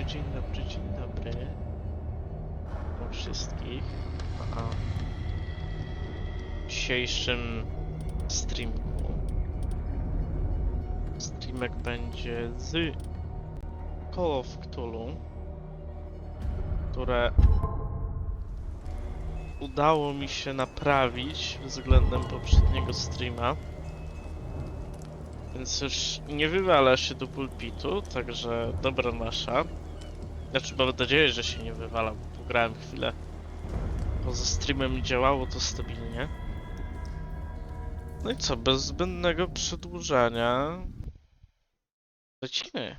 dzień dobry. Do wszystkich. W dzisiejszym streamku. Streamek będzie z Call of Cthulhu, które udało mi się naprawić względem poprzedniego streama. Więc już nie wywala się do pulpitu, także dobra nasza. Znaczy mam nadzieję, że się nie wywala, bo pograłem chwilę. Poza streamem działało to stabilnie. No i co, bez zbędnego przedłużania lecimy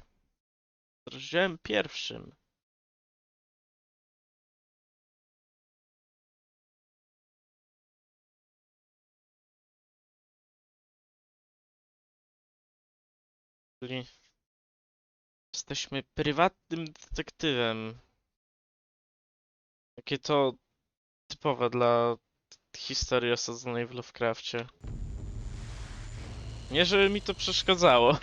z rozdziałem pierwszym. Czyli jesteśmy prywatnym detektywem. Jakie to typowe dla historii osadzonej w Lovecrafcie. Nie, żeby mi to przeszkadzało.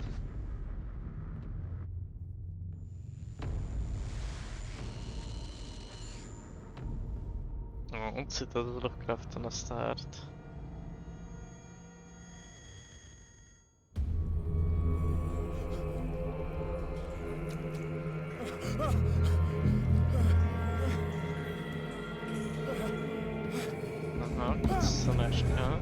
O, cytat z Lovecrafta na start. Aha, sceneczka.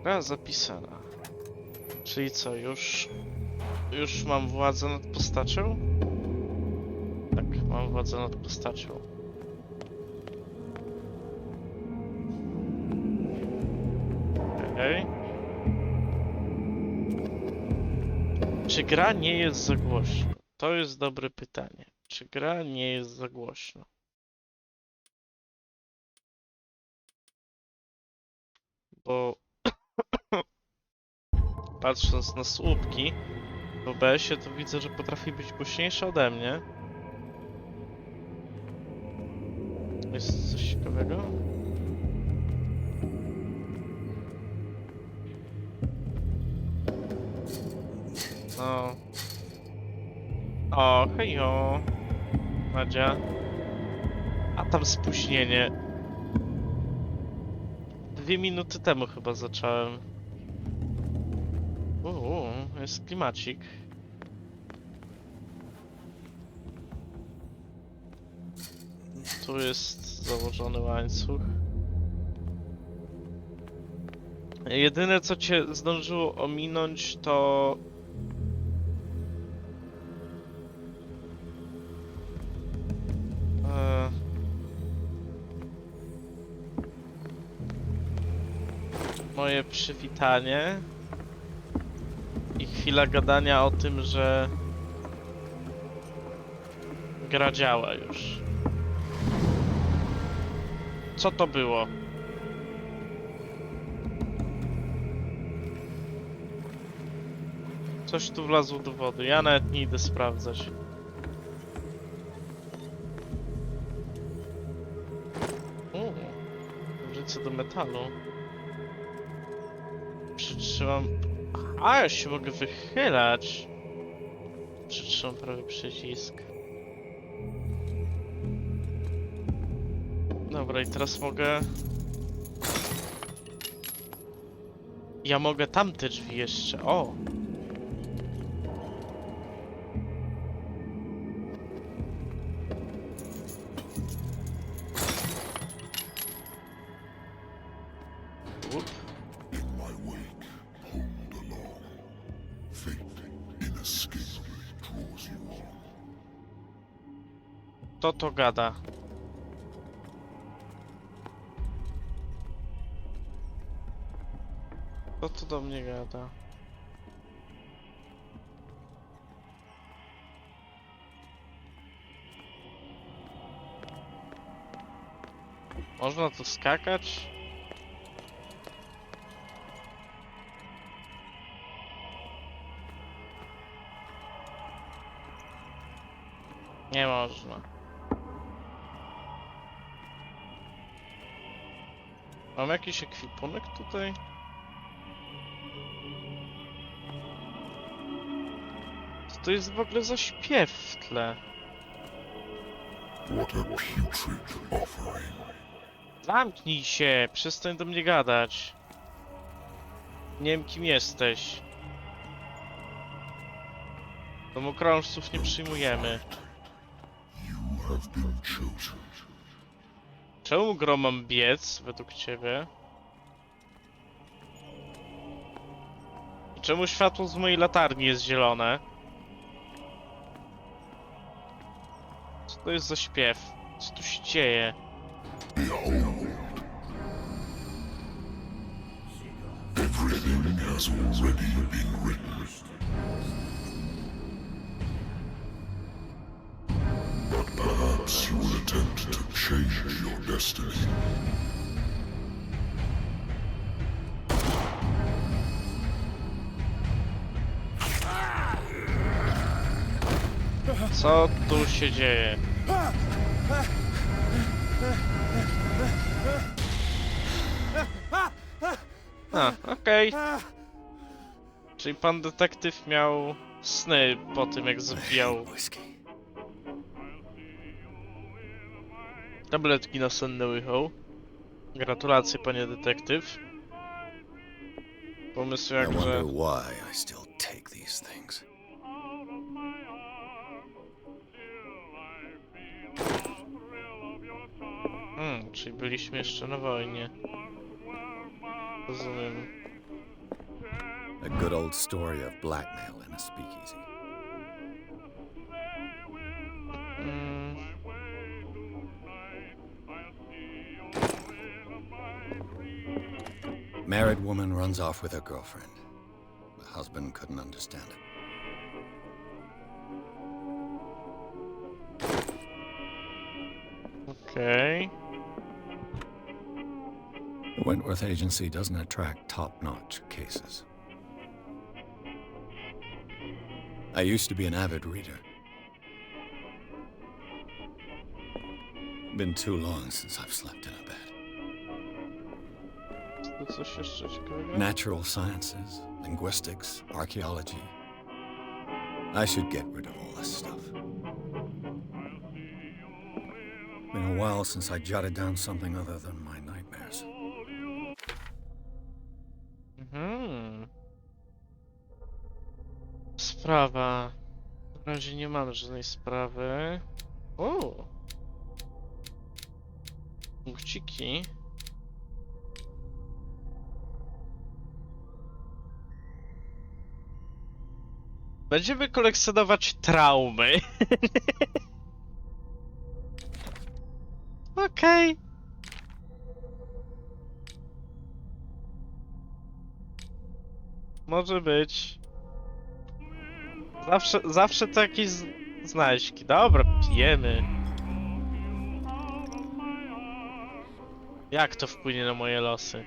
Gra zapisana. Czyli co, już mam władzę nad postacią? Tak, mam władzę nad postacią. Okej. Czy gra nie jest za głośno? To jest dobre pytanie. Czy gra nie jest za głośno? Bo patrząc na słupki w OBS-ie, to widzę, że potrafi być głośniejsza ode mnie. Jest coś ciekawego? No. O, hejo. Madzia. A tam spóźnienie. 2 minuty temu chyba zacząłem. Jest klimacik. Tu jest założony łańcuch. Jedyne co cię zdążyło ominąć to... moje przywitanie i chwila gadania o tym, że gra działa już. Co to było? Coś tu wlazło do wody, ja nawet nie idę sprawdzać. Wrócę do metalu. Przytrzymam... A, ja się mogę wychylać. Przytrzymam prawy przycisk. Dobra, i teraz mogę... Ja mogę tamte drzwi jeszcze, o! Kto to gada? Kto to do mnie gada? Można tu skakać? Nie można. Mam jakiś ekwipunek tutaj? Co to jest w ogóle za śpiew w tle? What a putrid offering. Zamknij się! Przestań do mnie gadać. Nie wiem, kim jesteś. Domokrążców nie przyjmujemy. You have been chosen. Czemu gro mam biec, według ciebie? I czemu światło z mojej latarni jest zielone? Co to jest za śpiew? Co tu się dzieje? Behold. Everything has already been written. But perhaps you will attempt to change your destiny. Co tu się dzieje? A, okej. Czyli pan detektyw miał sny po tym, jak zabijał tabletki na senne łychą. Gratulacje, panie detektyw. Pomysł I jakże... wonder why I still take these things. Czyli byliśmy jeszcze na wojnie. Rozumiem. A good old story of blackmail in a speakeasy. Married woman runs off with her girlfriend. The husband couldn't understand it. Okej. The Wentworth Agency doesn't attract top-notch cases. I used to be an avid reader. Been too long since I've slept in a bed. To coś jeszcze ciekawego? Natural sciences, linguistics, archaeology. I should get rid of all this stuff. Been a while since I jotted down something other than my nightmares. Sprawa. Na razie nie mam żadnej sprawy. O! Punkciki. Będziemy kolekcjonować traumy. Okej. Może być. Zawsze to jakieś znajdźki. Dobra, pijemy. Jak to wpłynie na moje losy?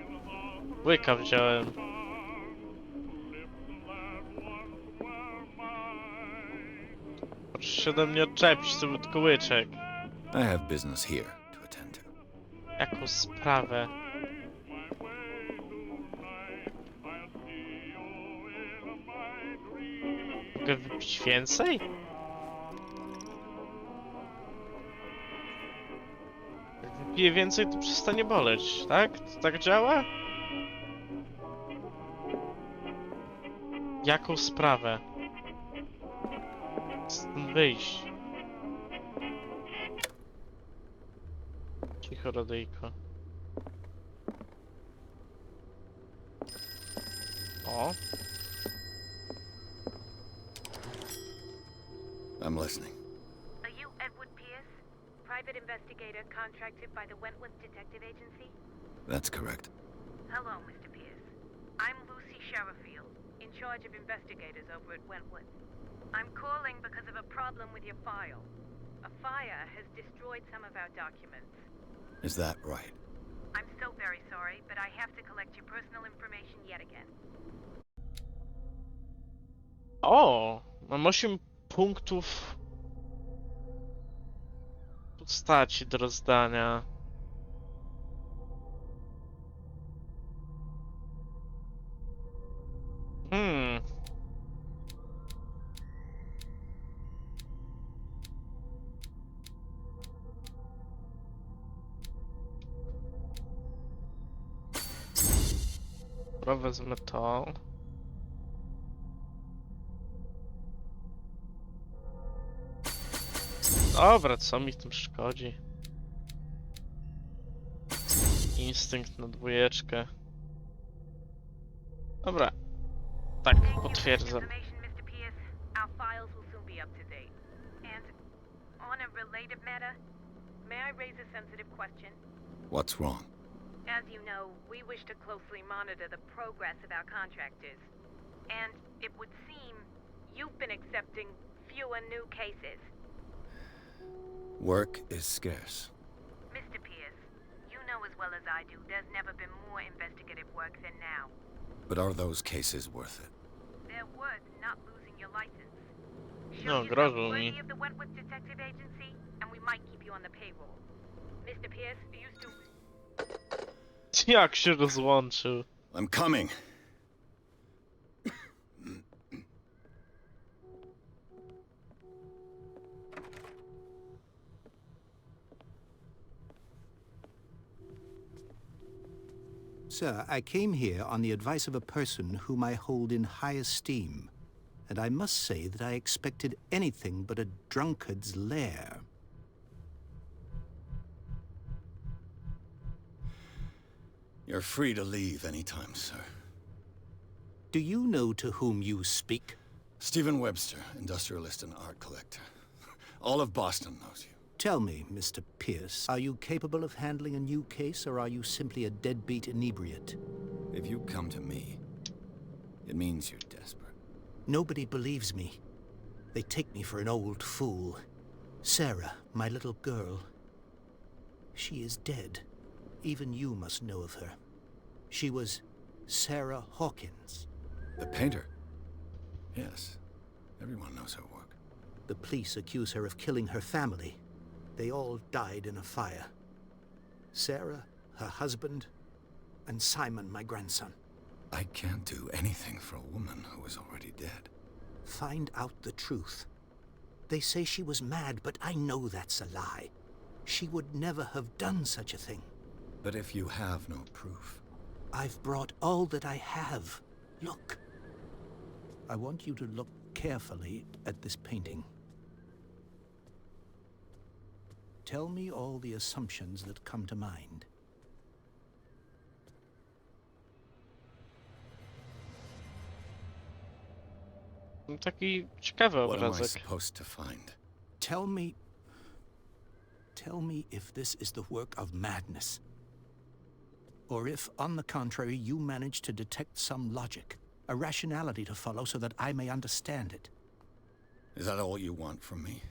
Łyka wziąłem. Proszę się ode mnie odczepić, to był tylko łyczek. I have business here to attend to. Jaką sprawę? Mogę wypić więcej? Jak wypiję więcej, to przestanie boleć, tak? To tak działa? Jaką sprawę? Stąd wyjść. Cicho, Radyjko. O. I'm listening. Are you Edward Pierce, private investigator contracted by the Wentworth Detective Agency? That's correct. Hello, Mr. Pierce. I'm Lucy Sherifield, in charge of investigators over at Wentworth. I'm calling because of a problem with your file. A fire has destroyed some of our documents. Is that right? I'm so very sorry, but I have to collect your personal information yet again. O! Mam 8 punktów postaci do rozdania. Hmm. Dobra, wezmę to. Dobra, co mi w tym szkodzi? Instynkt na dwójeczkę. Dobra, tak, Thank you for the potwierdzam. information, Mr. Pierce. Our files will soon be up to date. And on a related matter, may I raise a sensitive question? What's wrong? As you know, we wish to closely monitor the progress of our contractors. And it would seem you've been accepting fewer new cases. Work is scarce. Mr. Pierce, you know as well as I do, there's never been more investigative work than now. But are those cases worth it? They're worth not losing your license. Show No, yourself grożą worthy mi. of the Wentworth Detective Agency, and we might keep you on the payroll. Mr. Pierce, are you still... Jak się rozłączył? I'm coming. Sir, I came here on the advice of a person whom I hold in high esteem, and I must say that I expected anything but a drunkard's lair. You're free to leave anytime, sir. Do you know to whom you speak? Stephen Webster, industrialist and art collector. All of Boston knows you. Tell me, Mr. Pierce, are you capable of handling a new case, or are you simply a deadbeat inebriate? If you come to me, it means you're desperate. Nobody believes me. They take me for an old fool. Sarah, my little girl. She is dead. Even you must know of her. She was Sarah Hawkins. The painter? Yes. Everyone knows her work. The police accuse her of killing her family. They all died in a fire. Sarah, her husband, and Simon, my grandson. I can't do anything for a woman who is already dead. Find out the truth. They say she was mad, but I know that's a lie. She would never have done such a thing. But if you have no proof... I've brought all that I have. Look. I want you to look carefully at this painting. Tell me all the assumptions that come to mind. Taki ciekawy What am I obrazek. supposed to find? Tell me if this is the work of madness. Or if, on the contrary, you manage to detect some logic, a rationality to follow so that I may understand it. Is that all you want from me?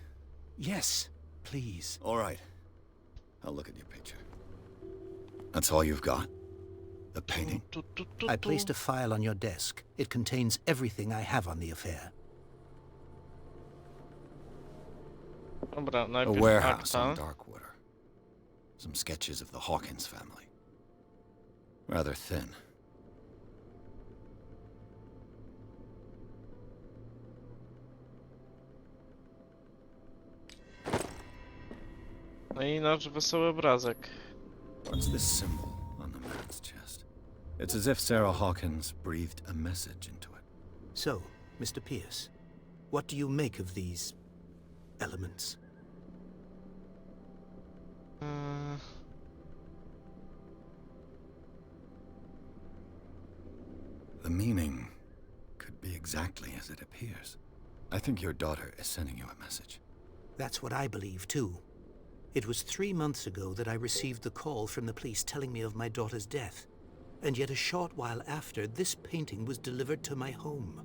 Yes, please. All right. I'll look at your picture. That's all you've got? The painting? I placed a file on your desk. It contains everything I have on the affair. Dobra, A najpierw warehouse on akta. Darkwater. Some sketches of the Hawkins family. Rather thin. No i nasz wesoły obrazek. What's this symbol on the man's chest? It's as if Sarah Hawkins breathed a message into it. So, Mr. Pierce, what do you make of these elements? The meaning could be exactly as it appears. I think your daughter is sending you a message. That's what I believe, too. It was 3 months ago that I received the call from the police telling me of my daughter's death. And yet a short while after, this painting was delivered to my home.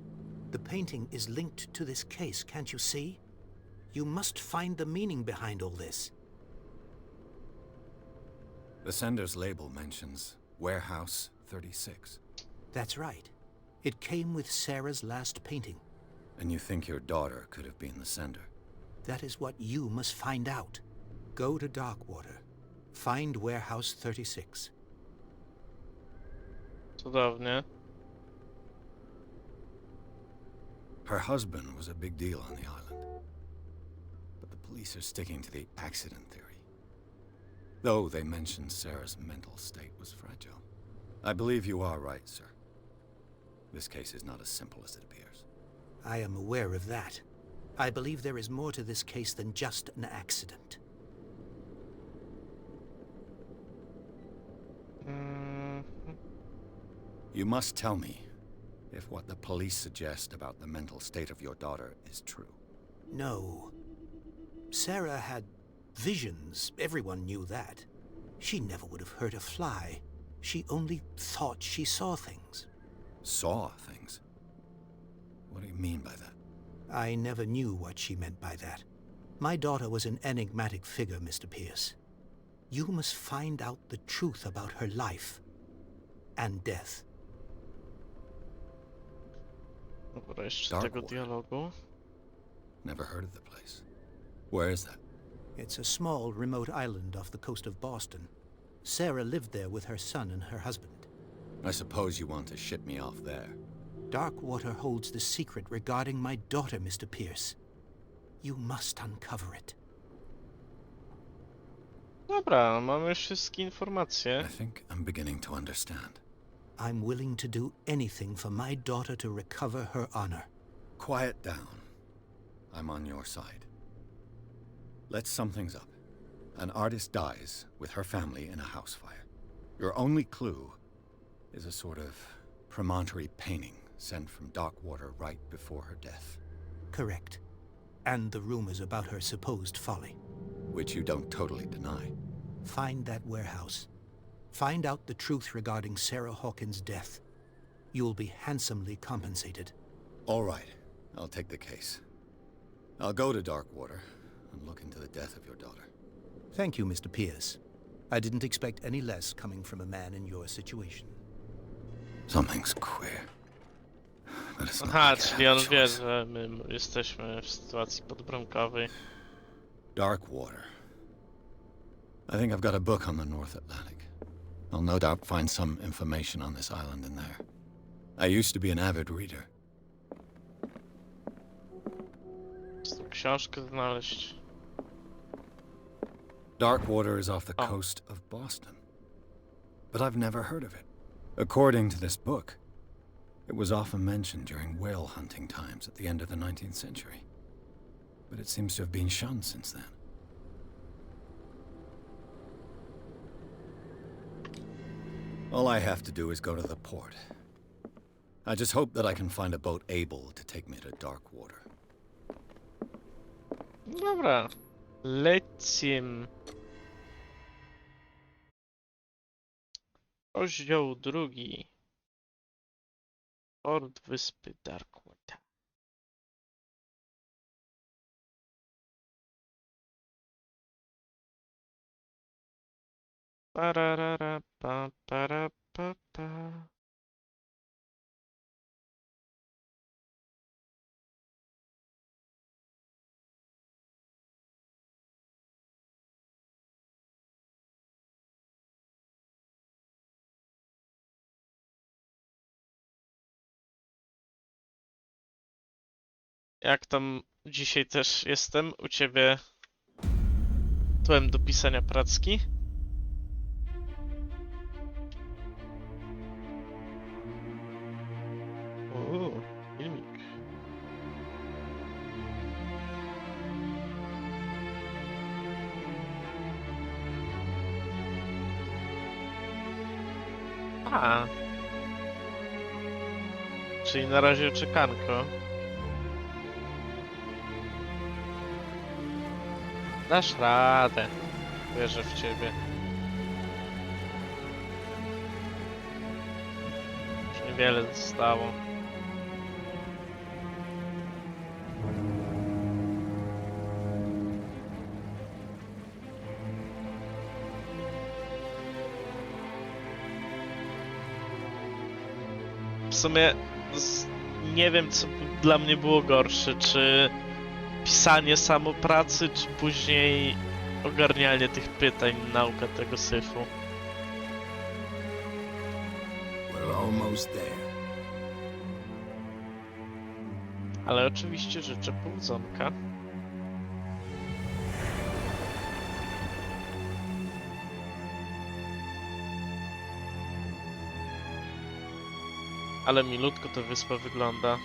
The painting is linked to this case, can't you see? You must find the meaning behind all this. The sender's label mentions Warehouse 36. That's right. It came with Sarah's last painting. And you think your daughter could have been the sender? That is what you must find out. Go to Darkwater. Find Warehouse 36. Cudownie. Her husband was a big deal on the island. But the police are sticking to the accident theory. Though they mentioned Sarah's mental state was fragile. I believe you are right, sir. This case is not as simple as it appears. I am aware of that. I believe there is more to this case than just an accident. You must tell me if what the police suggest about the mental state of your daughter is true. No. Sarah had visions. Everyone knew that. She never would have hurt a fly. She only thought she saw things. Saw things? What do you mean by that? I never knew what she meant by that. My daughter was an enigmatic figure, Mr. Pierce. You must find out the truth about her life and death. Dobra, jeszcze tego dialogu. Never heard of the place. Where is that? It's a small, remote island off the coast of Boston. Sarah lived there with her son and her husband. I suppose you want to ship me off there. Darkwater holds the secret regarding my daughter, Mr. Pierce. You must uncover it. Dobra, mamy już wszystkie I informacje. think I'm beginning to understand. I'm willing to do anything for my daughter to recover her honor. Quiet down. I'm on your side. Let's sum things up. An artist dies with her family in a house fire. Your only clue is a sort of promontory painting sent from Darkwater right before her death. Correct. And the rumors about her supposed folly. Which you don't totally deny. Find that warehouse. Find out the truth regarding Sarah Hawkins' death. You'll be handsomely compensated. All right, I'll take the case. I'll go to Darkwater and look into the death of your daughter. Thank you, Mr. Pierce. I didn't expect any less coming from a man in your situation. Something's queer. But it's not Aha, like I czyli have on a wie, choice. że my jesteśmy w sytuacji podbramkowej. Darkwater. I think I've got a book on the North Atlantic. I'll no doubt find some information on this island in there. I used to be an avid reader. Chcę tą książkę znaleźć. Darkwater is off the Oh. coast of Boston. But I've never heard of it. According to this book, it was often mentioned during whale hunting times at the end of the 19th century. But it seems to have been shunned since then. All I have to do is go to the port. I just hope that I can find a boat able to take me to Darkwater. Dobra, lecimy. Rozdział 2. Port wyspy Darkwater. Pararara, pa, para, pa, pa. Jak tam dzisiaj też jestem u ciebie tłem do pisania pracki? Filmik. A. Czyli na razie czekanko. Dasz radę. Wierzę w ciebie. Już niewiele zostało. W sumie nie wiem, co dla mnie było gorsze, czy pisanie samo pracy, czy później ogarnianie tych pytań, nauka tego syfu. We're almost there. Ale oczywiście życzę powodzonka. Ale milutko ta wyspa wygląda.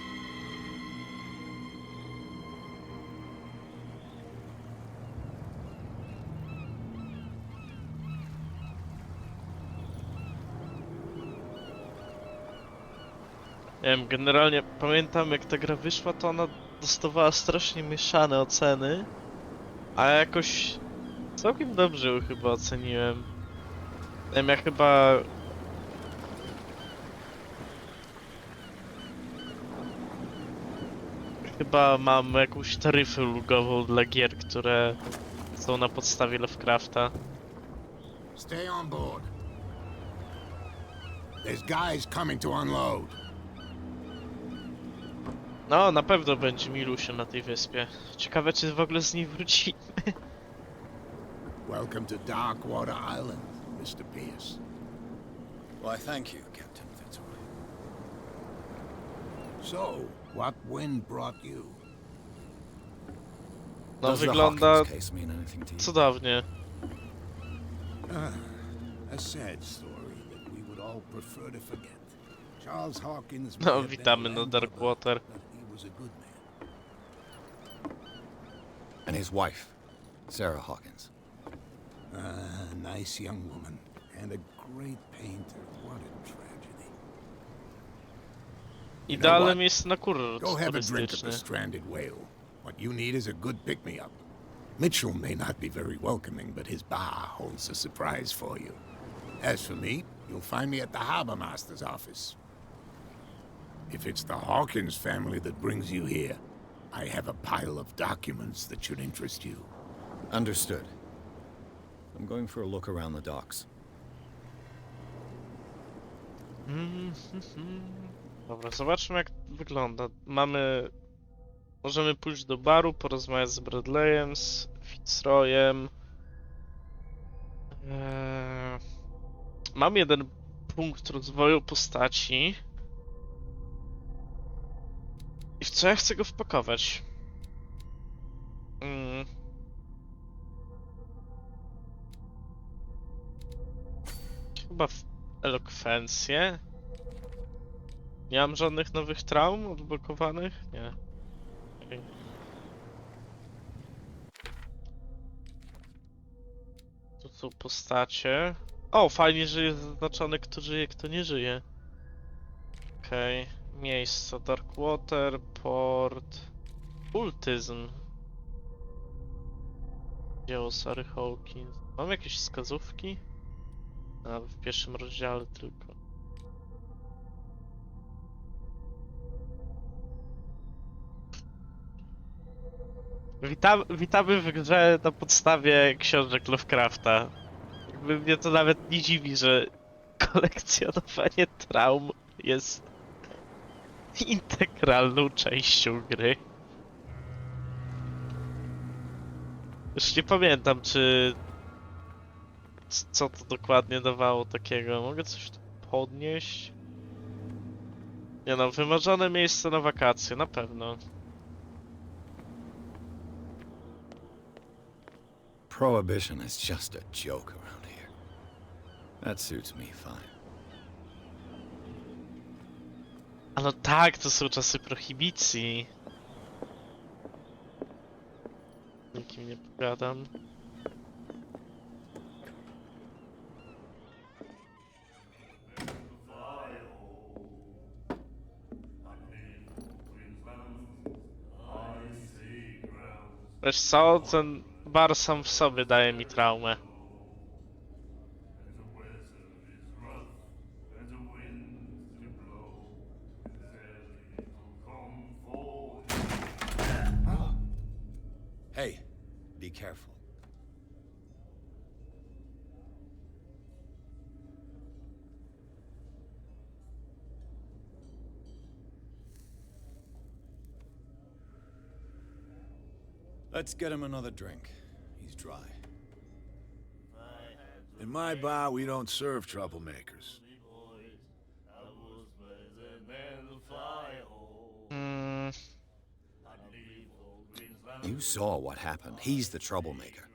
Nie wiem, generalnie pamiętam jak ta gra wyszła, to ona dostawała strasznie mieszane oceny, a ja jakoś całkiem dobrze ją chyba oceniłem. Nie wiem, ja chyba mam jakąś taryfę ulgową dla gier, które są na podstawie Lovecrafta. Stay on board. There's guys coming to unload. No, na pewno będzie milusie na tej wyspie. Ciekawe, czy w ogóle z niej wróci. Welcome to Darkwater Island, Mr. Pierce. Why, thank you, Captain Fitzroy. So, what wind brought you? No, Does the wygląda Hawkins case mean anything to you? cudownie. A sad story that we would all prefer to forget. Charles Hawkins may No, have been witamy a na landlubber, Darkwater. but he was a good man. And his wife, Sarah Hawkins. A nice young woman and a great painter. What a tragedy. Idealne what? miejsce na kurort Go have a drink at turystyczny. the stranded whale. What you need is a good pick-me-up. Mitchell may not be very welcoming, but his bar holds a surprise for you. As for me, you'll find me at the harbor master's office. If it's the Hawkins family that brings you here, I have a pile of documents that should interest you. Understood. I'm going for a look around the docks. Dobra, zobaczmy jak wygląda. Możemy pójść do baru, porozmawiać z Bradleyem, z Fitzroyem. Mam jeden punkt rozwoju postaci. I w co ja chcę go wpakować? Chyba w elokwencję. Nie mam żadnych nowych traum odblokowanych? Nie. Okej. Tu są postacie. O, fajnie, że jest zaznaczony kto żyje, kto nie żyje. Okej. Miejsca. Darkwater, port... Kultyzm. Dzieło Sary Hawkins. Mam jakieś wskazówki? A, w pierwszym rozdziale tylko. Witamy w grze na podstawie książek Lovecrafta. Jakby mnie to nawet nie dziwi, że kolekcjonowanie traum jest integralną częścią gry. Już nie pamiętam, co to dokładnie dawało takiego. Mogę coś tu podnieść? Nie no, wymarzone miejsce na wakacje, na pewno. Prohibition is just a joke around here. That suits me fine. A no tak, to są czasy prohibicji. Nikim nie pogadam. Wiesz co, ten bar sam w sobie daje mi traumę. Hey, be careful. Let's get him another drink. He's dry. In my bar, we don't serve troublemakers. Hmm. You saw what happened. He's the troublemaker.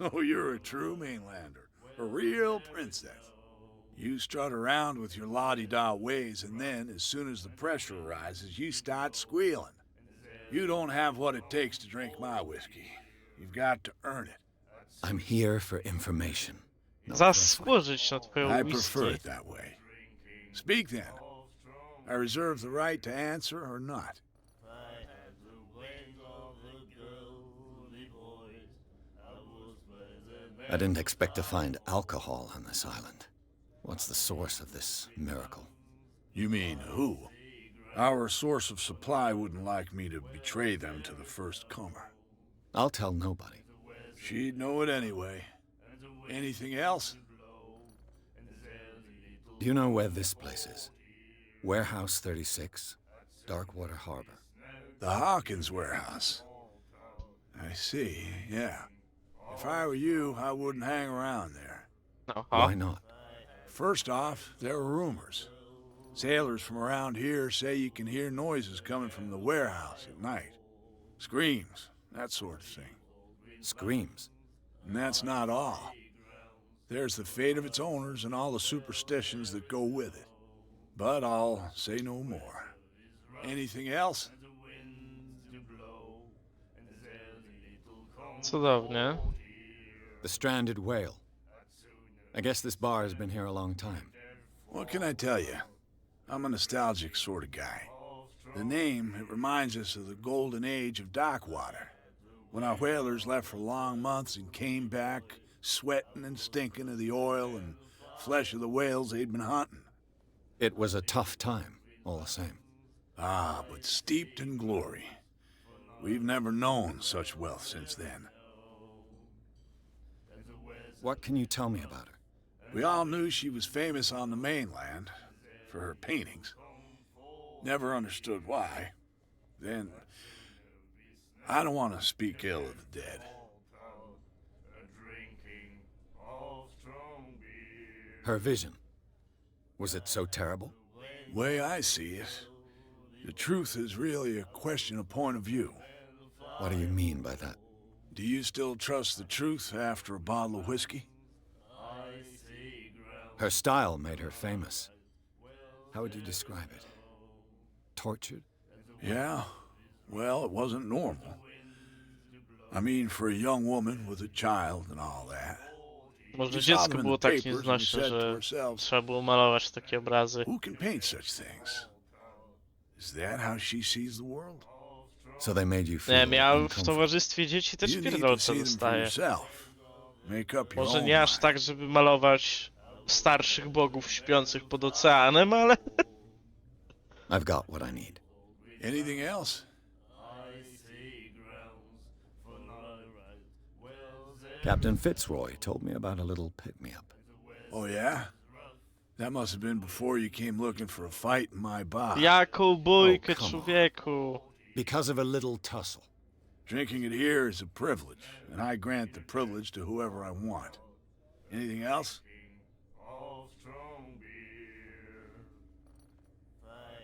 Oh, you're a true mainlander. A real princess. You strut around with your la-di-da ways, and then, as soon as the pressure arises, you start squealing. You don't have what it takes to drink my whiskey. You've got to earn it. I'm here for information. Not for a fight. Zasłużyć na twoją I prefer whisky. it that way. Speak then. I reserve the right to answer or not. I didn't expect to find alcohol on this island. What's the source of this miracle? You mean who? Our source of supply wouldn't like me to betray them to the first comer. I'll tell nobody. She'd know it anyway. Anything else? Do you know where this place is? Warehouse 36, Darkwater Harbor. The Hawkins warehouse. I see, yeah. If I were you, I wouldn't hang around there. Why not? First off, there are rumors. Sailors from around here say you can hear noises coming from the warehouse at night. Screams, that sort of thing. Screams. And that's not all. There's the fate of its owners and all the superstitions that go with it. But I'll say no more. Anything else? Cudownie. The stranded whale. I guess this bar has been here a long time. What can I tell you? I'm a nostalgic sort of guy. The name, it reminds us of the golden age of Darkwater, when our whalers left for long months and came back sweating and stinking of the oil and flesh of the whales they'd been hunting. It was a tough time, all the same. Ah, but steeped in glory. We've never known such wealth since then. What can you tell me about her? We all knew she was famous on the mainland for her paintings. Never understood why. Then, I don't want to speak ill of the dead. Her vision. Was it so terrible? Way I see it, the truth is really a question of point of view. What do you mean by that? Do you still trust the truth after a bottle of whiskey? Her style made her famous. How would you describe it? Tortured? Yeah, well, it wasn't normal. I mean, for a young woman with a child and all that. Może dziecko było tak nieznośne, że trzeba było malować takie obrazy. Who can paint such things? Is that how she sees the world? So they made you feel Nie, ja w uncomfortable. towarzystwie dzieci też You need to pierdolce see them for dostaję. yourself. Make up your Może own nie aż mind. tak, żeby malować starszych bogów śpiących pod oceanem, ale... I've got what I need. Anything else? Captain Fitzroy told me about a little pick-me-up. Oh, yeah? That must have been before you came looking for a fight in my bar. Jaką bójkę, Oh, come on. człowieku! Because of a little tussle. Drinking it here is a privilege, and I grant the privilege to whoever I want. Anything else?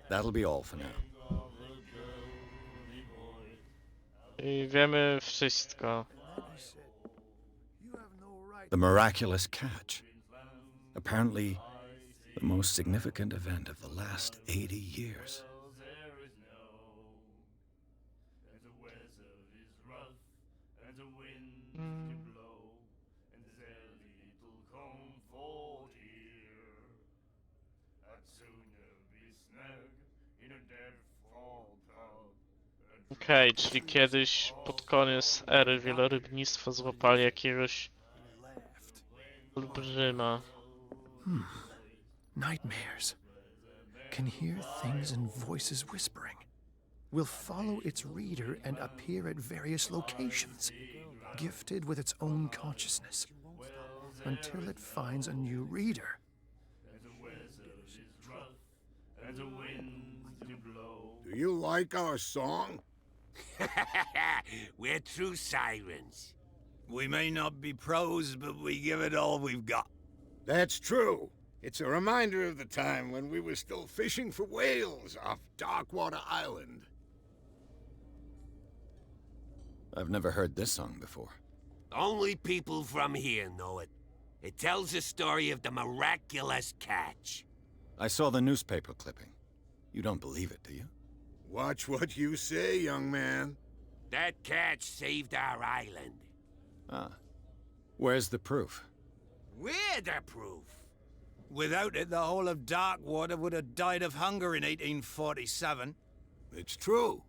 That'll be all for now. I wiemy wszystko. The miraculous catch. Apparently, the most significant event of the last 80 years. Okej, czyli kiedyś pod koniec ery wielorybnictwa złapali jakiegoś olbrzyma. Nightmares. Can hear things and voices whispering. Will follow its reader and appear at various locations, gifted with its own consciousness, until it finds a new reader. Do you like our song? We're true sirens. We may not be pros, but we give it all we've got. That's true. It's a reminder of the time when we were still fishing for whales off Darkwater Island. I've never heard this song before. Only people from here know it. It tells the story of the miraculous catch. I saw the newspaper clipping. You don't believe it, do you? Watch what you say, young man. That catch saved our island. Ah. Where's the proof? We're the proof. Without it, the whole of Darkwater would have died of hunger in 1847. It's true.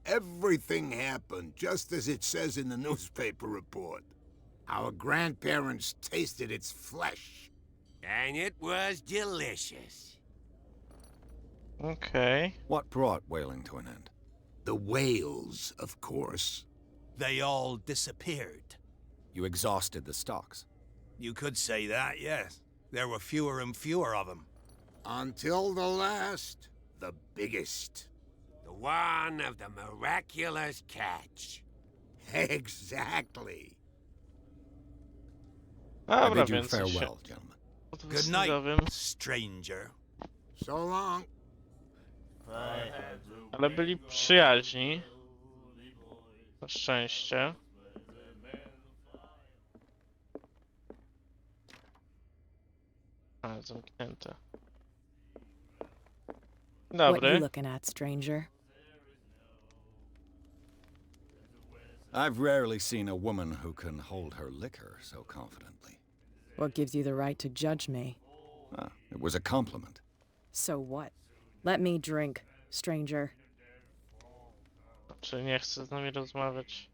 Everything happened just as it says in the newspaper report. Our grandparents tasted its flesh. And it was delicious. Okej. What brought whaling to an end? The whales, of course. They all disappeared. You exhausted the stocks. You could say that, yes. There were fewer and fewer of them. Until the last, the biggest. The one of the miraculous catch. Exactly. I Dobra, bid you więc się farewell, gentlemen. Good night, dowiem. stranger. So long. Ale byli przyjaźni. Na szczęście. A, zamknięte. What you Dobry. looking at, stranger? I've rarely seen a woman who can hold her liquor so confidently. What gives you the right to judge me? Ah, it was a compliment. So what? Let me drink, stranger. Czy nie chce z nami rozmawiać?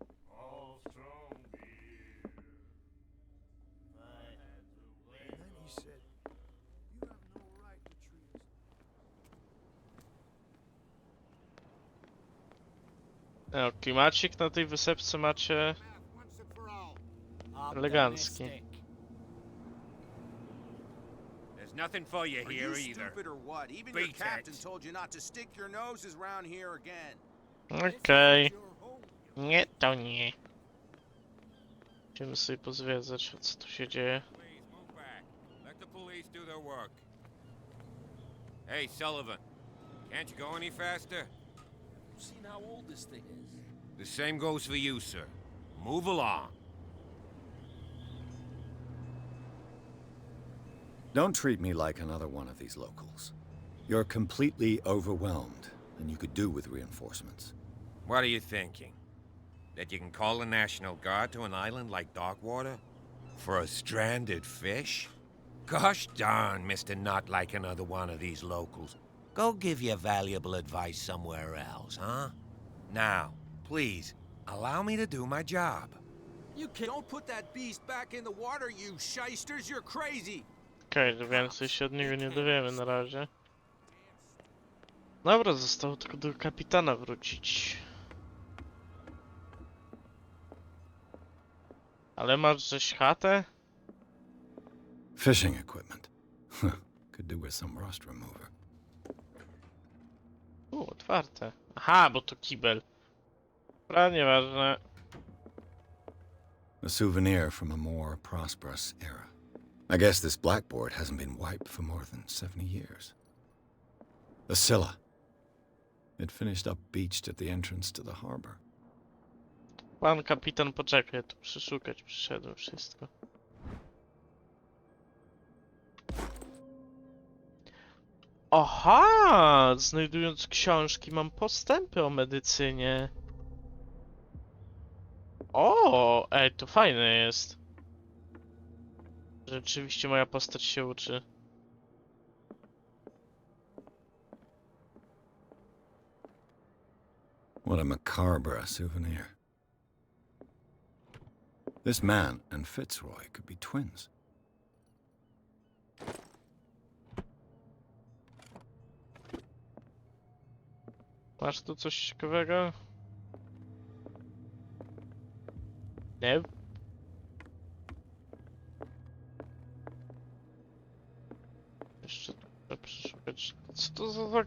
No, klimacik na tej wysepce macie elegancki. There's nothing for you Are here you either. stupid or what? Even your Beat captain it. told you not to stick your noses around here again. Okej. Nie, to nie. Idziemy sobie pozwiedzać, co tu się dzieje. Please move back. Let the police do their work. Hey, Sullivan. Can't you go any faster? You've seen how old this thing is. The same goes for you, sir. Move along. Don't treat me like another one of these locals. You're completely overwhelmed, and you could do with reinforcements. What are you thinking? That you can call the National Guard to an island like Darkwater? For a stranded fish? Gosh darn, Mr. Not like another one of these locals. Go give your valuable advice somewhere else, huh? Now, please, allow me to do my job. You don't put that beast back in the water, you shysters. You're crazy. Okej, to więcej się od niego nie dowiemy na razie. Dobra, zostało tylko do kapitana wrócić. Ale masz żeś chatę? Fishing equipment. Could do with some rust remover. Otwarte. Aha, bo to kibel. Dobra, nieważne. A souvenir from a more prosperous era. I guess this blackboard hasn't been wiped for more than 70 years. The Scylla. It finished up beached at the entrance to the harbor. Pan kapitan poczekaj, tu przeszukać przyszedłem wszystko. Aha! Znajdując książki mam postępy o medycynie. O, ej, to fajne jest. Rzeczywiście moja postać się uczy. What a macabre souvenir. This man and Fitzroy could be twins. Masz tu coś ciekawego? Nie? Jeszcze trzeba przeszukać. Co to za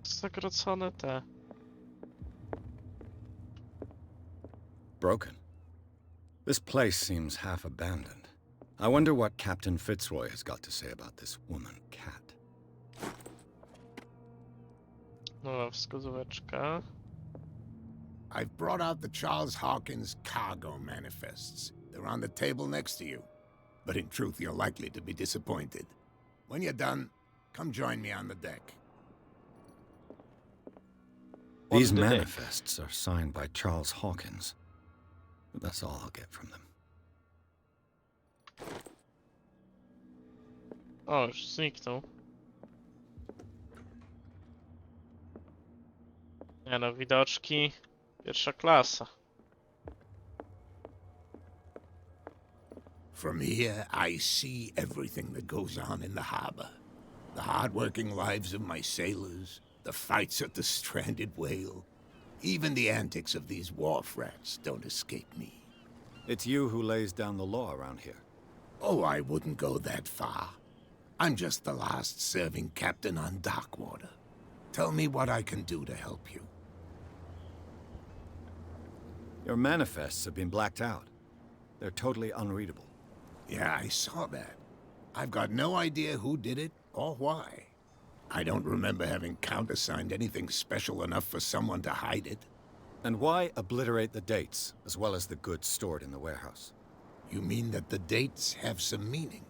zagrocone te? Broken. This place seems half abandoned. I wonder what Captain Fitzroy has got to say about this woman, Cat. Nowa wskazóweczka. I've brought out the Charles Hawkins cargo manifests. They're on the table next to you. But in truth, you're likely to be disappointed. When you're done, come join me on the deck. These manifests are signed by Charles Hawkins. But that's all I'll get from them. O, już zniknął. Nie no, widoczki. Pierwsza klasa. From here, I see everything that goes on in the harbor. The hard-working lives of my sailors, the fights at the stranded whale. Even the antics of these wharf rats don't escape me. It's you who lays down the law around here. Oh, I wouldn't go that far. I'm just the last serving captain on Darkwater. Tell me what I can do to help you. Your manifests have been blacked out. They're totally unreadable. Yeah, I saw that. I've got no idea who did it or why. I don't remember having countersigned anything special enough for someone to hide it. And why obliterate the dates, as well as the goods stored in the warehouse? You mean that the dates have some meaning?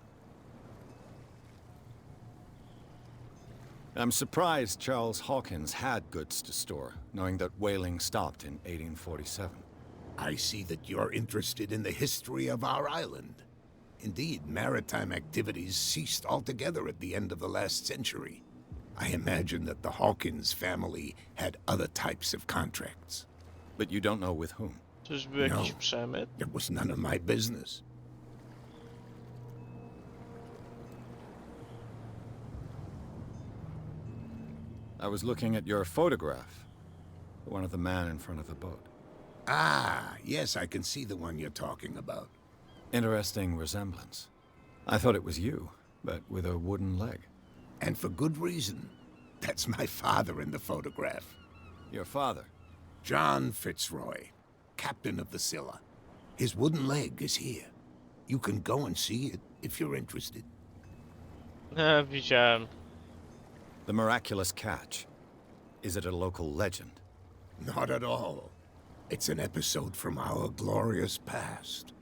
I'm surprised Charles Hawkins had goods to store, knowing that whaling stopped in 1847. I see that you're interested in the history of our island. Indeed, maritime activities ceased altogether at the end of the last century. I imagine that the Hawkins family had other types of contracts. But you don't know with whom? Czyżby jakiś przemyt? It was none of my business. I was looking at your photograph. One of the man in front of the boat. Ah, yes, I can see the one you're talking about. Interesting resemblance. I thought it was you, but with a wooden leg. And for good reason. That's my father in the photograph. Your father? John Fitzroy, captain of the Scylla. His wooden leg is here. You can go and see it if you're interested. Widziałem. The miraculous catch. Is it a local legend? Not at all. It's an episode from our glorious past.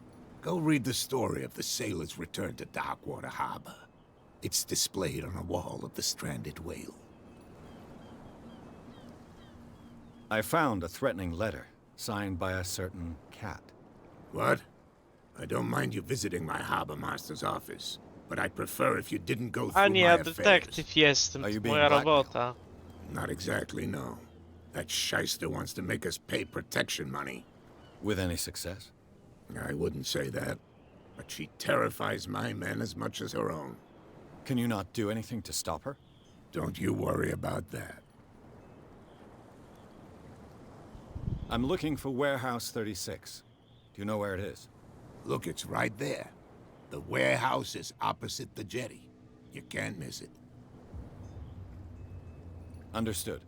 Go read the story of the sailor's return to Darkwater Harbor. It's displayed on a wall of the stranded whale. I found a threatening letter, signed by a certain Cat. What? I don't mind you visiting my harbor master's office, but I'd prefer if you didn't go through A my nie, ja affairs. detektyw jestem, Are you to being moja blackmailed? robota. Not exactly, no. That shyster wants to make us pay protection money. With any success? I wouldn't say that, but she terrifies my men as much as her own. Can you not do anything to stop her? Don't you worry about that. I'm looking for Warehouse 36. Do you know where it is? Look, it's right there. The warehouse is opposite the jetty. You can't miss it. Understood.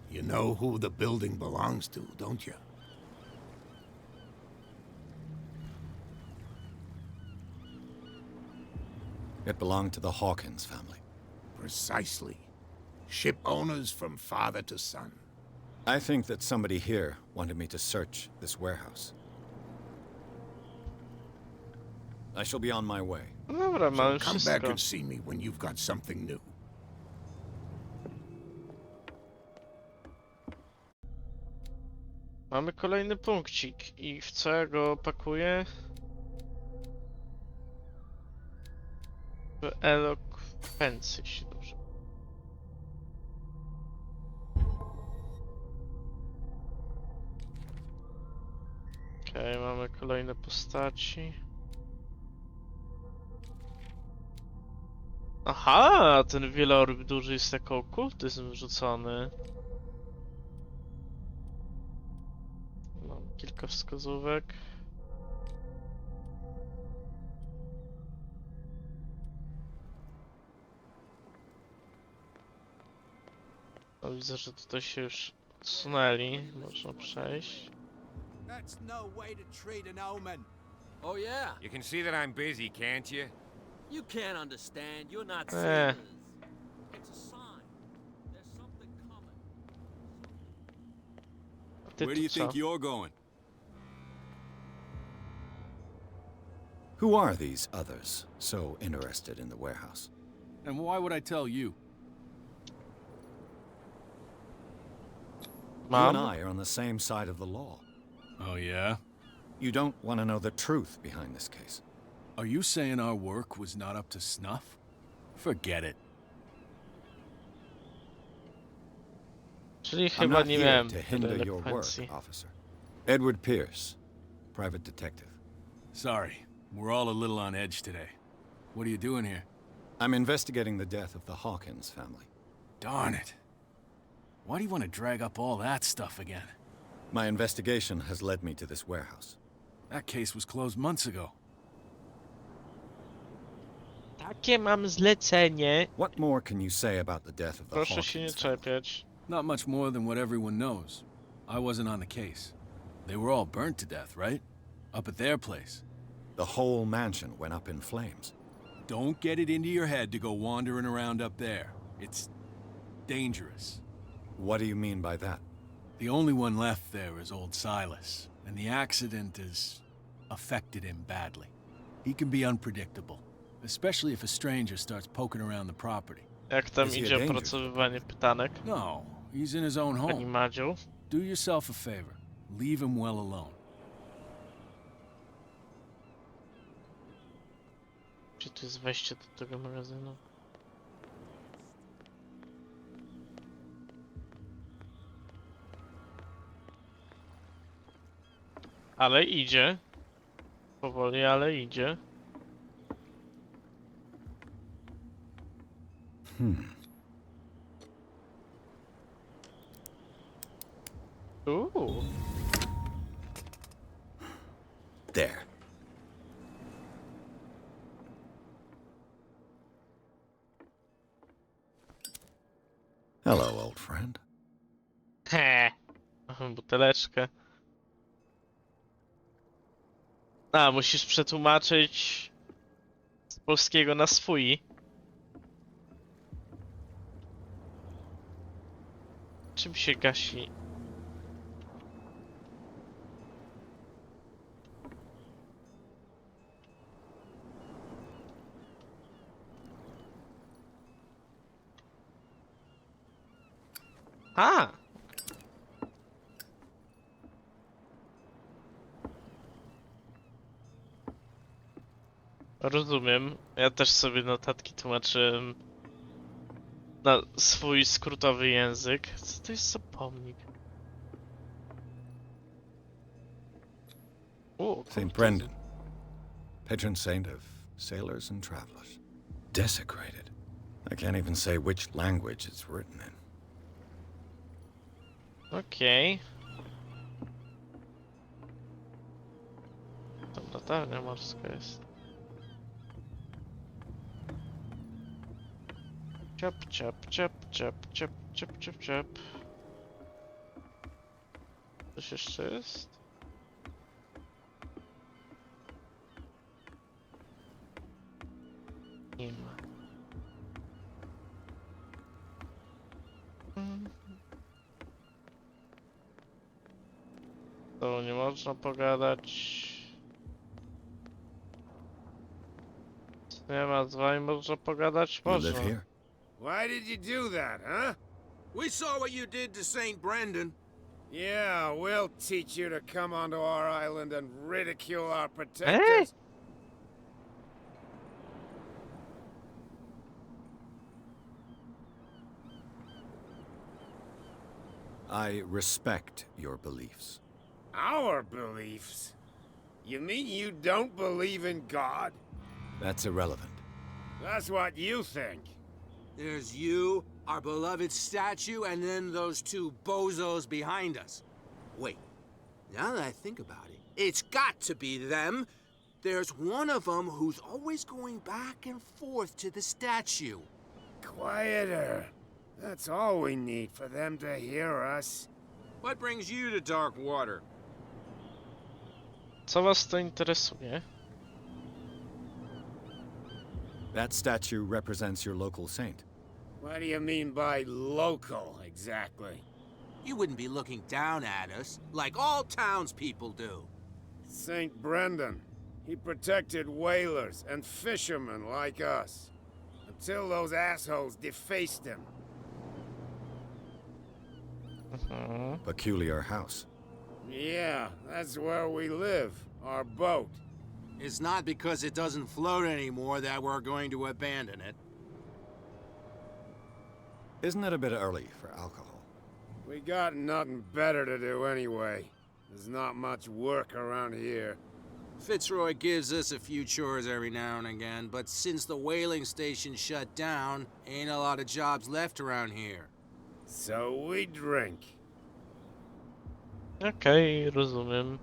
You know who the building belongs to, don't you? It belonged to the Hawkins family. Precisely. Ship owners from father to son. I think that somebody here wanted me to search this warehouse. I shall be on my way. Dobra, mamy Come back wszystko. and see me when you've got something new. Mamy kolejny punkcik i w co ja go pakuję? W elokwencję, jeśli dobrze. Okej, mamy kolejne postaci. Aha, ten wieloryb duży jest jako okultyzm wrzucony. Mam kilka wskazówek. No, widzę, że tutaj się już odsunęli. Można przejść. That's no way to treat an omen. Oh, yeah? You can see that I'm busy, can't you? You can't understand. You're not Eh. sailors. It's a sign. There's something coming. Ty Where tu do you co? think you're going? Who are these others so interested in the warehouse? And why would I tell you? You and Mam? I are on the same side of the law. Oh, yeah? You don't want to know the truth behind this case. Are you saying our work was not up to snuff? Forget it. Czyli I'm chyba not nie here miałem to tyle hinder your work, elokwencji. officer. Edward Pierce, private detective. Sorry, we're all a little on edge today. What are you doing here? I'm investigating the death of the Hawkins family. Darn it. Why do you want to drag up all that stuff again? My investigation has led me to this warehouse. That case was closed months ago. Takie mam zlecenie. What more can you say about the death of the Proszę się nie Hawkins family? czepiać. Not much more than what everyone knows. I wasn't on the case. They were all burnt to death, right? Up at their place. The whole mansion went up in flames. Don't get it into your head to go wandering around up there. It's dangerous. What do you mean by that? The only one left there is old Silas, and the accident has affected him badly. He can be unpredictable, especially if a stranger starts poking around the property. Jak tam Is he a idzie danger? opracowywanie pytanek? No, he's in his own Pani home. Madziu? Do yourself a favor. Leave him well alone. Gdzie tu jest wejście do tego magazynu? Ale idzie. Powoli, ale idzie. Uuu. There. Hello, old friend. He. Buteleczkę. A, musisz przetłumaczyć z polskiego na swój. Czym się gasi? A! Rozumiem. Ja też sobie notatki tłumaczyłem na swój skrótowy język. Co to jest za pomnik? O, St. Brendan, patron saint of sailors and travelers. Desecrated. I can't even say which language it's written in. okej. Tam latarnia morska jest. Ciap, ciap, ciap, ciap, ciap, ciap, ciap, ciap. Coś jeszcze jest? Nie ma. To nie można pogadać. Nie ma z wami można pogadać? You live Można. here? Why did you do that, huh? We saw what you did to St. Brendan. Yeah, we'll teach you to come onto our island and ridicule our Hey! protectors. I respect your beliefs. Our beliefs? You mean you don't believe in God? That's irrelevant. That's what you think. There's you, our beloved statue, and then those two bozos behind us. Wait, now that I think about it, it's got to be them. There's one of them who's always going back and forth to the statue. Quieter. That's all we need for them to hear us. What brings you to Dark Water? Co was to interesuje? That statue represents your local saint. What do you mean by local, exactly? You wouldn't be looking down at us, like all townspeople do. St. Brendan. He protected whalers and fishermen like us. Until those assholes defaced him. Peculiar house. Yeah, that's where we live. Our boat. It's not because it doesn't float anymore that we're going to abandon it. Isn't it a bit early for alcohol? We got nothing better to do anyway. There's not much work around here. Fitzroy gives us a few chores every now and again, but since the whaling station shut down, ain't a lot of jobs left around here. So we drink. Okej, rozumiem.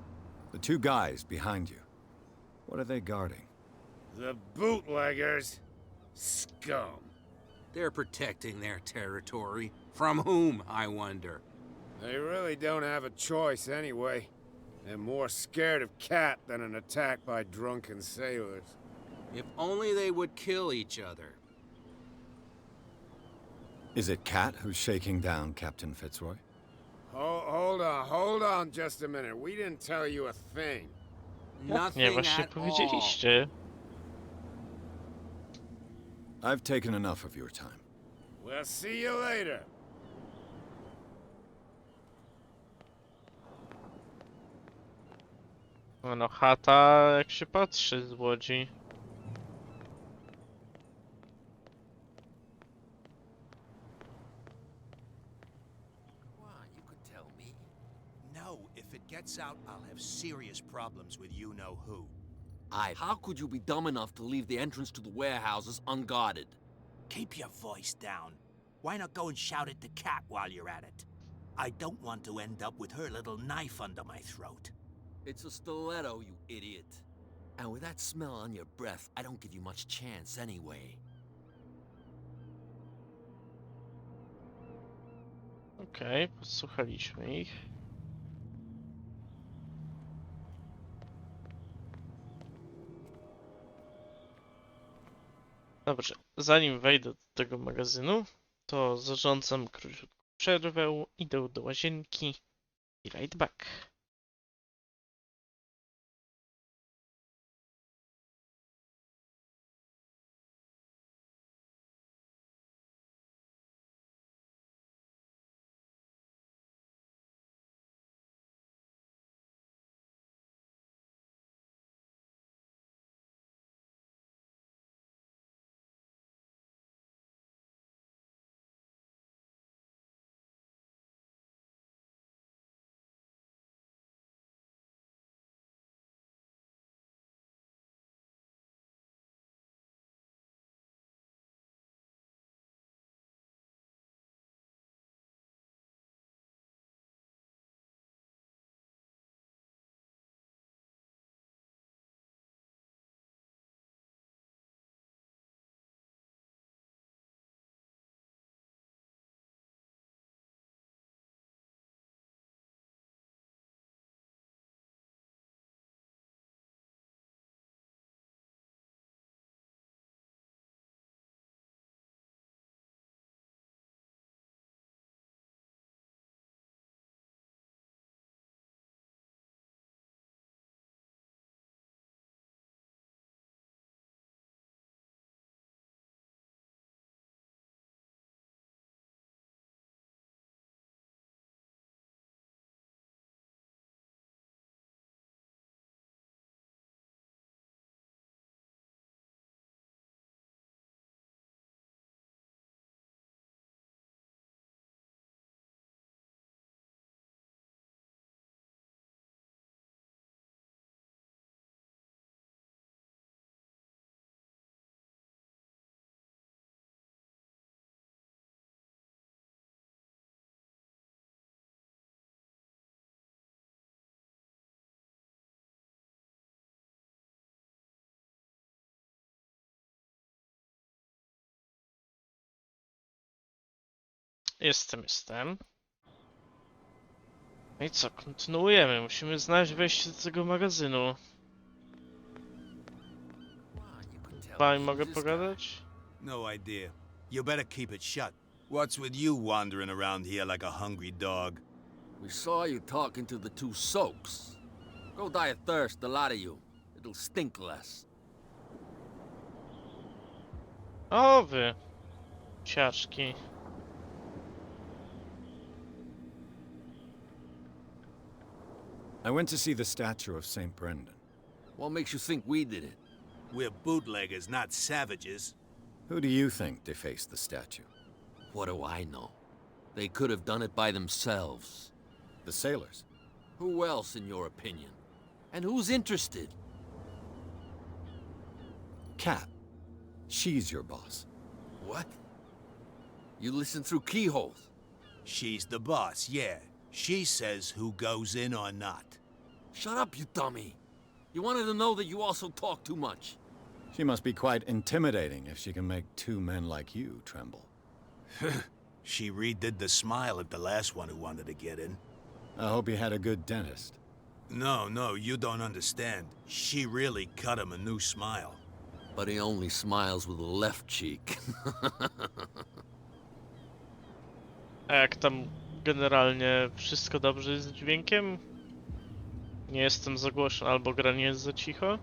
The two guys behind you. What are they guarding? The bootleggers. Scum. They're protecting their territory. From whom, I wonder? They really don't have a choice anyway. They're more scared of Cat than an attack by drunken sailors. If only they would kill each other. Is it Cat who's shaking down Captain Fitzroy? Hold on just a minute. We didn't tell you a thing. Nothing Nie, właśnie at all. powiedzieliście. I've taken enough of your time. We'll see you later. No chata, jak się patrzy z łodzi. You could tell me. No, if it gets out, I'll have serious problems with you-know-who. How could you be dumb enough to leave the entrance to the warehouses unguarded? Keep your voice down. Why not go and shout at the cat while you're at it? I don't want to end up with her little knife under my throat. It's a stiletto, you idiot. And with that smell on your breath, I don't give you much chance anyway. Okej, posłuchaliśmy ich. Dobrze, zanim wejdę do tego magazynu, to zarządzam krótką przerwę, idę do łazienki i right back. Jestem. No i co, kontynuujemy. Musimy znaleźć wejście do tego magazynu. You could tell wami mogę pogadać? No idea. You better keep it shut. What's with you wandering around here like a hungry dog? We saw you talking to the two soaks. Go die of thirst, the lot of you. It'll stink less. O wy, ciaczki. I went to see the statue of St. Brendan. What makes you think we did it? We're bootleggers, not savages. Who do you think defaced the statue? What do I know? They could have done it by themselves. The sailors. Who else, in your opinion? And who's interested? Kat. She's your boss. What? You listen through keyholes? She's the boss, yeah. She says who goes in or not. Shut up, you dummy. You wanted to know that you also talk too much. She must be quite intimidating if she can make two men like you tremble. She redid the smile at the last one who wanted to get in. I hope you had a good dentist. No, you don't understand. She really cut him a new smile. But he only smiles with the left cheek. A jak tam generalnie wszystko dobrze z dźwiękiem? Nie jestem za głośno, albo gra nie jest za cicho?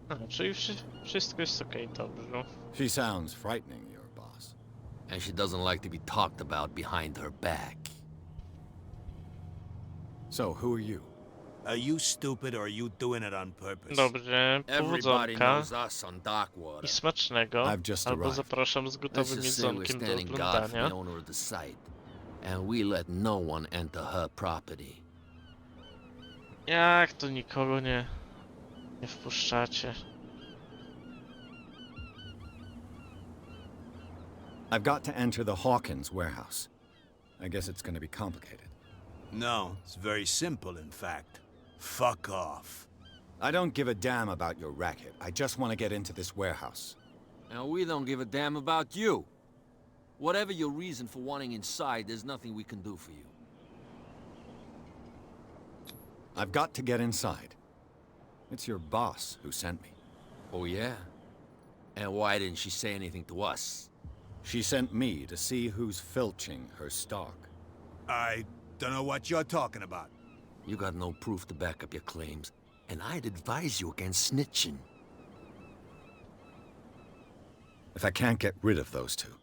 A, czyli wszystko jest okej, dobrze. She sounds frightening, your boss. And she doesn't like to be talked about behind her back. So, who are you? Are you stupid or are you doing it on purpose? Dobrze, Everybody powodzonka knows us on Darkwater. i smacznego, I've just albo arrived. zapraszam z gotowym Let's just say we're jedzonkiem do standing guard for oglądania. the owner of the site. And we let no one enter her property. Jak to nikogo nie wpuszczacie? I've got to enter the Hawkins warehouse. I guess it's going to be complicated. No, it's very simple, in fact. Fuck off. I don't give a damn about your racket. I just want to get into this warehouse. And we don't give a damn about you. Whatever your reason for wanting inside, there's nothing we can do for you. I've got to get inside. It's your boss who sent me. Oh, yeah? And why didn't she say anything to us? She sent me to see who's filching her stock. I don't know what you're talking about. You got no proof to back up your claims, and I'd advise you against snitching. If I can't get rid of those two,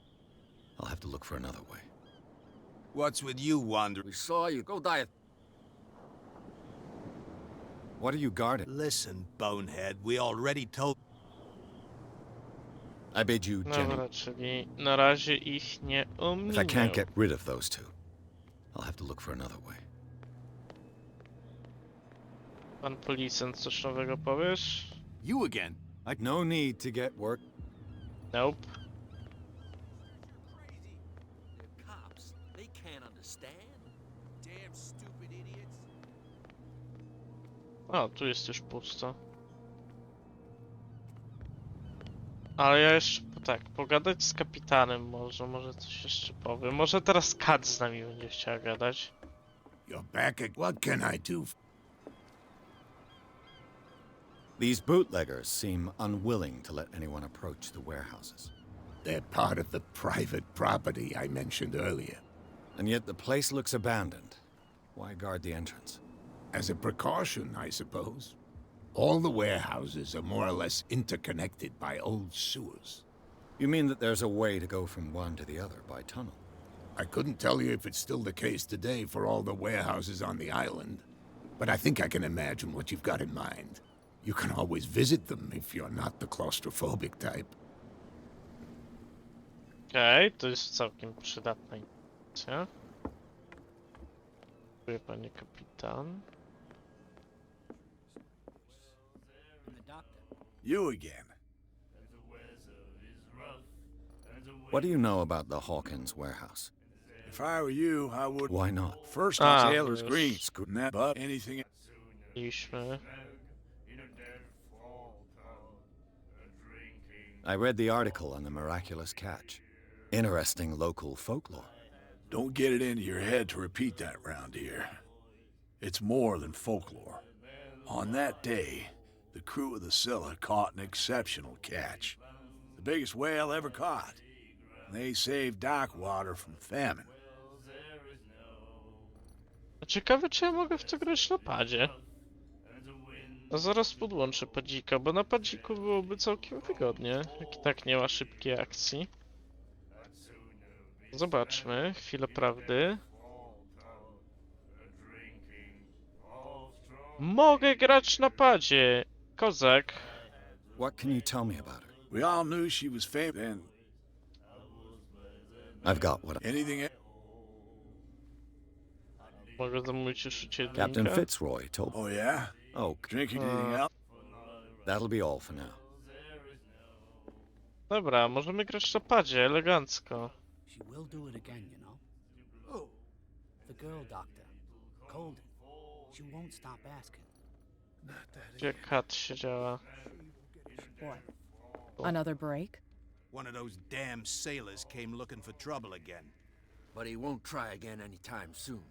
I'll have to look for another way. What's with you wandering? We saw you. Go die. What are you guarding? Listen, bonehead, we already told... I bid you Dobra, gently. czyli na razie ich nie If I can't ominę. get rid of those two, I'll have to look for another way. Pan policjant, coś nowego powiesz? You again? No need to get work. Nope. They're cops. They can't understand. Damn stupid idiots. O, tu jest już pusto. Ale ja jeszcze, tak, pogadać z kapitanem może coś jeszcze powiem. Może teraz Kat z nami będzie chciała gadać. You're back at... What can I do? These bootleggers seem unwilling to let anyone approach the warehouses. They're part of the private property I mentioned earlier. And yet the place looks abandoned. Why guard the entrance? As a precaution, I suppose. All the warehouses are more or less interconnected by old sewers. You mean that there's a way to go from one to the other by tunnel? I couldn't tell you if it's still the case today for all the warehouses on the island, but I think I can imagine what you've got in mind. You can always visit them if you're not the claustrophobic type. Okej, to jest całkiem przydatna informacja. Dziękuję, panie kapitan. You again. What do you know about the Hawkins warehouse? If I were you, I would... Why not? First Ah, on Sailor's yes. Green, scooting that, but anything... Mieliśmy. I read the article on the miraculous catch. Interesting local folklore. Don't get it into your head to repeat that round here. It's more than folklore. On that day, the crew of the Scylla caught an exceptional catch. The biggest whale ever caught. They saved Darkwater from famine. Ciekawe, czy ja mogę w to grać na padzie. No zaraz podłączę padzika, bo na padziku byłoby całkiem wygodnie, jak i tak nie ma szybkiej akcji. Zobaczmy, chwilę prawdy. Mogę grać na padzie! Kozak. What can you tell me about her? We all knew she was famous and I've got what I... anything else? Mogę zamówić już Captain uciedlinka. Fitzroy told... Oh, yeah? Oh, Drinking anything else? that'll be all for now. Dobra, możemy grać na padzie, elegancko. She will do it again, you know. Oh, the girl doctor, Colden. She won't stop asking. Gdzie kat siedziała? What? Another break? One of those damn sailors came looking for trouble again. But he won't try again anytime soon.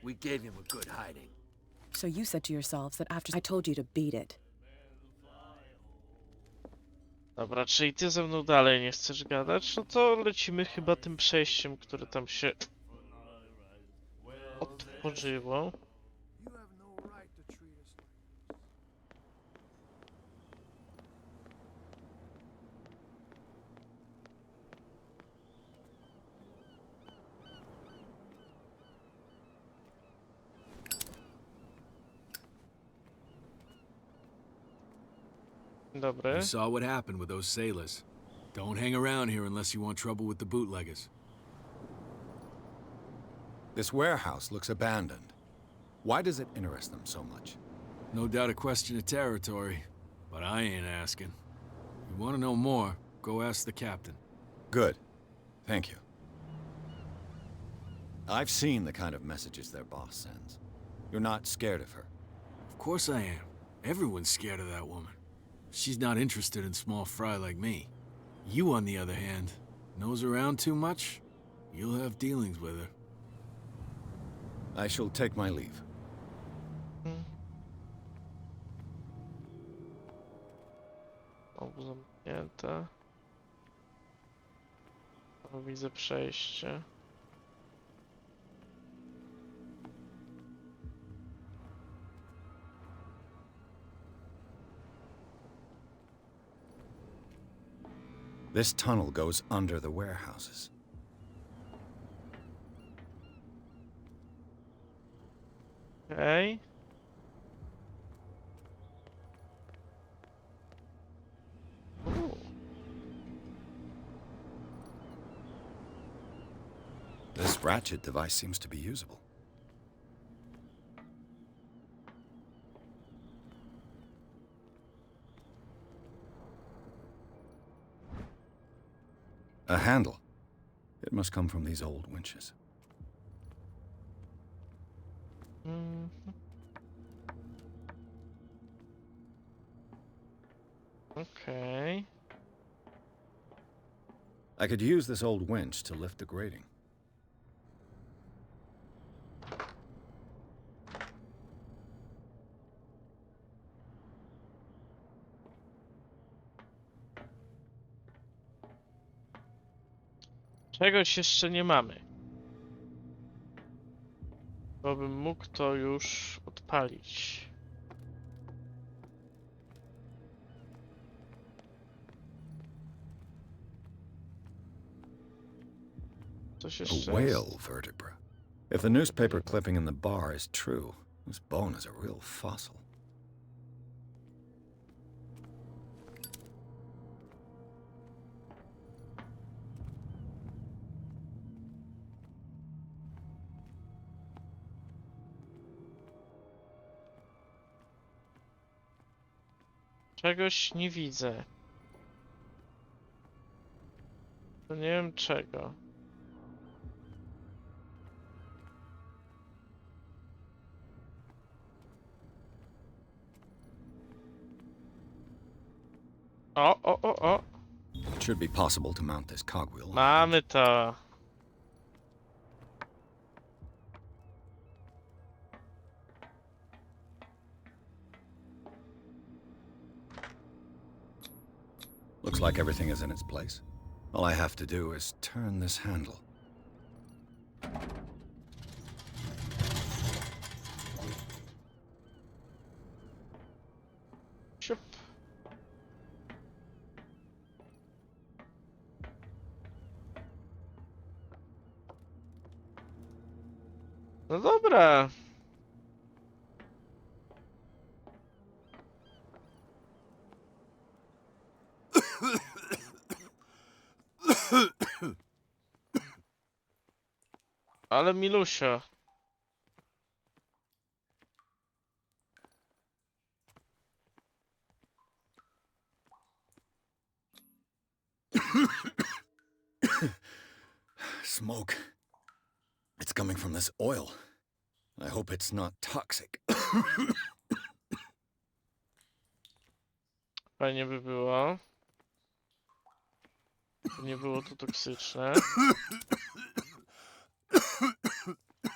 We gave him a good hiding. So you said to yourselves that after I told you to beat it. Dobra, czyli ty ze mną dalej nie chcesz gadać? No to lecimy chyba tym przejściem, które tam się otworzyło. Dobry. You saw what happened with those sailors. Don't hang around here unless you want trouble with the bootleggers. This warehouse looks abandoned. Why does it interest them so much? No doubt a question of territory, but I ain't asking. If you want to know more, go ask the captain. Good. Thank you. I've seen the kind of messages their boss sends. You're not scared of her. Of course I am. Everyone's scared of that woman. She's not interested in small fry like me. You, on the other hand, nose around too much, you'll have dealings with her. I shall take my leave. Obu zamknięte. O, widzę przejście. This tunnel goes under the warehouses. Okej. Ooh. This ratchet device seems to be usable. A handle. It must come from these old winches. Okay. I could use this old winch to lift the grating. Czegoś jeszcze nie mamy. Bo bym mógł to już odpalić. Coś A jeszcze whale jest. vertebra. If the newspaper clipping in the bar is true, this bone is a real fossil. Czegoś nie widzę. To nie wiem czego. O. It should be possible to mount this cogwheel. Mamy to. Looks like everything is in its place. All I have to do is turn this handle. Siup. No dobra. Ale Milusia. Smoke. It's coming from this oil. I hope it's not toxic. Fajnie by było. Nie było to toksyczne.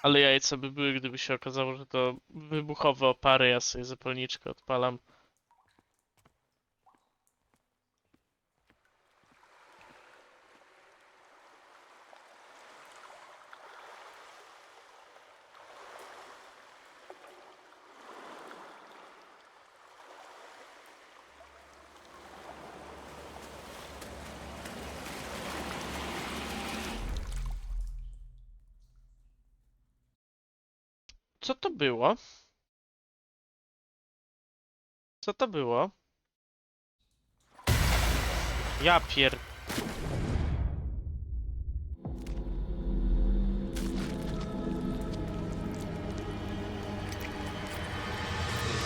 Ale jajca by były, gdyby się okazało, że to wybuchowe opary. Ja sobie zapalniczkę odpalam. Co to było? Co to było? Ja pier...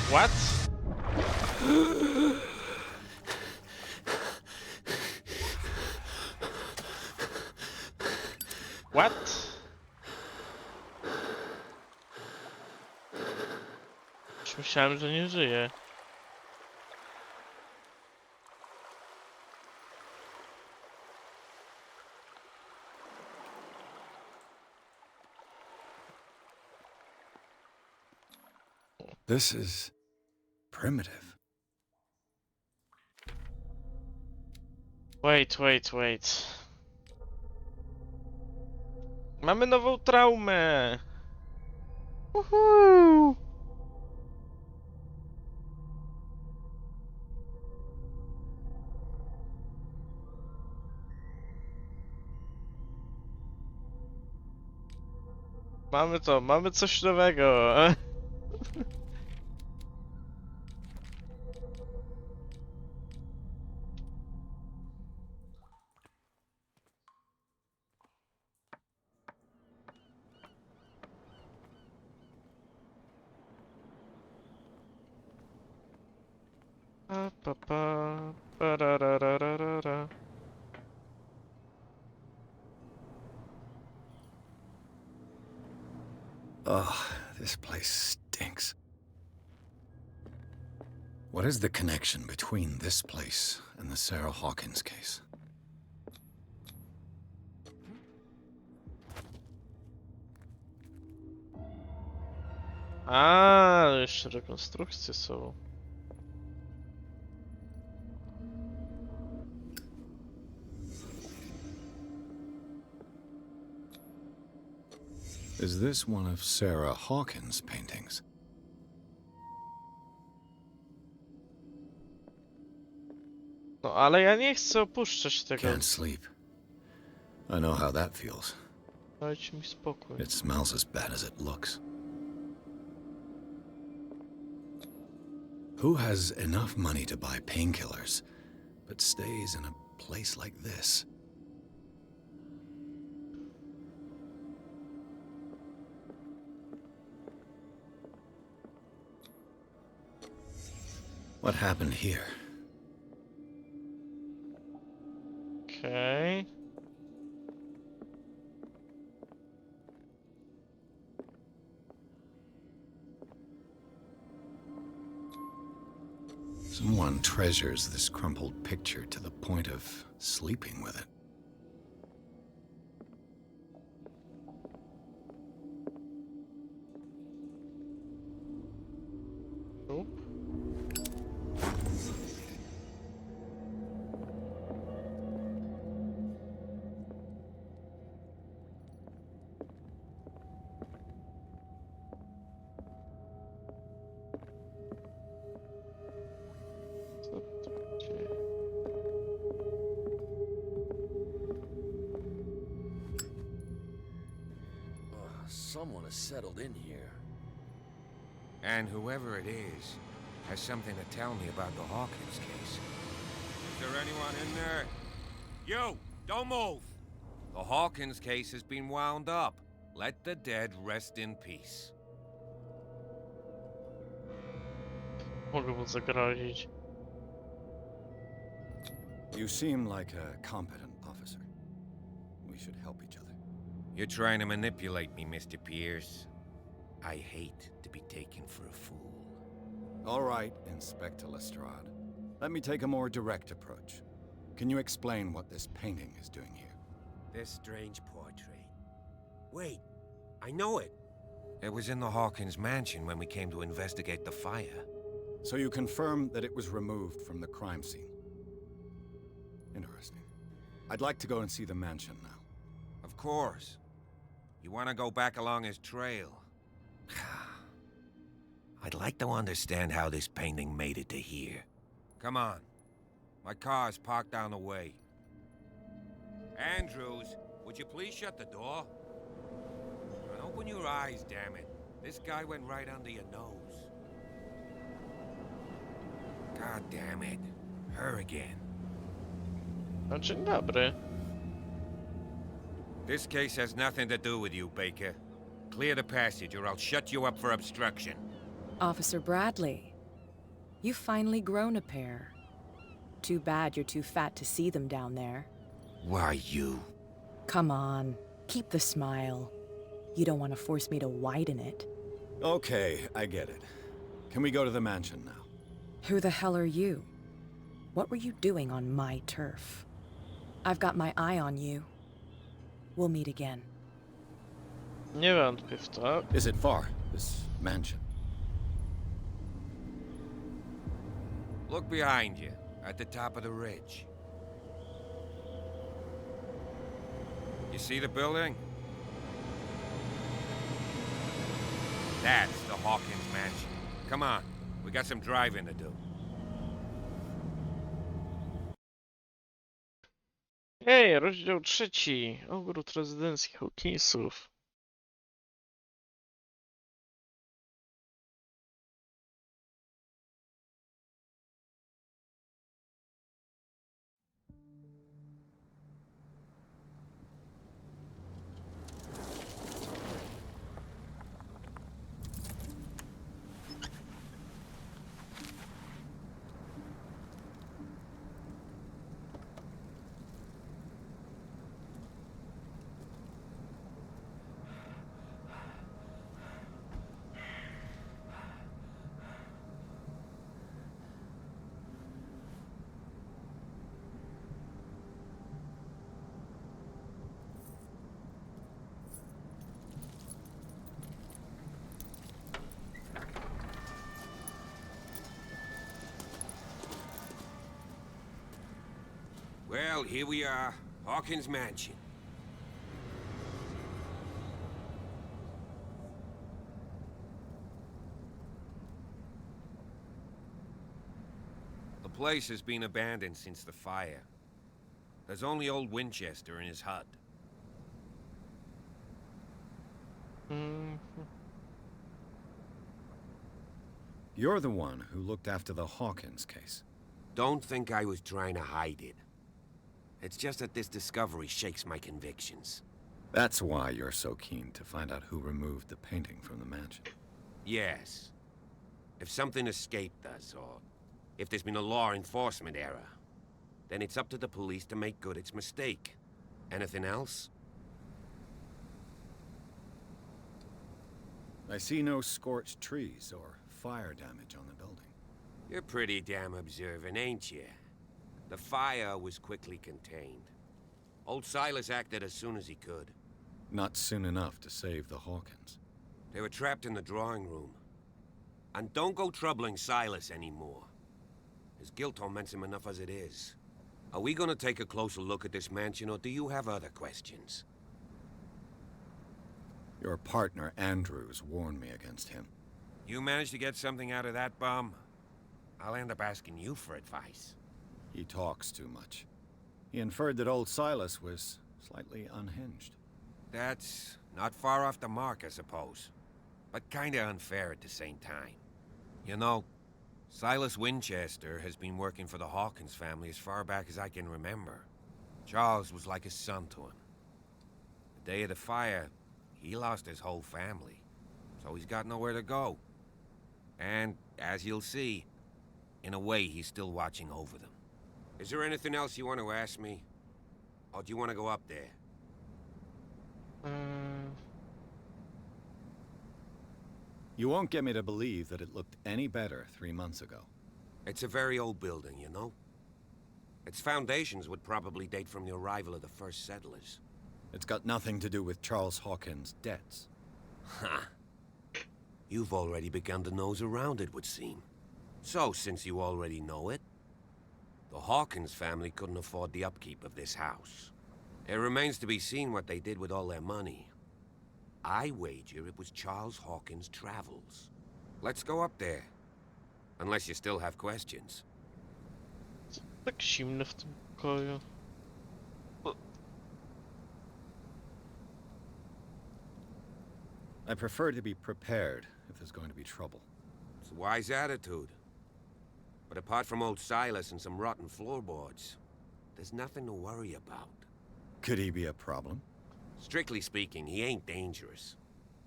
What? What? Już myślałem, że nie żyje. This is primitive. Wait. Mamy nową traumę. Uhu. Mamy coś nowego. Pararararara. Ugh, this place stinks. What is the connection between this place and the Sarah Hawkins case? A, jeszcze rekonstrukcje są. Is this one of Sarah Hawkins' paintings? No ale ja nie chcę opuszczać tego. Can't sleep. I know how that feels. Dajcie mi spokój. It smells as bad as it looks. Who has enough money to buy painkillers, but stays in a place like this? What happened here? Okay. Someone treasures this crumpled picture to the point of sleeping with it. Someone has settled in here. And whoever it is has something to tell me about the Hawkins case. Is there anyone in there? You! Don't move! The Hawkins case has been wound up. Let the dead rest in peace. Mogę mu zagrozić. You seem like a competent officer. We should help each other. You're trying to manipulate me, Mr. Pierce. I hate to be taken for a fool. All right, Inspector Lestrade. Let me take a more direct approach. Can you explain what this painting is doing here? This strange portrait. Wait, I know it. It was in the Hawkins mansion when we came to investigate the fire. So you confirm that it was removed from the crime scene? Interesting. I'd like to go and see the mansion now. Of course. You want to go back along his trail? I'd like to understand how this painting made it to here. Come on. My car's parked down the way. Andrews, would you please shut the door? And open your eyes, damn it. This guy went right under your nose. God damn it. Her again. No, dzień dobry. This case has nothing to do with you, Baker. Clear the passage or I'll shut you up for obstruction. Officer Bradley, you've finally grown a pair. Too bad you're too fat to see them down there. Why, you? Come on, keep the smile. You don't want to force me to widen it. Okay, I get it. Can we go to the mansion now? Who the hell are you? What were you doing on my turf? I've got my eye on you. We'll meet again. Nie wątpię w to. Is it far, this mansion? Look behind you, at the top of the ridge. You see the building? That's the Hawkins mansion. Come on, we got some driving to do. Hej, rozdział 3. Ogród rezydencji Hawkinsów. Well, here we are, Hawkins Mansion. The place has been abandoned since the fire. There's only old Winchester in his hut. You're the one who looked after the Hawkins case. Don't think I was trying to hide it. It's just that this discovery shakes my convictions. That's why you're so keen to find out who removed the painting from the mansion. Yes. If something escaped us, or if there's been a law enforcement error, then it's up to the police to make good its mistake. Anything else? I see no scorched trees or fire damage on the building. You're pretty damn observant, ain't you? The fire was quickly contained. Old Silas acted as soon as he could. Not soon enough to save the Hawkins. They were trapped in the drawing room. And don't go troubling Silas anymore. His guilt torments him enough as it is. Are we gonna take a closer look at this mansion, or do you have other questions? Your partner, Andrews, warned me against him. You managed to get something out of that bum? I'll end up asking you for advice. He talks too much. He inferred that old Silas was slightly unhinged. That's Not far off the mark, I suppose. But kinda unfair at the same time. You know, Silas Winchester has been working for the Hawkins family as far back as I can remember. Charles was like a son to him. The day of the fire, he lost his whole family, so he's got nowhere to go. And, as you'll see, in a way, he's still watching over them. Is there anything else you want to ask me? Or do you want to go up there? You won't get me to believe that it looked any better 3 months ago. It's a very old building, you know? Its foundations would probably date from the arrival of the first settlers. It's got nothing to do with Charles Hawkins' debts. Ha! You've already begun to nose around, it would seem. So, since you already know it, the Hawkins family couldn't afford the upkeep of this house. It remains to be seen what they did with all their money. I wager it was Charles Hawkins' travels. Let's go up there. Unless you still have questions. Tak zimno w tym pokoju. I prefer to be prepared if there's going to be trouble. It's a wise attitude. But apart from old Silas and some rotten floorboards, there's nothing to worry about. Could he be a problem? Strictly speaking, he ain't dangerous.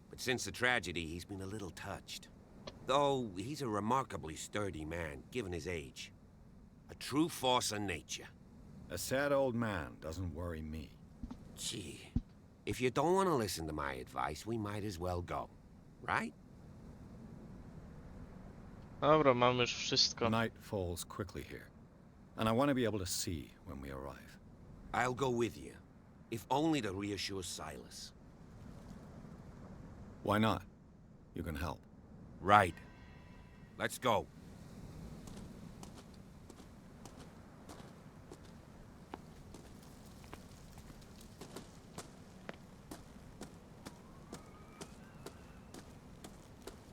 But since the tragedy, he's been a little touched. Though, he's a remarkably sturdy man, given his age. A true force of nature. A sad old man doesn't worry me. Gee, if you don't want to listen to my advice, we might as well go. Right? Dobra, mamy już wszystko. Night falls quickly here, and I want to be able to see when we arrive. I'll go with you, if only to reassure Silas. Why not? You can help. Right. Let's go.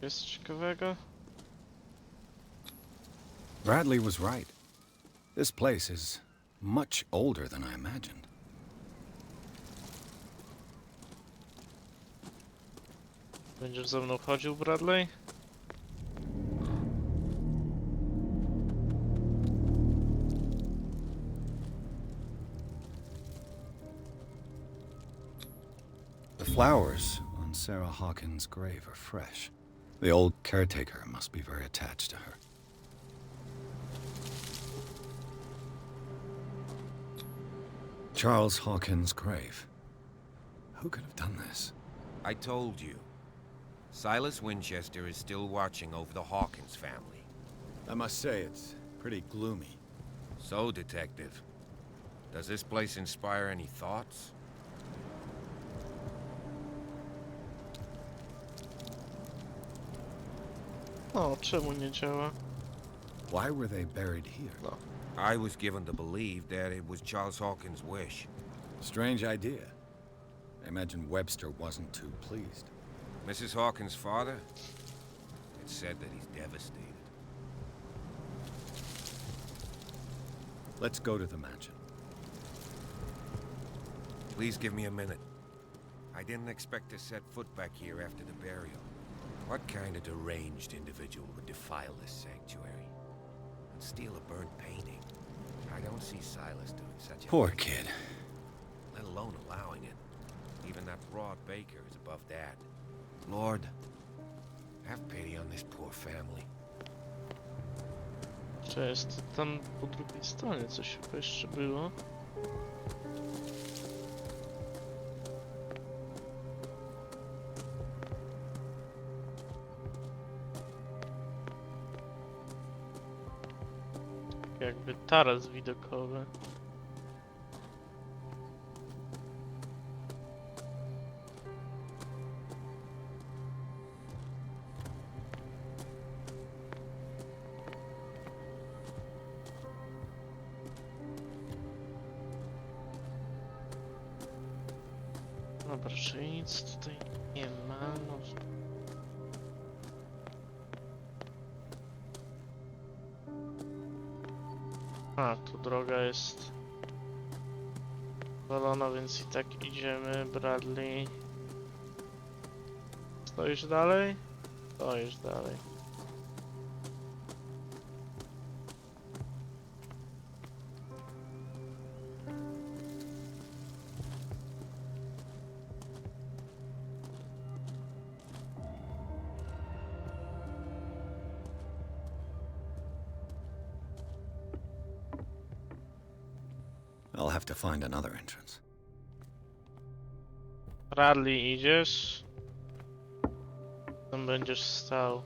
Jest ciekawego? Bradley was right. This place is much older than I imagined. Będziesz ze mną chodził, Bradley? The flowers on Sarah Hawkins' grave are fresh. The old caretaker must be very attached to her. Charles Hawkins' grave. Who could have done this? I told you. Silas Winchester is still watching over the Hawkins family. I must say, it's pretty gloomy. So, Detective, does this place inspire any thoughts? O, czemu nie działa? Why were they buried here? No. I was given to believe that it was Charles Hawkins' wish. Strange idea. I imagine Webster wasn't too pleased. Mrs. Hawkins' father? It's said that he's devastated. Let's go to the mansion. Please give me a minute. I didn't expect to set foot back here after the burial. What kind of deranged individual would defile this sanctuary and steal a burnt painting? I don't see Silas doing such a Poor thing, kid. let alone allowing it. Even that broad baker is above that. Lord, have pity on this poor family. Cześć, to tam po drugiej stronie coś chyba jeszcze było. Jakby taras widokowy. Dobra, czyli nic tutaj nie ma. No. A, tu droga jest walona, więc i tak idziemy, Bradley. Stoisz dalej? Stoisz dalej. I'll have to find another entrance. Radley, idziesz? Tam będziesz stał.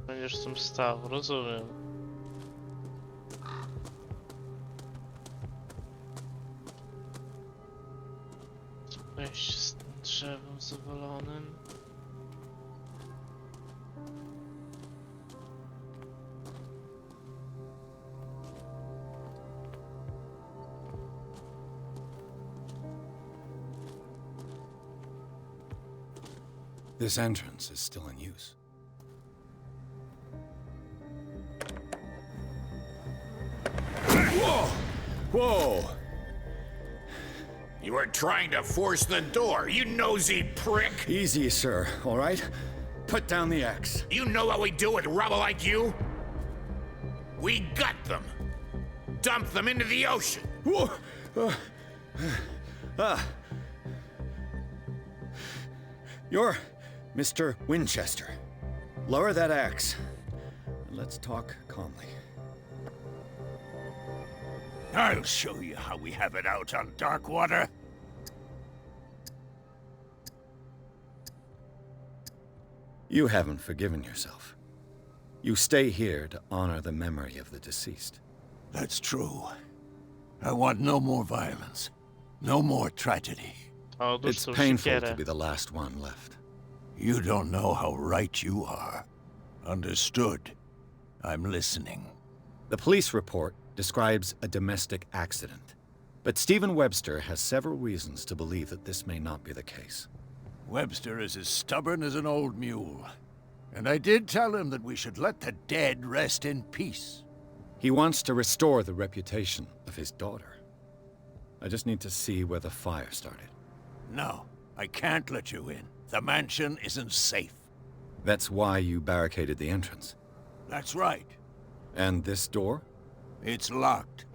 Będziesz tam stał, rozumiem. Wejść z tym drzewem zawalonym. This entrance is still in use. Whoa! Whoa! You were trying to force the door, you nosy prick! Easy, sir, all right? Put down the axe. You know what we do with rubble like you? We gut them. Dump them into the ocean. Whoa! You're Mr. Winchester. Lower that axe. And let's talk calmly. I'll show you how we have it out on Darkwater. You haven't forgiven yourself. You stay here to honor the memory of the deceased. That's true. I want no more violence. No more tragedy. It's painful to be the last one left. You don't know how right you are. Understood. I'm listening. The police report describes a domestic accident, but Stephen Webster has several reasons to believe that this may not be the case. Webster is as stubborn as an old mule. And I did tell him that we should let the dead rest in peace. He wants to restore the reputation of his daughter. I just need to see where the fire started. No, I can't let you in. The mansion isn't safe. That's why you barricaded the entrance. That's right. And this door? It's locked,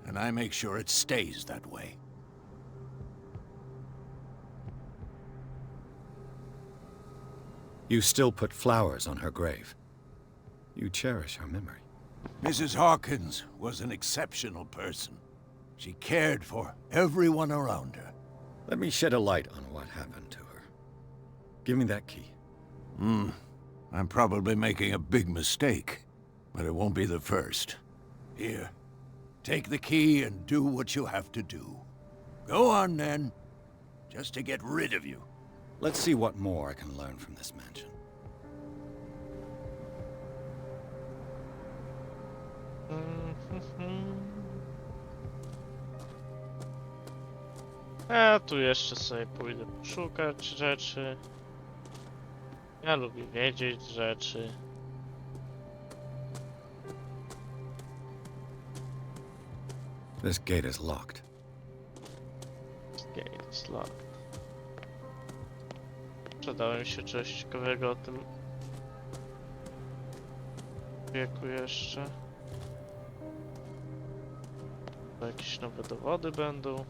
and I make sure it stays that way. You still put flowers on her grave. You cherish her memory. Mrs. Hawkins was an exceptional person. She cared for everyone around her. Let me shed a light on what happened to her. Give me that key. I'm probably making a big mistake, but it won't be the first. Here, take the key and do what you have to do. Go on, then. Just to get rid of you. Let's see what more I can learn from this mansion. A tu jeszcze sobie pójdę poszukać rzeczy. Ja lubię wiedzieć rzeczy. This gate is locked. This gate is locked. Przydałem się coś ciekawego o tym wieku jeszcze. To jakieś nowe dowody będą.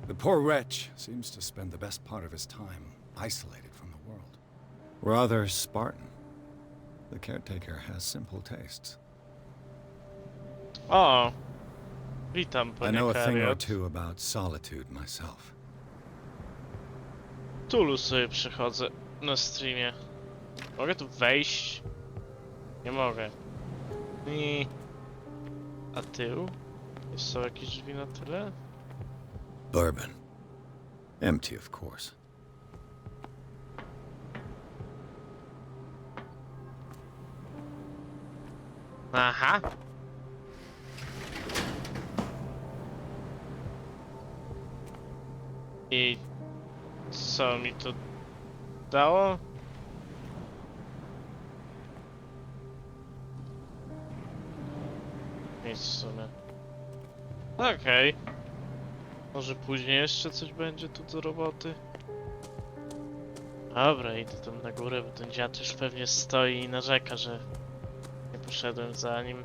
The poor wretch seems to spend the best part of his time isolated from the world. Rather Spartan. The caretaker has simple tastes. O! Witam, panie I know a thing or Harriet. two about solitude myself. Cthulhu sobie przychodzę na streamie. Mogę tu wejść? Nie mogę. I... A tył? Są jakieś drzwi na tyle? Bourbon. Empty, of course. Aha! I co mi to dało? Nic w sumie. Okej. Może później jeszcze coś będzie tu do roboty? Dobra, idę tam na górę, bo ten dziad już pewnie stoi i narzeka, że nie poszedłem za nim.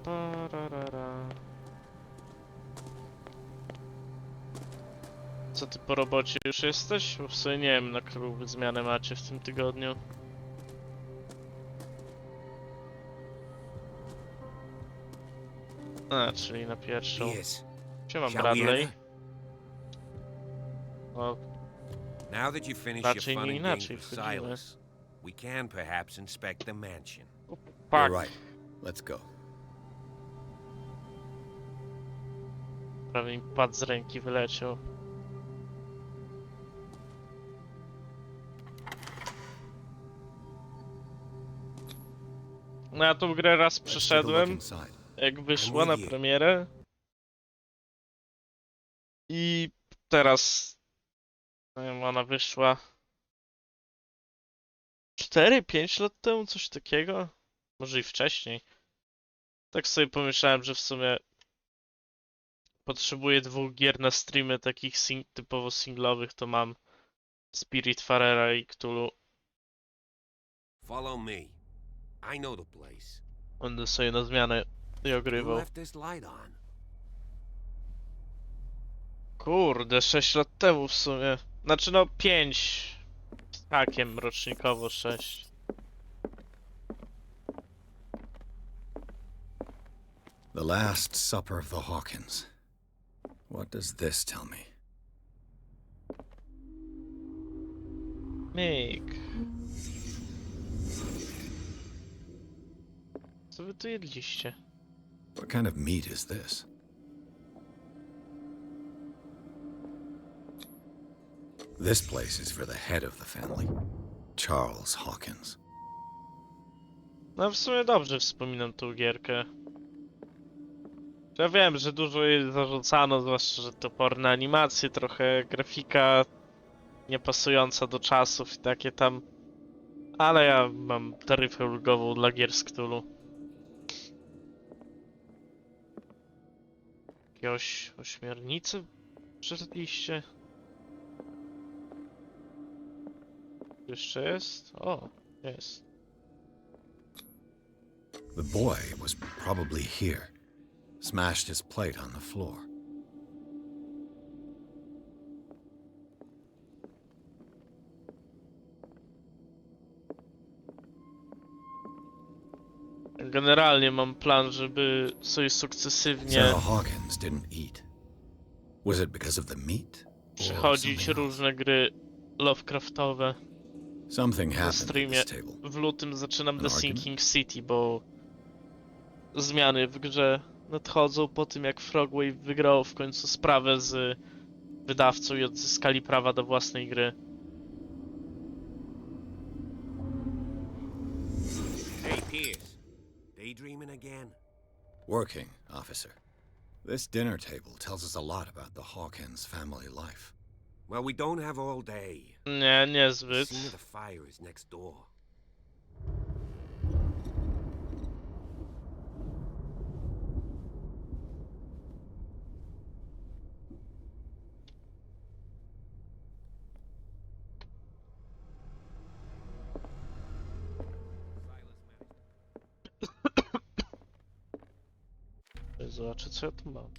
Pararara. Co ty po robocie już jesteś? Bo w sumie nie wiem, na którą zmianę macie w tym tygodniu. A, czyli na pierwszą. Yes. Siema, Shall we Bradley. enter? O, Now that you've finished your raczej fun nie and games inaczej with wchodzimy. Silas, we can perhaps inspect the mansion. You're Fuck. right. Let's go. Prawie mi pad z ręki wyleciał. No ja tą grę raz Let's take a look przeszedłem, inside. jak wyszła na with you. premierę. I teraz, nie wiem, ona wyszła 4-5 lat temu, coś takiego. Może i wcześniej. Tak sobie pomyślałem, że w sumie potrzebuję 2 gier na streamy takich typowo singlowych, to mam Spiritfarera i Cthulhu. Follow me. I know the place. Będę sobie na zmianę i Who ogrywał. left this light on? Kurde, 6 lat temu w sumie. Znaczy no 5 z hakiem, rocznikowo 6. The Last Supper of the Hawkins. What does this tell me? Myk. Co wy tu jedliście? What kind of meat is this? This place is for the head of the family, Charles Hawkins. No w sumie dobrze wspominam tą gierkę. Ja wiem, że dużo jej zarzucano, zwłaszcza, że toporne animacje, trochę grafika niepasująca do czasów i takie tam. Ale ja mam taryfę ulgową dla gier z Cthulhu. Jakiegoś ośmiornicy przyszliście? Jeszcze jest? O, jest. The boy was probably here. Smashed his plate on the floor. Generalnie mam plan, żeby sobie sukcesywnie Sarah Hawkins didn't eat. Was it because of the meat? Or przechodzić something else? różne gry Lovecraftowe Something na happened at streamie. this table. W lutym zaczynam An The argument? Sinking City, bo zmiany w grze nadchodzą po tym, jak Frogwave wygrało w końcu sprawę z wydawcą i odzyskali prawa do własnej gry. Hey, Pierce. Daydreaming again? Working, officer. This dinner table tells us a lot about the Hawkins family life. Well, we don't have all day. Nie, The niezbyt. scene of the fire is next door. Zobaczę, co ja tu mam.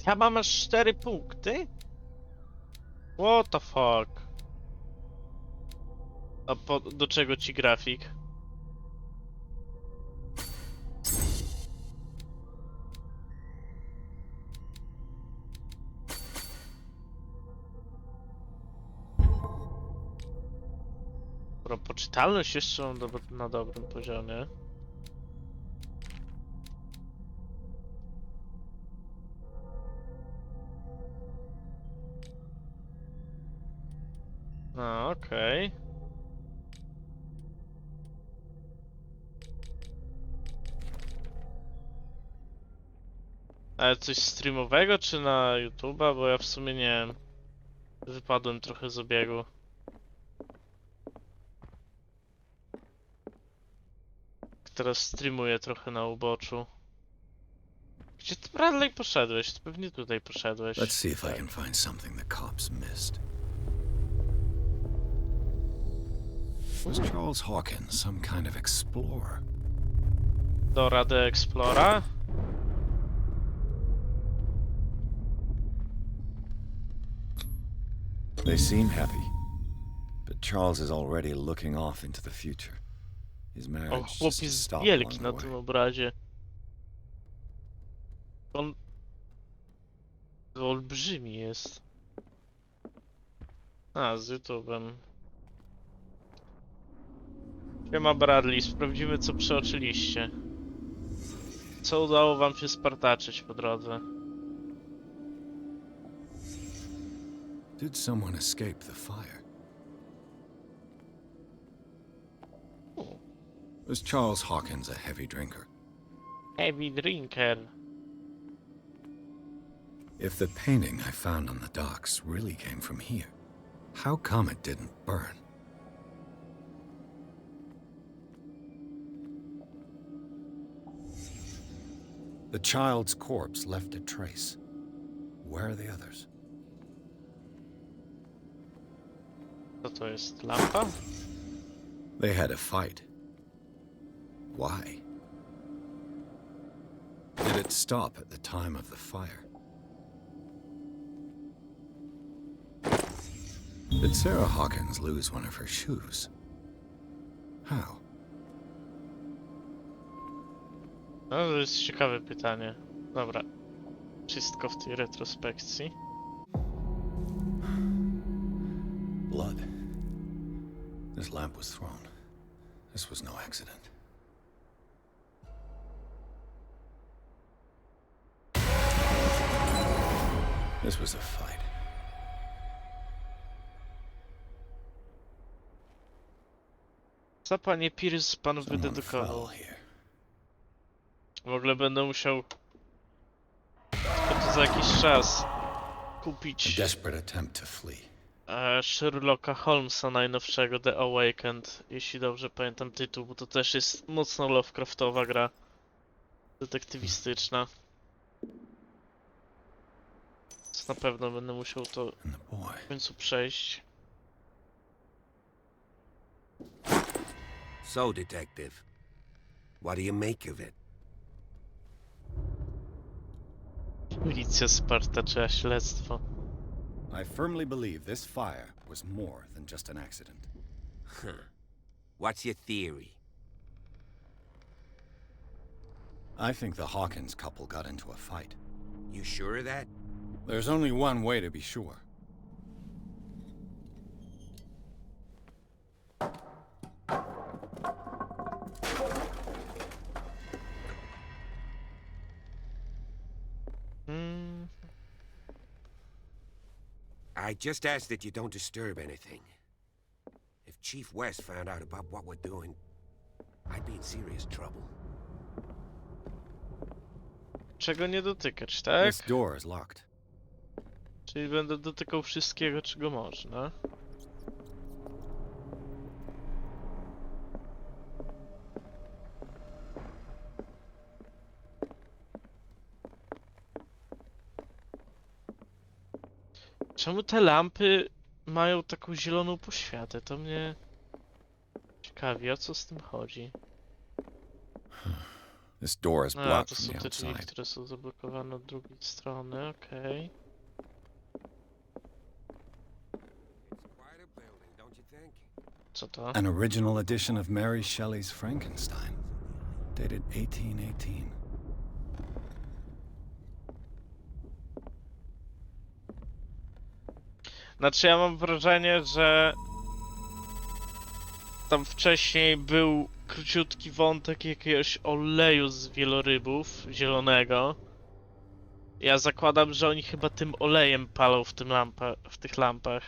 Ja mam aż 4 punkty? What the fuck? A do czego ci grafik? Dobra, poczytalność jeszcze mam na dobrym poziomie. A, okej. Ale coś streamowego czy na YouTube'a? Bo ja w sumie nie wiem. Wypadłem trochę z obiegu. Teraz streamuję trochę na uboczu. Gdzie ty, Bradley, poszedłeś? Ty pewnie tutaj poszedłeś. Let's see if I can find something the cops missed. Was Charles Hawkins some kind of explorer? Dora the Explora? They seem happy, but Charles is already looking off into the future. His O, marriage just chłopis stopped wielki along na the tym way. obrazie. On... olbrzymi jest. A, z YouTube'em. Siema Bradley, sprawdzimy co przeoczyliście. Co udało wam się spartaczyć po drodze? Did someone escape the fire? Was Charles Hawkins a heavy drinker? Heavy drinker. If the painting I found on the docks really came from here, how come it didn't burn? The child's corpse left a trace. Where are the others? Co to jest? Lampa? They had a fight. Why? Did it stop at the time of the fire? Did Sarah Hawkins lose one of her shoes? How? No, to jest ciekawe pytanie. Dobra. Wszystko w tej retrospekcji. Blood. This lamp was thrown. This was no accident. This was a fight. Co panie Pierce pan Someone fell wydedukował? here. W ogóle będę musiał... tylko to za jakiś czas kupić A desperate attempt to flee. Sherlocka Holmesa najnowszego, The Awakened, jeśli dobrze pamiętam tytuł, bo to też jest mocno Lovecraftowa gra detektywistyczna. Więc na pewno będę musiał to w końcu przejść. So, Detective, what do you make of it? Milicja spartaczyła śledztwo. I firmly believe this fire was more than just an accident. Huh. What's your theory? I think the Hawkins couple got into a fight. You sure of that? There's only one way to be sure. I just ask that you don't disturb anything. If Chief West found out about what we're doing, I'd be in serious trouble. Czego nie dotykać, tak? This door is locked. Czyli będę dotykał wszystkiego, czego można. Czemu te lampy mają taką zieloną poświatę? To mnie ciekawi, o co z tym chodzi. This door is A, blocked to from są the te drzwi, outside. które są zablokowane od drugiej strony, okej. Co to? An original edition of Mary Shelley's Frankenstein, dated 1818. Znaczy ja mam wrażenie, że tam wcześniej był króciutki wątek jakiegoś oleju z wielorybów zielonego. Ja zakładam, że oni chyba tym olejem palą w tych lampach.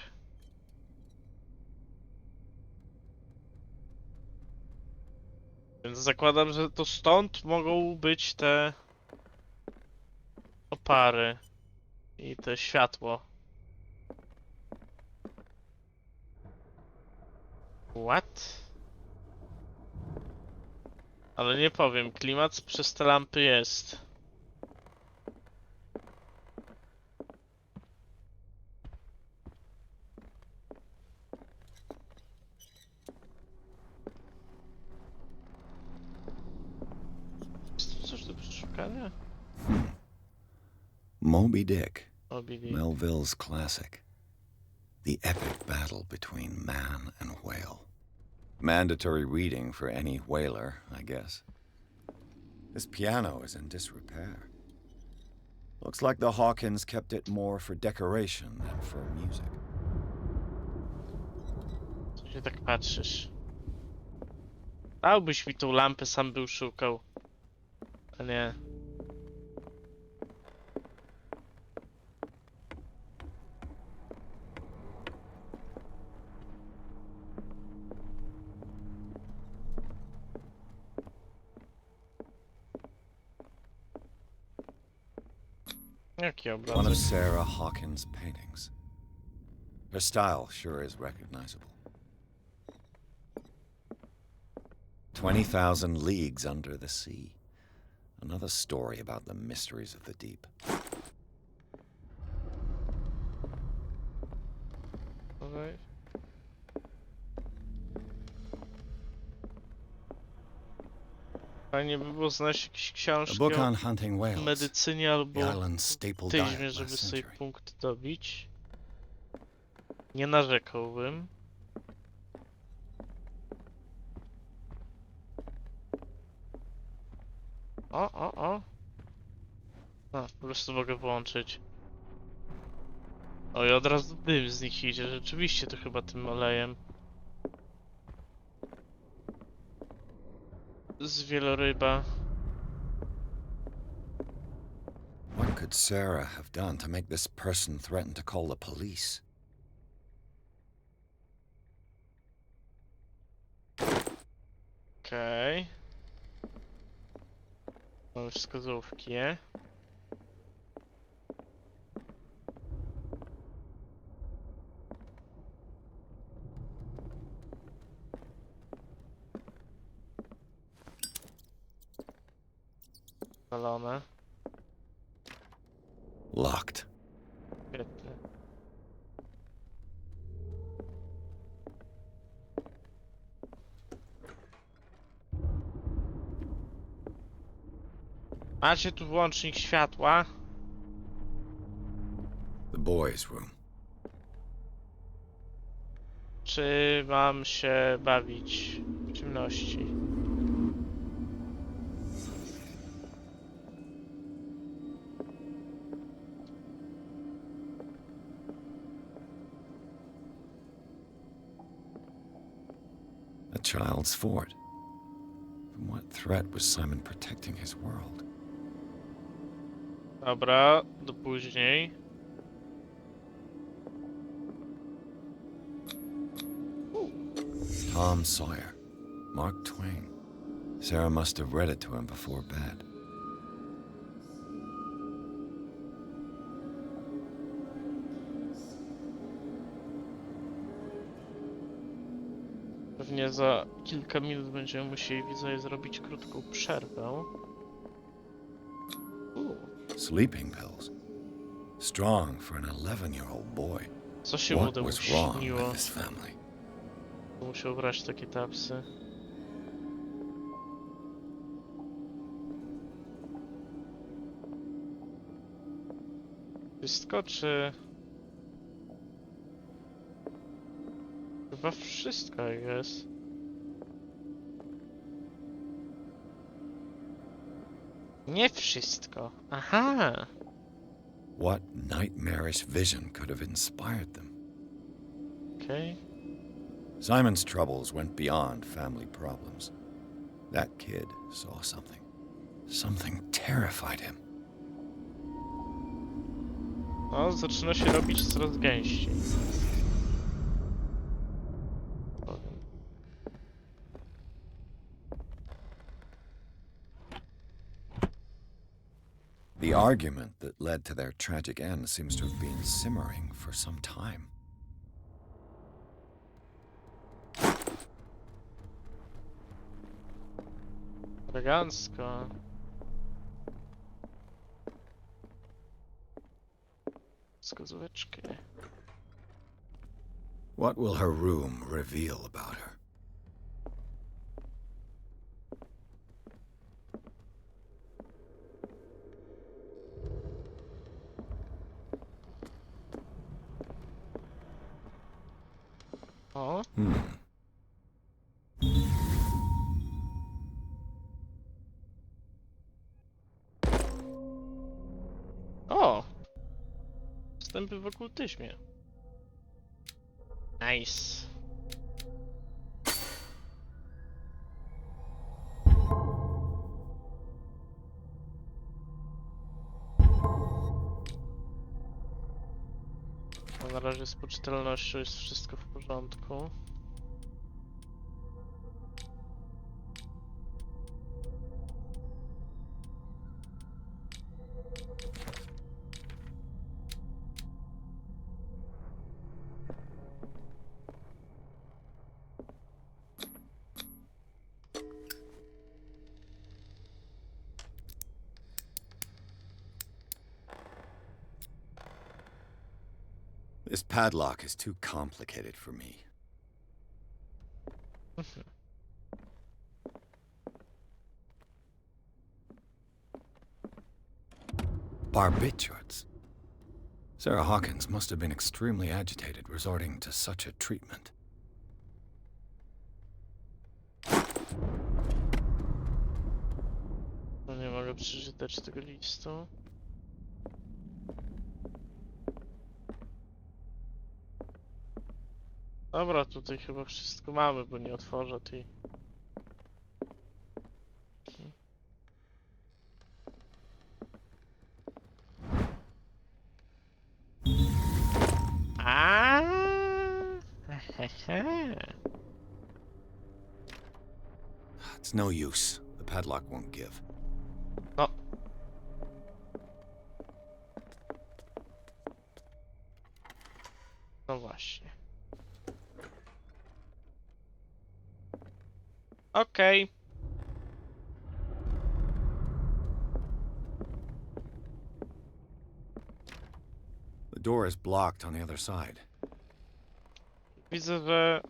Więc zakładam, że to stąd mogą być te pary i to światło. What? Ale nie powiem, klimat przez te lampy jest. Jest tu coś do przeszukania? Moby Dick. Moby Dick. Melville's classic. The epic battle between man and whale. Mandatory reading for any whaler, I guess. This piano is in disrepair. Looks like the Hawkins kept it more for decoration than for music. Co się tak patrzysz? Dałbyś mi tą lampę, sam był szukał. A nie. Jaki One of obrazek? Sarah Hawkins' paintings. Her style sure is recognizable. 20,000 Leagues Under the Sea. Another story about the mysteries of the deep. Alright. Fajnie by było znaleźć jakieś A książki book o on hunting whales. medycynie albo The island's staple tyzmie, diet żeby last sobie century. punkt dobić. Nie narzekałbym. O. A, po prostu mogę włączyć. O, i od razu dym z nich idzie. Rzeczywiście to chyba tym olejem. Z wieloryba. What could Sarah have done to make this person threaten to call the police? Okej. Mamy wskazówki. Palone. Locked. Świetnie. Macie tu włącznik światła? The boys' room. Czy mam się bawić w ciemności? A child's fort. From what threat was Simon protecting his world? Dobra, do później. Tom Sawyer. Mark Twain. Sarah must have read it to him before bed. Pewnie za kilka minut będziemy musieli, widzę, zrobić krótką przerwę. Sleeping pills. Strong for an 11-year-old boy. Co się mu What temu was wrong śniło? with this family? Musiał brać takie tapsy. Wszystko, czy... Chyba wszystko jest. Nie wszystko. Aha! What nightmarish vision could have inspired them? Okej. Simon's troubles went beyond family problems. That kid saw something. Something terrified him. No, zaczyna się robić coraz gęściej. The argument that led to their tragic end seems to have been simmering for some time. Elegancko. Wskazóweczki. What will her room reveal about her? O. O! Wstępy w okultyzmie. Nice. No, na razie z poczytalnością jest wszystko w porządku. This padlock is too complicated for me. Barbiturates. Sarah Hawkins must have been extremely agitated resorting to such a treatment. No nie mogę przeczytać tego listu. Dobra, tutaj chyba wszystko mamy, bo nie otworzę tej. A. It's no use. The padlock won't give. No. No właśnie. Okej. The door is blocked on the other side. Widzę, że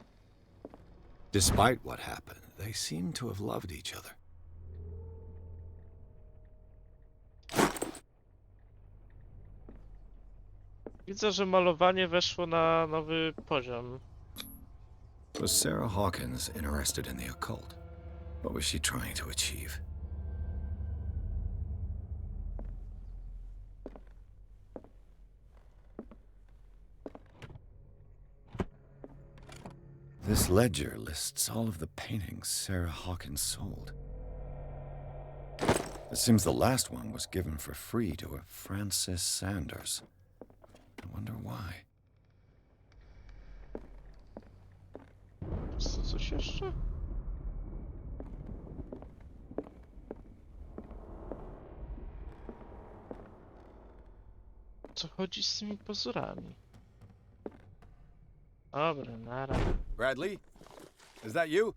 Despite what happened, they seem to have loved each other. widzę, że malowanie weszło na nowy poziom. Was Sarah Hawkins interested in the occult? What was she trying to achieve? This ledger lists all of the paintings Sarah Hawkins sold. It seems the last one was given for free to a Francis Sanders. I wonder why. Co, coś jeszcze? Co chodzi z tymi pozorami? Dobra, nara. Bradley? Is that you?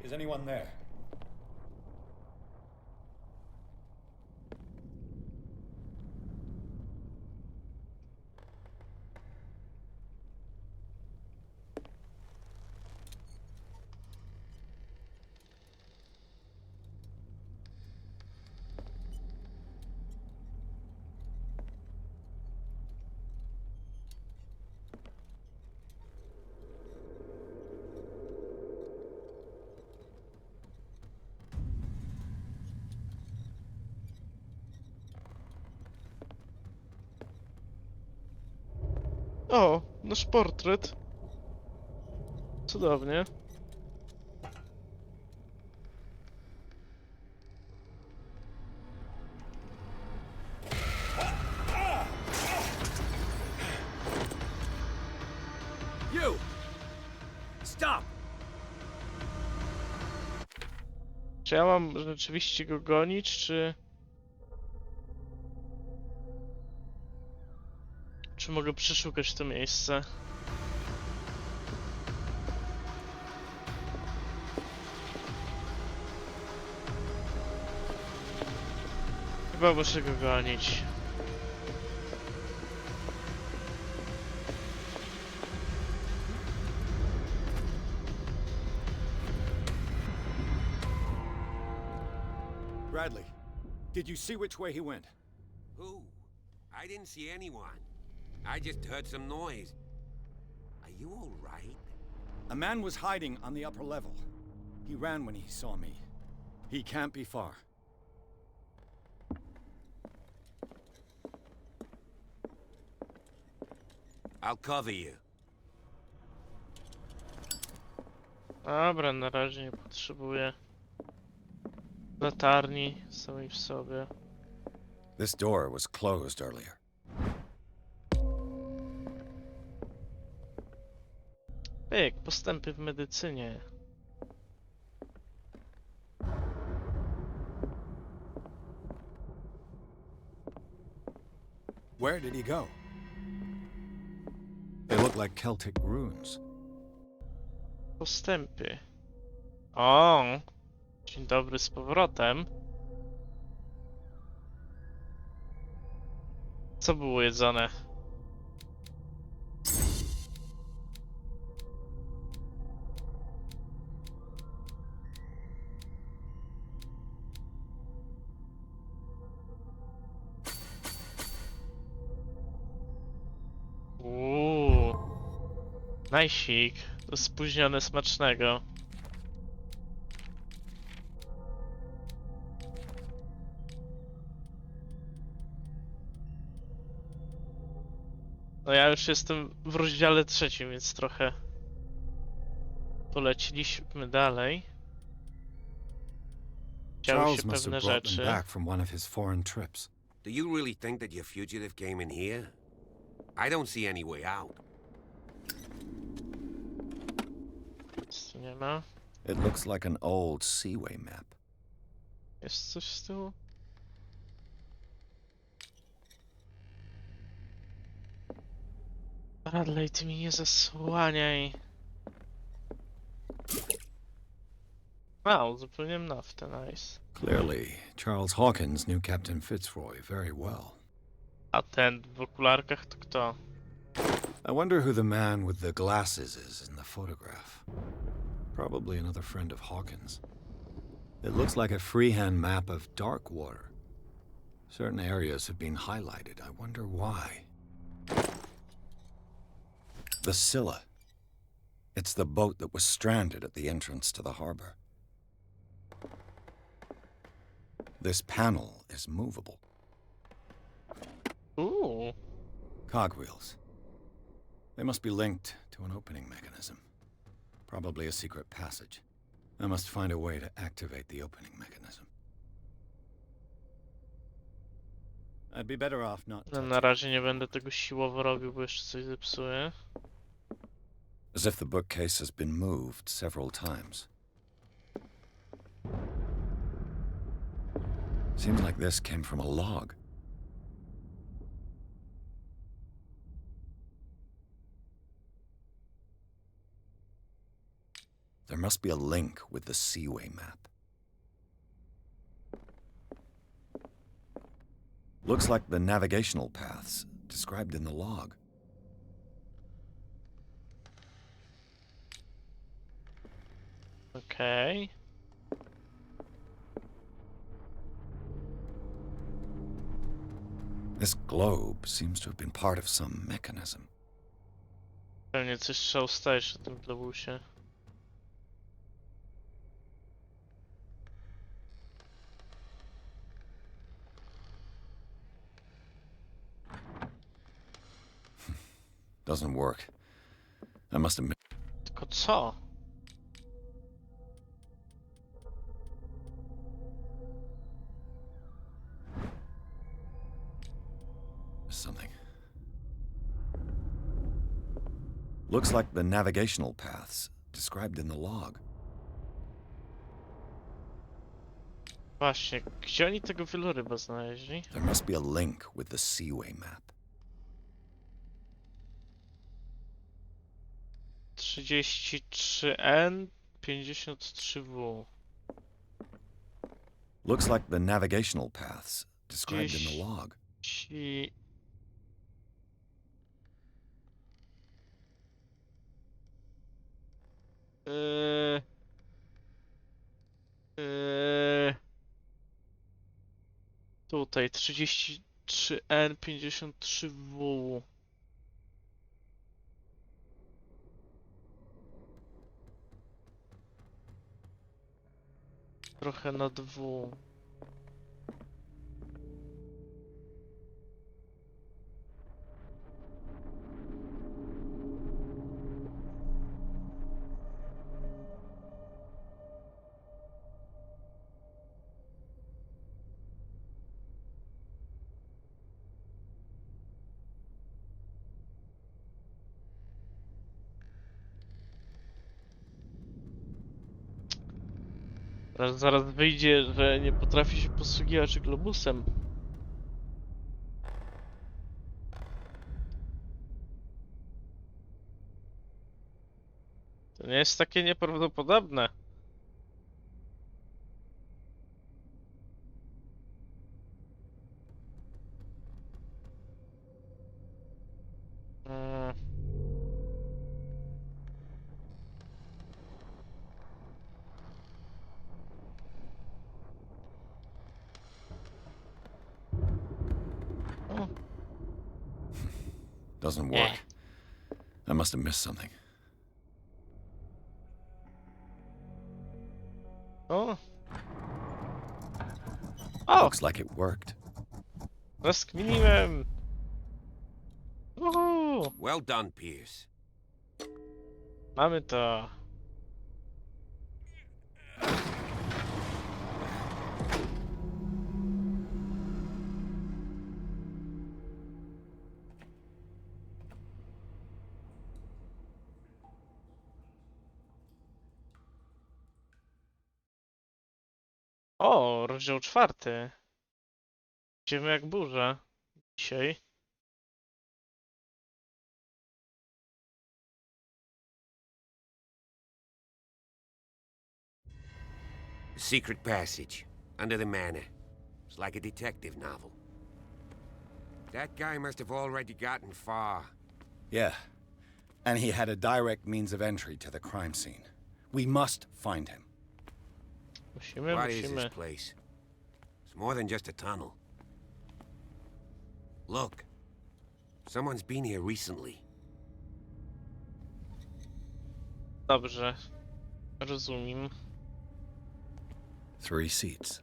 Is anyone there? O, nasz portret. Cudownie. You! Stop! Czy ja mam rzeczywiście go gonić, czy... Czy mogę przeszukać to miejsce? Chyba muszę go gonić. Bradley, did you see which way he went? Who? I didn't see anyone. I just heard some noise. Are you all right? A man was hiding on the upper level. He ran when he saw me. He can't be far. I'll cover you. Dobra, na razie nie potrzebuję latarni samej w sobie. This door was closed earlier. Pyk, postępy w medycynie. Where did he go? They look like Celtic runes. Postępy. O! Dzień dobry z powrotem. Co było jedzone? Najsik. To spóźnione smacznego. No ja już jestem w rozdziale 3, więc trochę poleciliśmy dalej. Działy się Charles must pewne have brought them rzeczy. back from one of his foreign trips. Do you really think that your fugitive came in here? I don't see any way out. Nic tu nie ma. It looks like an old seaway map. Jest coś z tyłu? Bradley, ty mi nie zasłaniaj. Wow, uzupełniłem naftę, nice. Clearly, Charles Hawkins knew Captain Fitzroy very well. A ten w okularkach to kto? I wonder who the man with the glasses is in the photograph. Probably another friend of Hawkins. It looks like a freehand map of Darkwater. Certain areas have been highlighted. I wonder why. The Scylla. It's the boat that was stranded at the entrance to the harbor. This panel is movable. Ooh. Cogwheels. They must be linked to an opening mechanism. Probably a secret passage. I must find a way to activate the opening mechanism. I'd be better off not No, na razie nie będę tego siłowo robił, bo jeszcze coś zepsuję. As if the bookcase has been moved several times. Seems like this came from a log. There must be a link with the Seaway map. Looks like the navigational paths described in the log. Okay. This globe seems to have been part of some mechanism. Pewnie coś trzeba ustalić na tym globusie. Doesn't work. I must have... Tylko co? Something. Looks like the navigational paths described in the log. Właśnie, gdzie oni tego wieloryba znaleźli? There must be a link with the Seaway map. 33N, 53W. Looks like the navigational paths described in the log. 30... Eee... Eee... Tutaj 33N, 53W. Trochę na W. Zaraz wyjdzie, że nie potrafi się posługiwać globusem. To nie jest takie nieprawdopodobne. Mm. O. Doesn't work. I must have missed something. O. O! Looks like it worked. Rozkminiłem! Uhu! Well done, Pierce. Mamy to. O, rozdział 4. Idziemy jak burza. Dzisiaj. A secret passage, under the manor. It's like a detective novel. That guy must have already gotten far. Yeah. And he had a direct means of entry to the crime scene. We must find him. What is this place? It's more than just a tunnel. Look. Someone's been here recently. Dobrze. Rozumiem. 3 seats.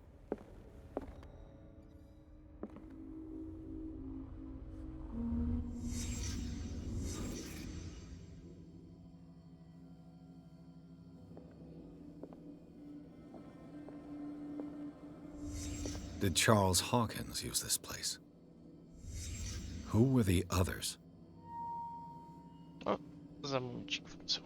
Did Charles Hawkins use this place? Who were the others? O, zamknij w końcu.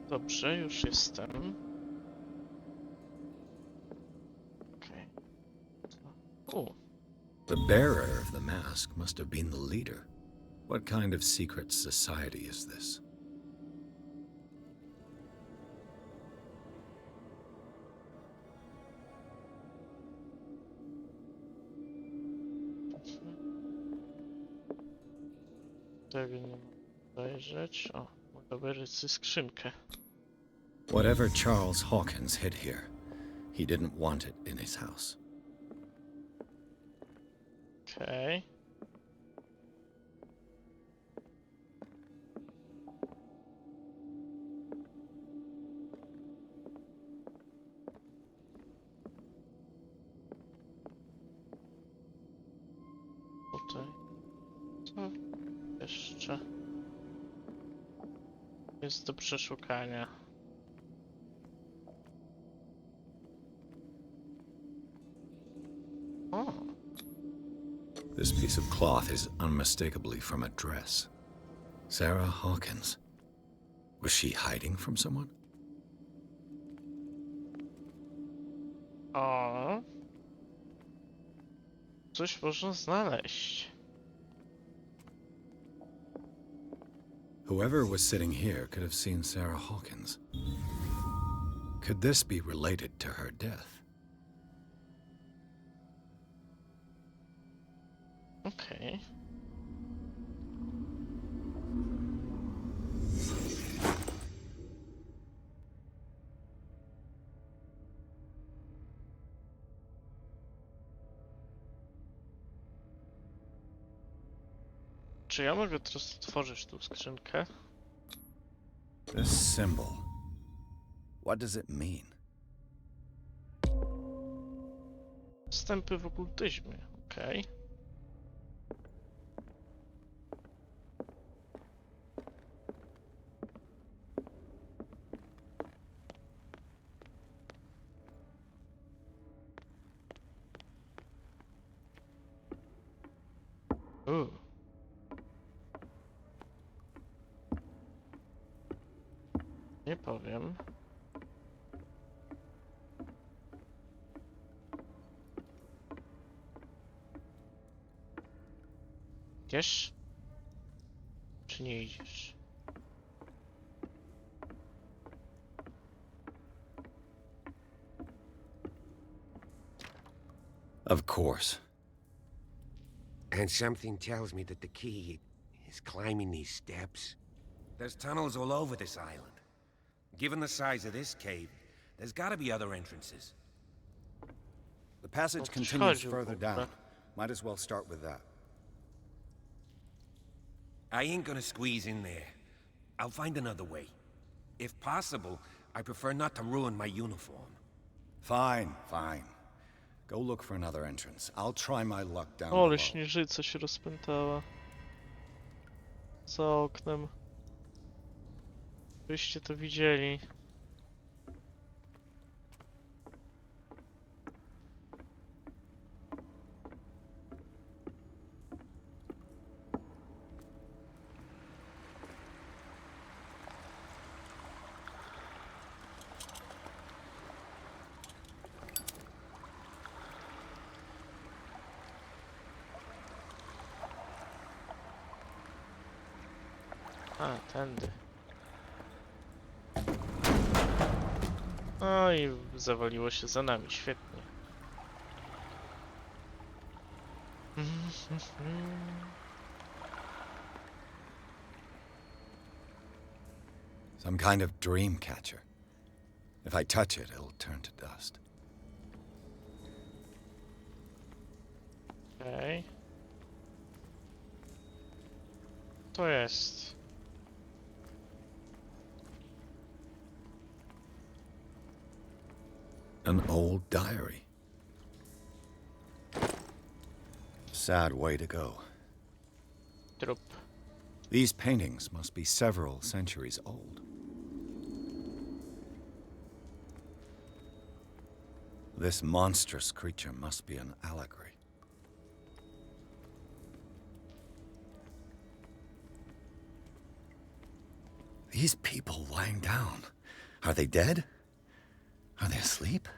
Dobrze, już jestem. Okej. O, The bearer of the mask must have been the leader. What kind of secret society is this? tego nie mogę obejrzeć. O, mogę obejrzeć sobie skrzynkę. Whatever Charles Hawkins hid here, he didn't want it in his house. Okej. Tutaj. Co jeszcze jest do przeszukania? O, This piece of cloth is unmistakably from a dress. Sarah Hawkins. Was she hiding from someone? o. Coś można znaleźć. Whoever was sitting here could have seen Sarah Hawkins. Could this be related to her death? Okej. Czy ja mogę teraz otworzyć tą skrzynkę? This symbol. What does it mean? Wstępy w okultyzmie, okej. Nie powiem. Idziesz? Czy nie idziesz? Of course. And something tells me that the key is climbing these steps. There's tunnels all over this island. Given the size of this cave, there's gotta be other entrances. The passage Well, continues charge further you, down. but- Might as well start with that. I ain't gonna squeeze in there. I'll find another way. If possible, I prefer not to ruin my uniform. Fine, fine. Go look for another entrance. I'll try my luck down O, ale below. śnieżyca się rozpętała. Za oknem. Byście to widzieli. A, tędy. No i zawaliło się za nami, świetnie. Some kind of dream catcher. If I touch it, it'll turn to dust. Okej. To jest. An old diary. Sad way to go. Trup. These paintings must be several centuries old. This monstrous creature must be an allegory. These people lying down. Are they dead? Are they asleep?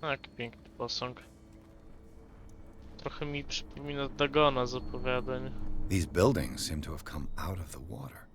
Tak, piękny posąg. Trochę mi przypomina Dagona z opowiadań. These buildings seem to have come out of the water.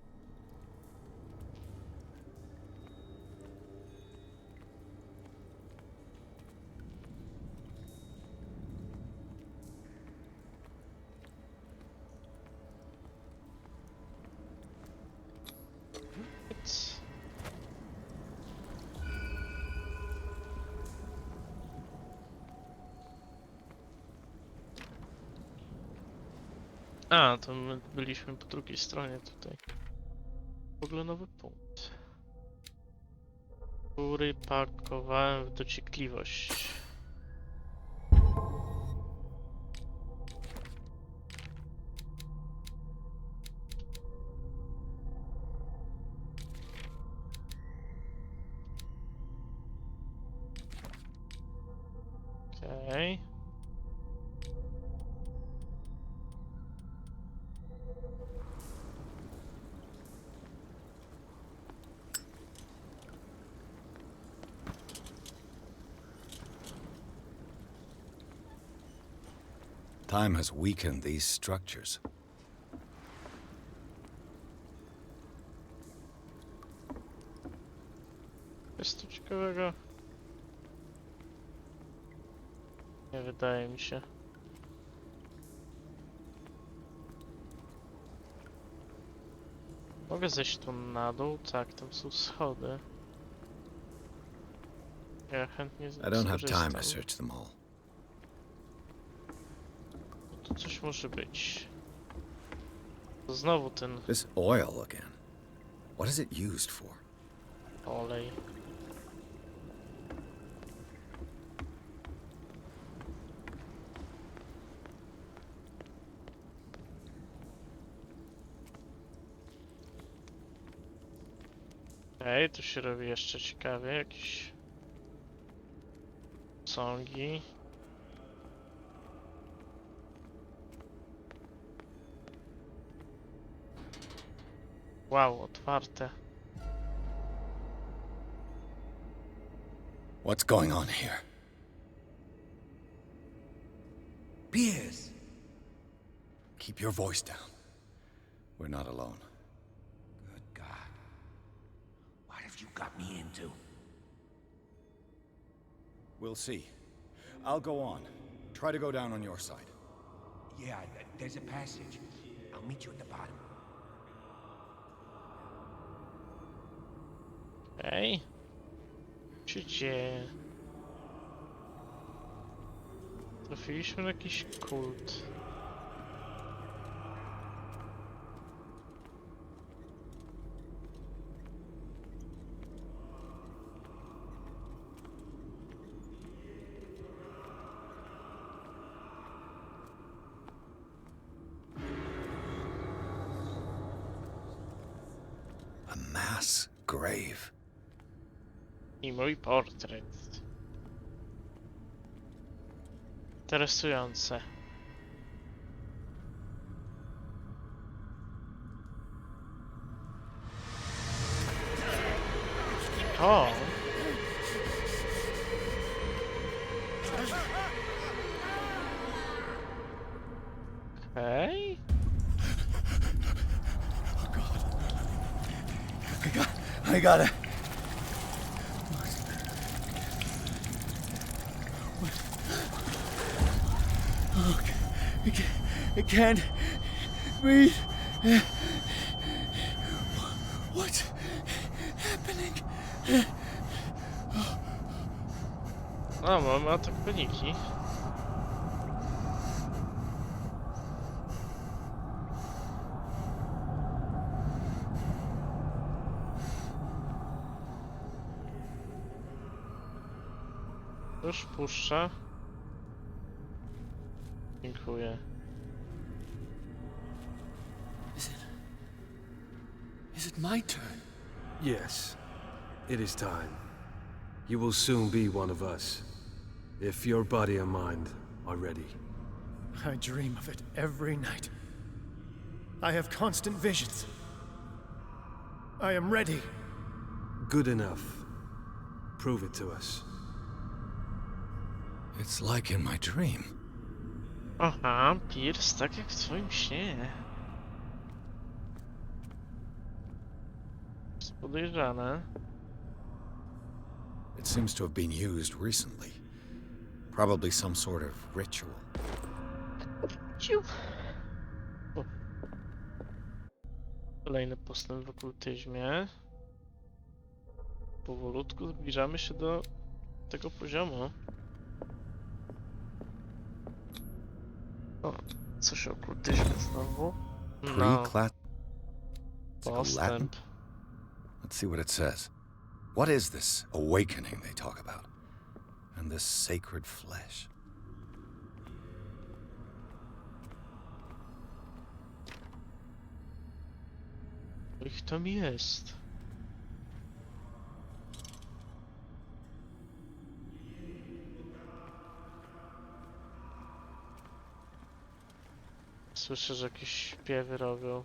A, to my byliśmy po drugiej stronie tutaj. W ogóle nowy punkt. Który pakowałem w dociekliwość. Okej. Time has weakened these structures. Jest tu ciekawego? Nie wydaje mi się. Mogę zejść tu na dół? Tak, tam są schody. Ja chętnie I don't have time to skorzystam. search them all. Tu coś może być. To znowu ten This oil again. What is it used for? olej. Okej, tu się robi jeszcze ciekawie, jakieś sągi. Wow, otwarte. What's going on here? Piers! Keep your voice down. We're not alone. Good God. What have you got me into? We'll see. I'll go on. Try to go down on your side. Yeah, there's a passage. I'll meet you at the bottom. Okej. Co się dzieje? Trafiliśmy na jakiś kult. A mass grave. I mój portret. Interesujące. O! Okej. I got it. I can't breathe. What's happening? O, mamy atak paniki. Już puszcza. Dziękuję. Is it my turn? Yes. It is time. You will soon be one of us. If your body and mind are ready. I dream of it every night. I have constant visions. I am ready. Good enough. Prove it to us. It's like in my dream. Aha, Pierce, tak jak w twoim śnie. Jest podejrzane. It seems to have been used recently. Probably some sort of ritual. Ciu. O. Kolejny postęp w okultyzmie. Powolutku zbliżamy się do tego poziomu. O, coś o okultyzmie znowu. No, Pre-class. postęp. Let's see what it says. What is this awakening they talk about? And this sacred flesh? Ich tam jest. Słyszę, że jakieś śpiewy robią.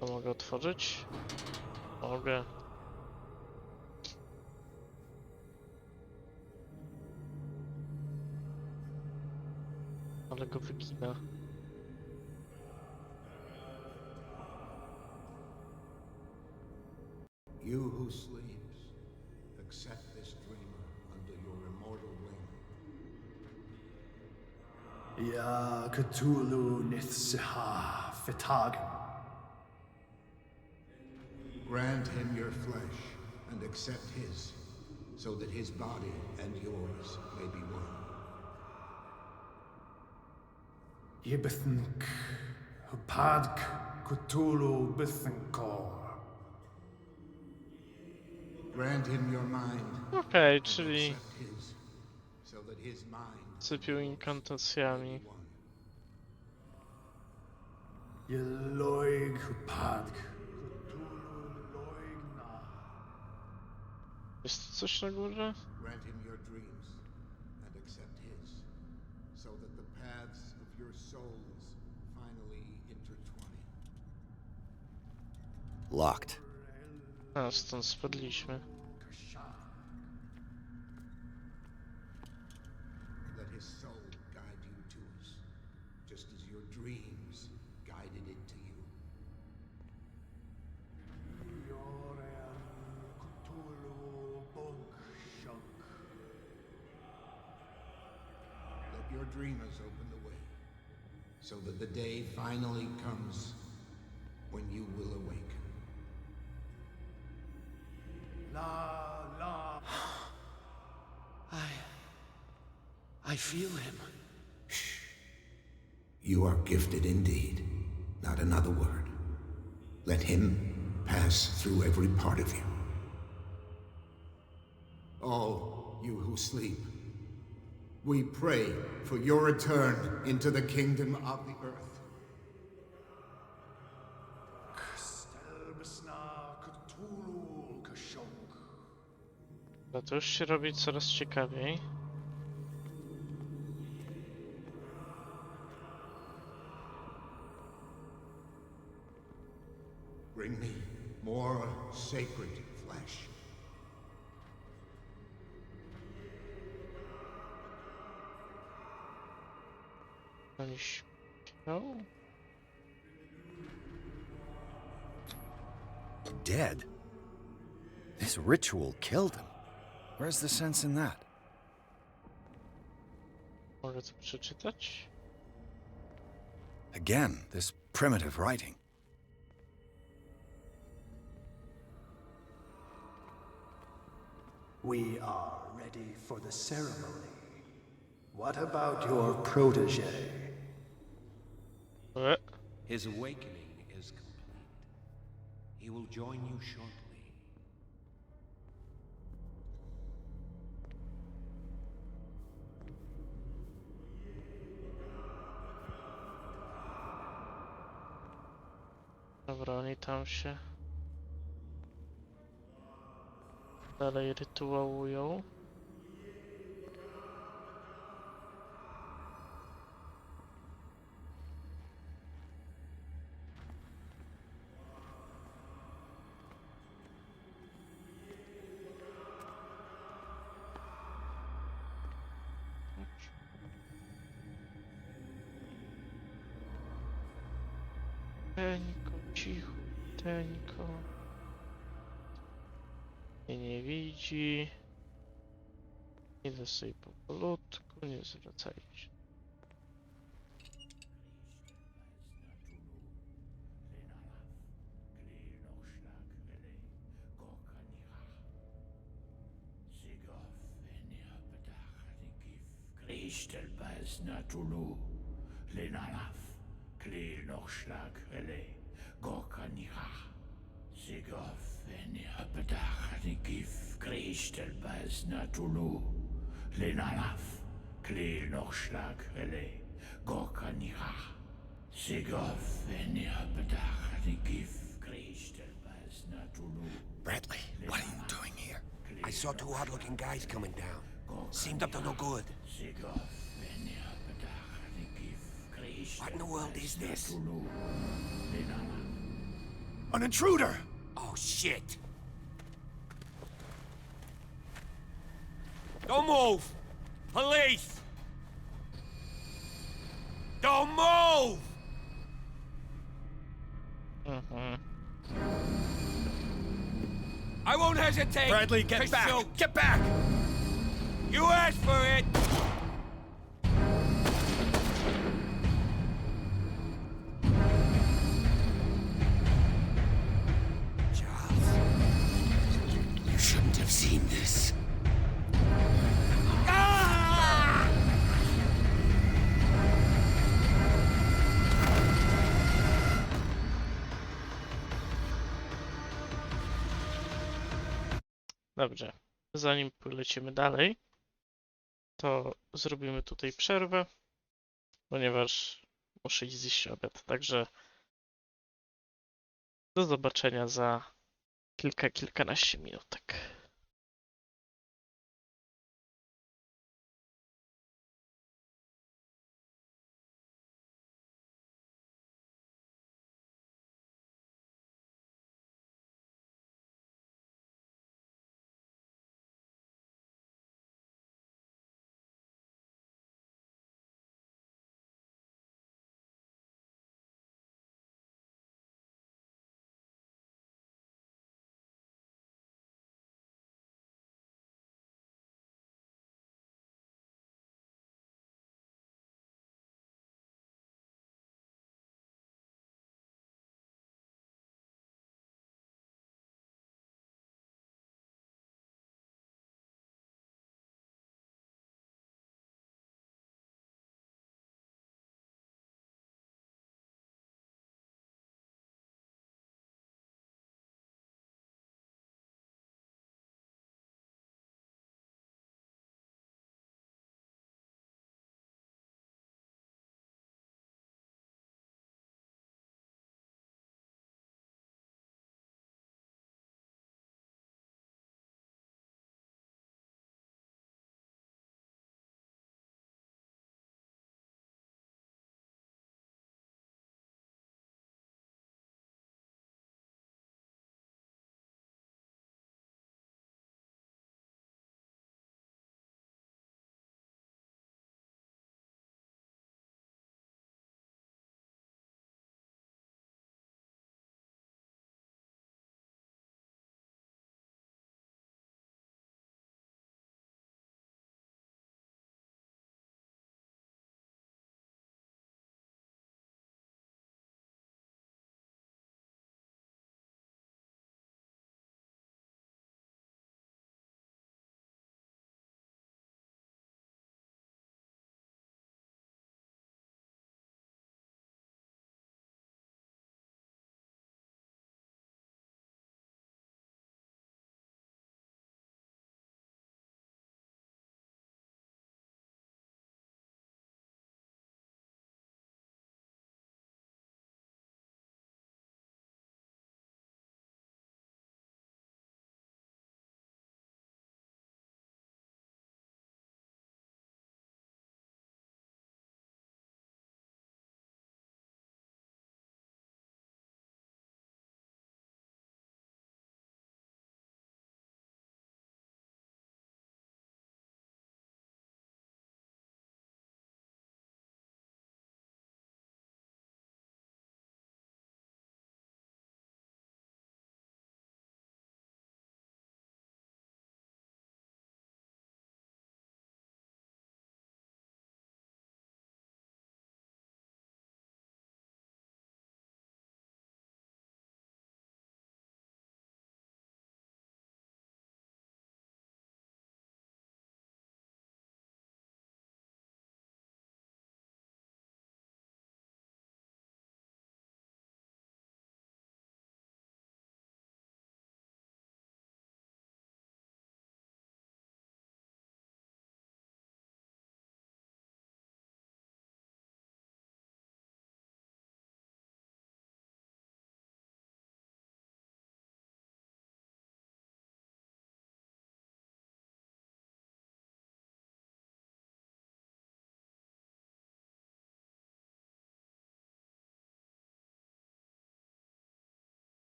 To mogę otworzyć? Mogę. Ale go wygina. You who sleeps, accept this dreamer under your immortal wing. Ya Cthulhu Nithsiha Fitagan. Grant him your flesh and accept his, so that his body and yours may be one. Yibithink Hupadk Cthulhu Bithinkor. Grant him your mind. Okej, czyli Accept his, so that his mind sypią inkantacjami. Yeloig Hupadk. Jest tu coś na górze? Grant him your dreams and accept his, so that the paths of your souls finally intertwine. Locked. A, stąd spadliśmy. Let his soul guide you to us, just as your dreams guided it to you. Let your dreamers open the way, so that the day finally comes when you will awaken. I feel him. You are gifted indeed. Not another word. Let him pass through every part of you. All you who sleep, we pray for your return into the kingdom of the earth. No to już się robi coraz ciekawiej. Bring me more sacred flesh. Oni śpią? Dead? This ritual killed him. Where's the sense in that? Mogę to przeczytać? Again, this primitive writing. We are ready for the ceremony. What about your protege? His awakening is complete. He will join you shortly. Dobra, oni tam się dalej rytuałują. Teńko, cichuteńko. Mnie nie widzi. Idę sobie powolutku, nie zwracajcie. Kristelbas Natulu, Lenalaf, Klil noch Schlag, Rele, Gorkanira, Sigof, Bedach, Gif, Kristelbas Natulu, Lenalaf, Klil noch Schlag, Rele, Gorkanira, Sigof, Bedach, Gif, Kristelbas Natulu. Bradley, what are you doing here? I saw two odd-looking guys coming down. Seemed up to no good. What in the world is this? An intruder! Oh, shit! Don't move! Police! Don't move! I won't hesitate! Bradley, get to back! shoot. Get back! You asked for it! Charles, you shouldn't have seen this. Dobrze, zanim polecimy dalej, to zrobimy tutaj przerwę, ponieważ muszę iść zjeść obiad. Także do zobaczenia za kilkanaście minutek.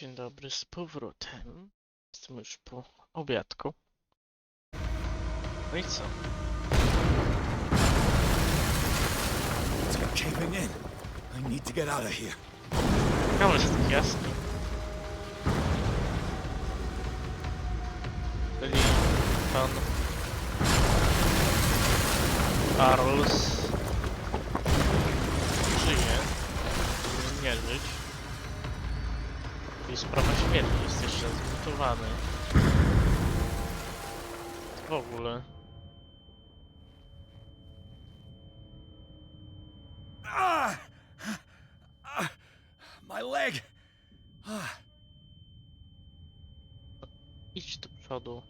Dzień dobry z powrotem. Jestem już po obiadku. No i co? It's caving in. I need to get out of here. Tam jest tak jasno. Czyli pan Charles żyje. Nie żyć. I sprawa śmierci jest jeszcze zbutowany. W ogóle. My leg! Idź do przodu.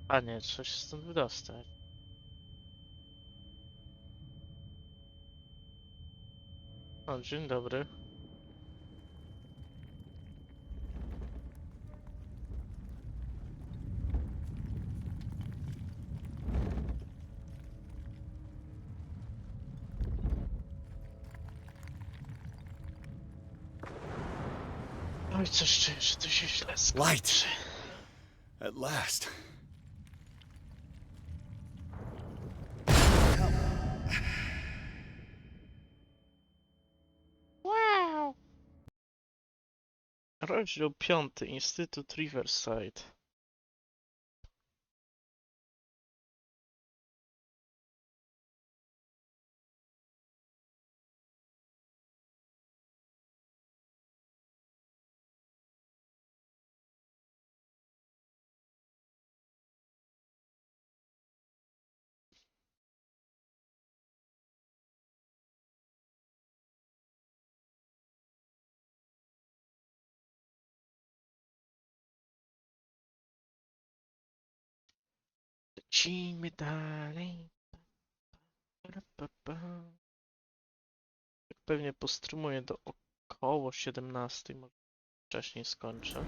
A nie, trzeba się stąd wydostać. O, dzień dobry. Oj, coś czuję, że to się źle skończy. Light! At last. Wow! Rozdział 5. Instytut Riverside. Lecimy dalej. Pewnie postrumuję do około 17, może wcześniej skończę.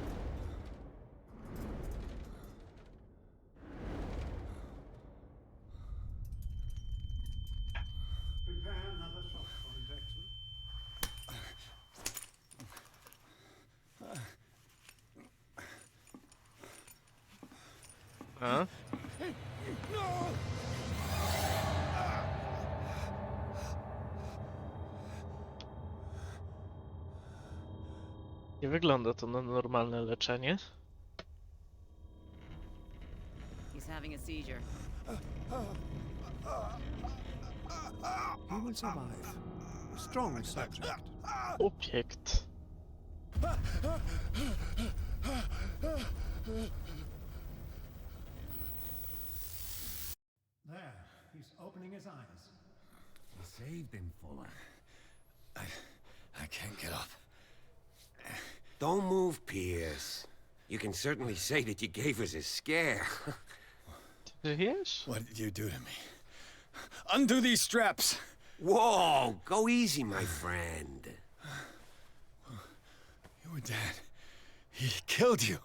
A? Nie wygląda to na normalne leczenie. He's having a seizure. He will survive. Strong subject. Obiekt. There, he's opening his eyes. You saved him, Fuller. I can't get up. Don't move, Pierce. You can certainly say that you gave us a scare. Yes? What did you do to me? Undo these straps! Whoa, go easy, my friend. You were dead. He killed you.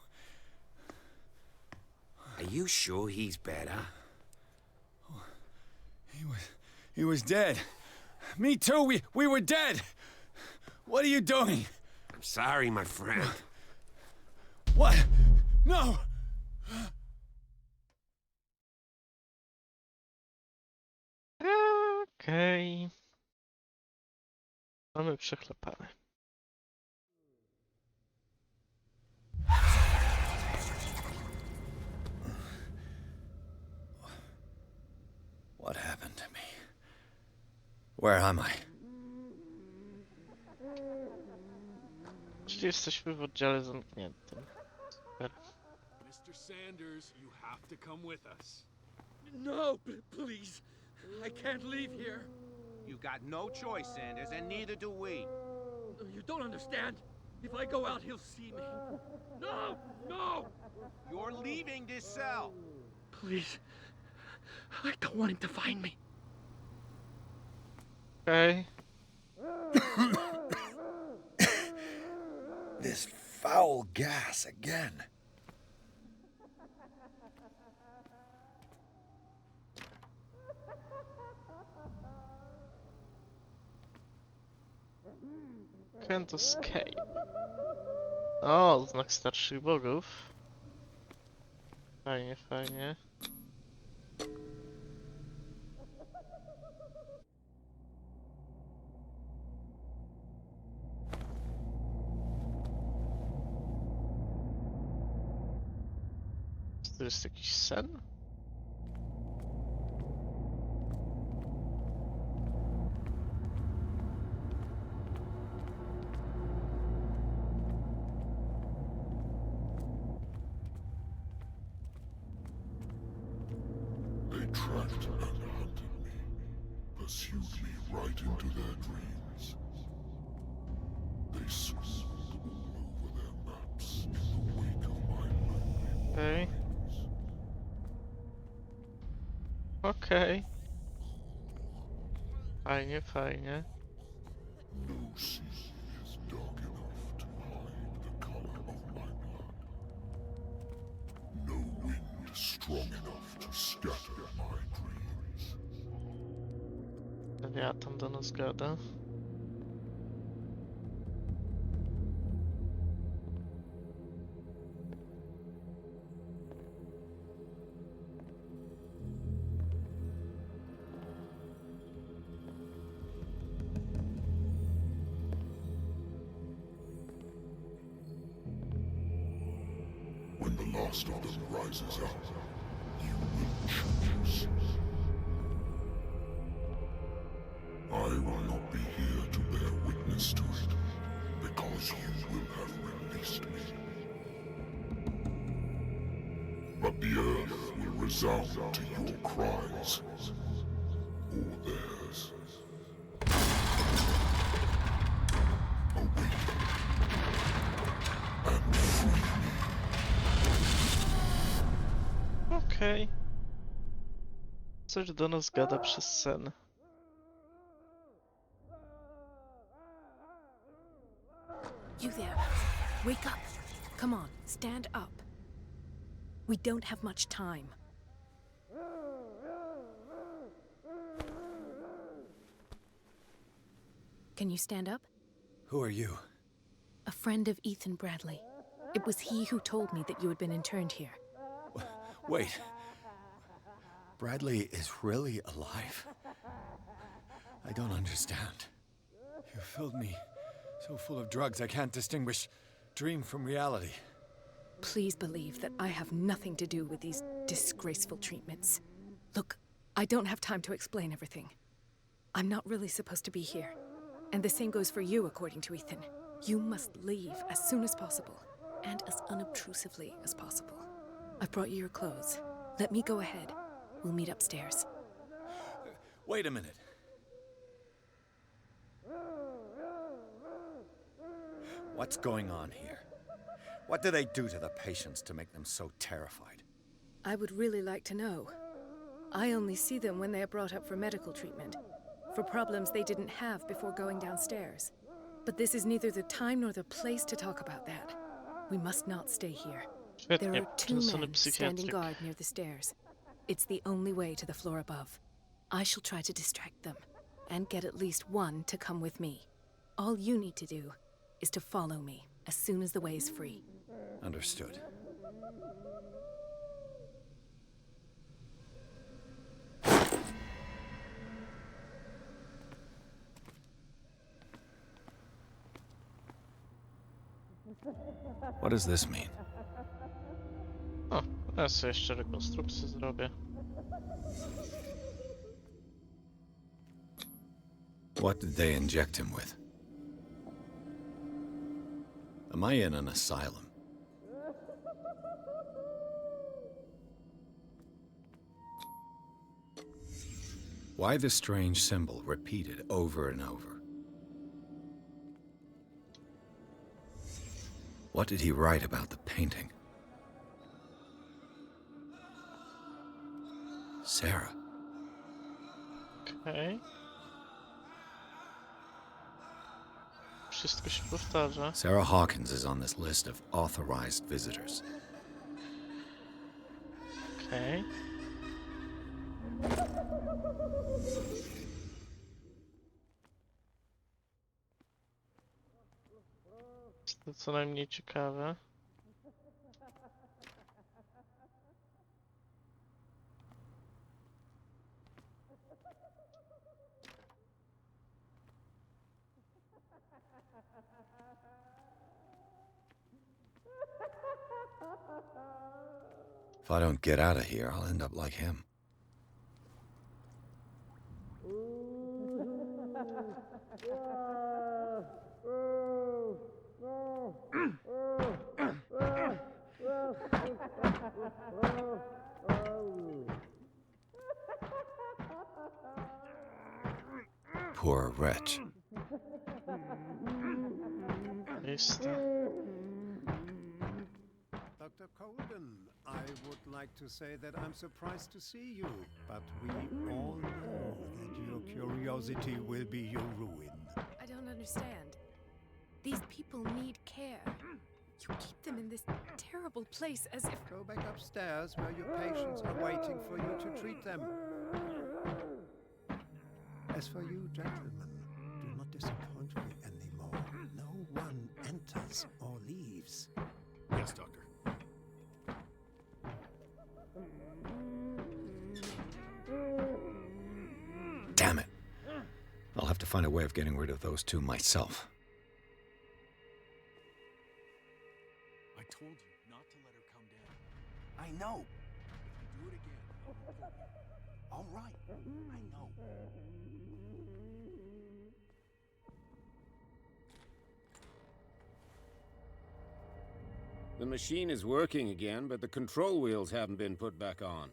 Are you sure he's better? He was dead. Me too, we were dead. What are you doing? I'm sorry, my friend. What? No! Okej. Mamy przeklepane. What happened to me? Where am I? Czyli jesteśmy w oddziale zamkniętym. Super. Mr. Sanders, you have to come with us. No, please. I can't leave here. You've got no choice, Sanders, and neither do we. You don't understand. If I go out, he'll see me. No! No! You're leaving this cell. Please. I don't want him to find me. Okej. This foul gas again. Can't escape. O, znak starszych bogów. Fajnie, fajnie. Czy to jest jakiś sen? They tracked and hunted me, pursued me right into their dreams. They scribbled all over their maps in the wake of my lonely Okej. Okej. Fajnie, fajnie. No sea is dark enough to hide the color of my blood. No wind strong enough to scatter my dreams. Ja tam do nas gada. When the last of them rises up, you will choose. I will not be here to bear witness to it, because you will have released me. But the earth will resound to your cries, or theirs. Awake and free me. Okej. Coś do nas gada przez sen. You there. Wake up. Come on, stand up. We don't have much time. Can you stand up? Who are you? A friend of Ethan Bradley. It was he who told me that you had been interned here. Wait. Bradley is really alive? I don't understand. You filled me so full of drugs I can't distinguish dream from reality. Please believe that I have nothing to do with these disgraceful treatments. Look, I don't have time to explain everything. I'm not really supposed to be here. And the same goes for you, according to Ethan. You must leave as soon as possible, and as unobtrusively as possible. I've brought you your clothes. Let me go ahead. We'll meet upstairs. Wait a minute. What's going on here? What do they do to the patients to make them so terrified? I would really like to know. I only see them when they are brought up for medical treatment, for problems they didn't have before going downstairs. But this is neither the time nor the place to talk about that. We must not stay here. There are two men standing guard near the stairs. It's the only way to the floor above. I shall try to distract them, and get at least one to come with me. All you need to do is to follow me as soon as the way is free. Understood. What does this mean? O, teraz sobie jeszcze rekonstrukcję zrobię. What did they inject him with? Am I in an asylum? Why the strange symbol repeated over and over? What did he write about the painting? Sarah. Okej. Wszystko się powtarza. Sarah Hawkins is on this list of authorized visitors. Okej. To co najmniej ciekawe. If I don't get out of here, I'll end up like him. Poor wretch. Dr. Colden, I would like to say that I'm surprised to see you, but we all know that your curiosity will be your ruin. I don't understand. These people need care. You keep them in this terrible place as if... Go back upstairs where your patients are waiting for you to treat them. As for you, gentlemen, do not disappoint me anymore. No one enters or leaves. Yes, Doctor. Damn it. I'll have to find a way of getting rid of those two myself. I told you not to let her come down. I know. If you do it again, I'll report you. All right. I know. The machine is working again, but the control wheels haven't been put back on.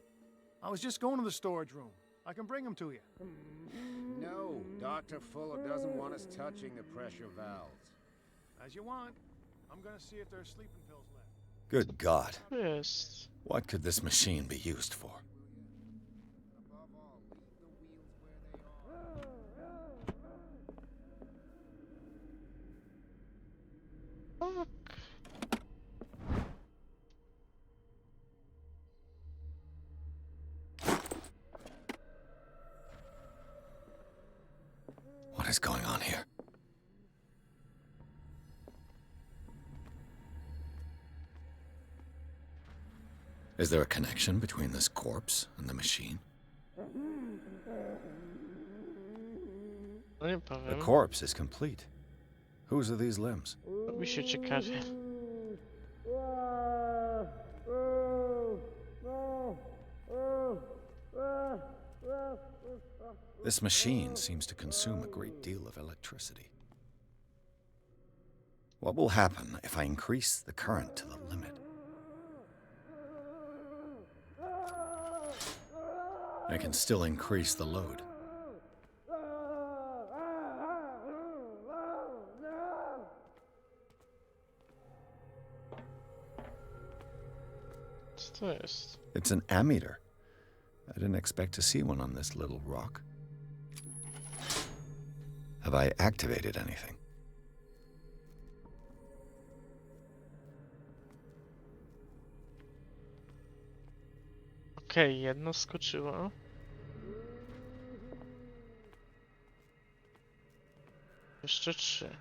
I was just going to the storage room. I can bring them to you. No, Dr. Fuller doesn't want us touching the pressure valves. As you want. I'm gonna see if there's sleeping pills left. Good God. Yes. What could this machine be used for? Fuck. What is going on here? Is there a connection between this corpse and the machine? Nie The powiem. corpse is complete. Whose are these limbs? Robi się ciekawie. This machine seems to consume a great deal of electricity. What will happen if I increase the current to the limit? I can still increase the load. Co to jest? It's an ammeter. I didn't expect to see one on this little rock. Have I activated anything? Okej, jedno skoczyło. Jeszcze 3.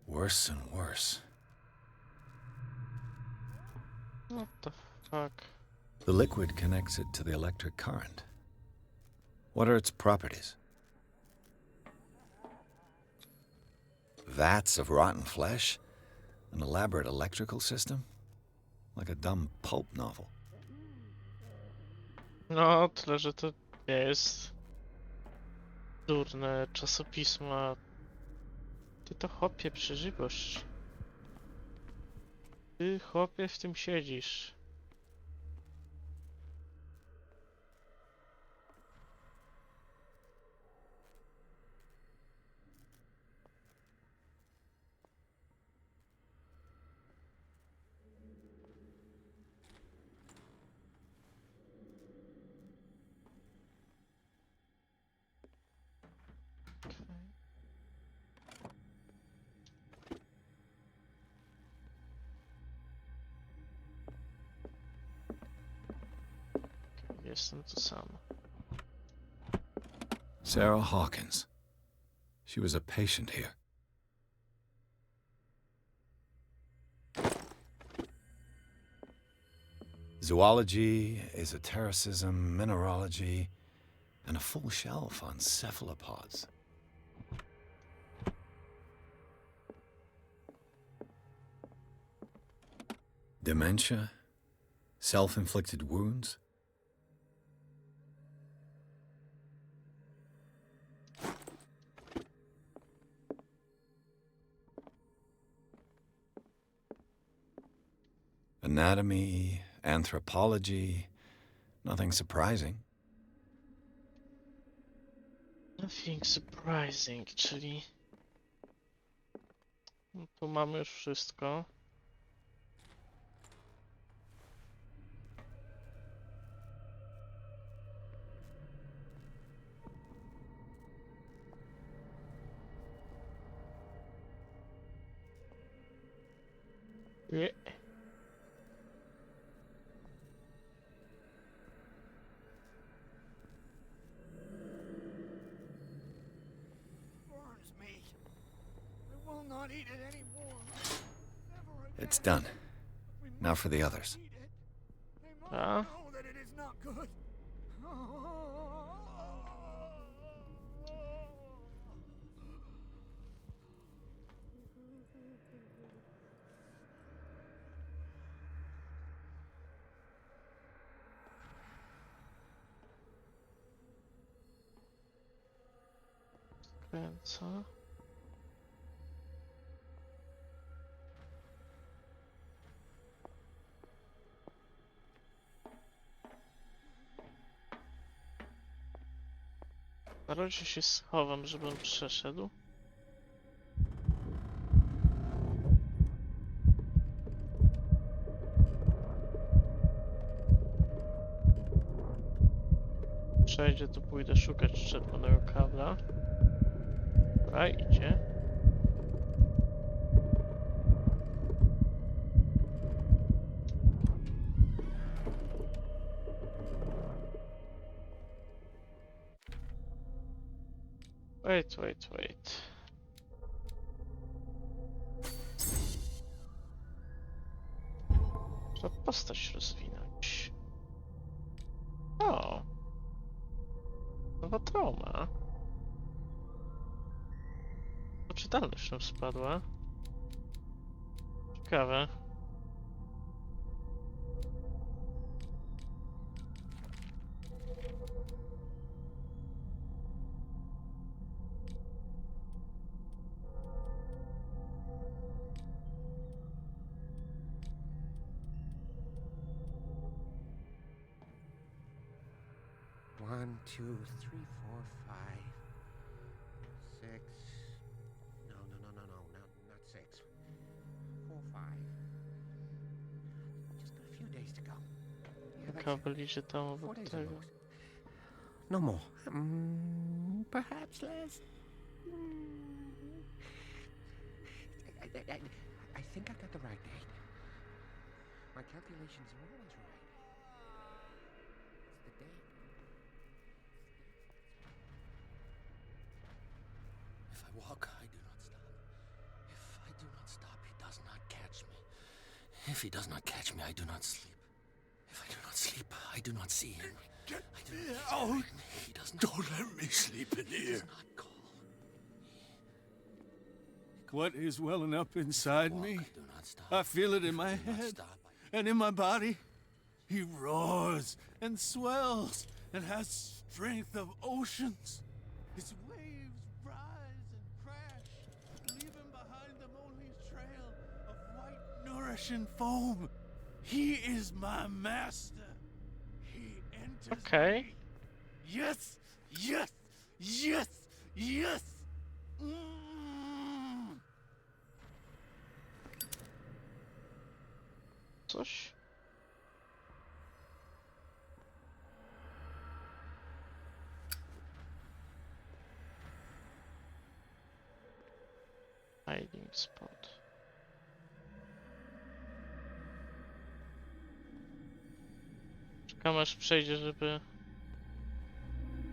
Worse and worse. What the fuck? The liquid connects it to the electric current. What are its properties? Vats of rotten flesh? An elaborate electrical system? Like a dumb pulp novel. No, tyle, że to nie jest durne czasopismo. Ty to chłopie przeżywasz. Ty chłopie w tym siedzisz. jestem tu sam. Sarah Hawkins. She was a patient here. Zoology, esotericism, mineralogy, and a full shelf on cephalopods. Dementia? Self-inflicted wounds? Anatomy, anthropology, nothing surprising. Nothing surprising, czyli... Tu mamy już wszystko. Nie. Burns me. I will not eat it anymore. It's done. Now for the others. A? Know that it is not good. Kręcę. Na razie się schowam, żebym przeszedł. Przejdzie, to pójdę szukać czerwonego kabla. Dobra, idzie. Wait. Trzeba postać rozwinąć. O! Nowa trauma. Poczytalność nam spadła. Ciekawe. One, two, three, four, five, six. No, not six. 4, 5. Just a few days to go. Yeah, that's Kabel idzie tam 4 obok days tego. almost. No more. Perhaps less. I think I got the right date. My calculations are always right. It's the date. If I walk, I do not stop. If I do not stop, he does not catch me. If he does not catch me, I do not sleep. If I do not sleep, I do not see him. Get I do me not out! He does not. Don't let me sleep in He here. does not call. What is welling up inside Walk, me? do not stop. I feel it in my Do not head stop. and in my body. He roars and swells and has strength of oceans. His waves rise and crash, leaving behind them only trail of white, nourishing foam. He is my master. He enters Okay. me. Yes, yes, yes, yes. Coś? Hiding spot. Czekam aż przejdzie, żeby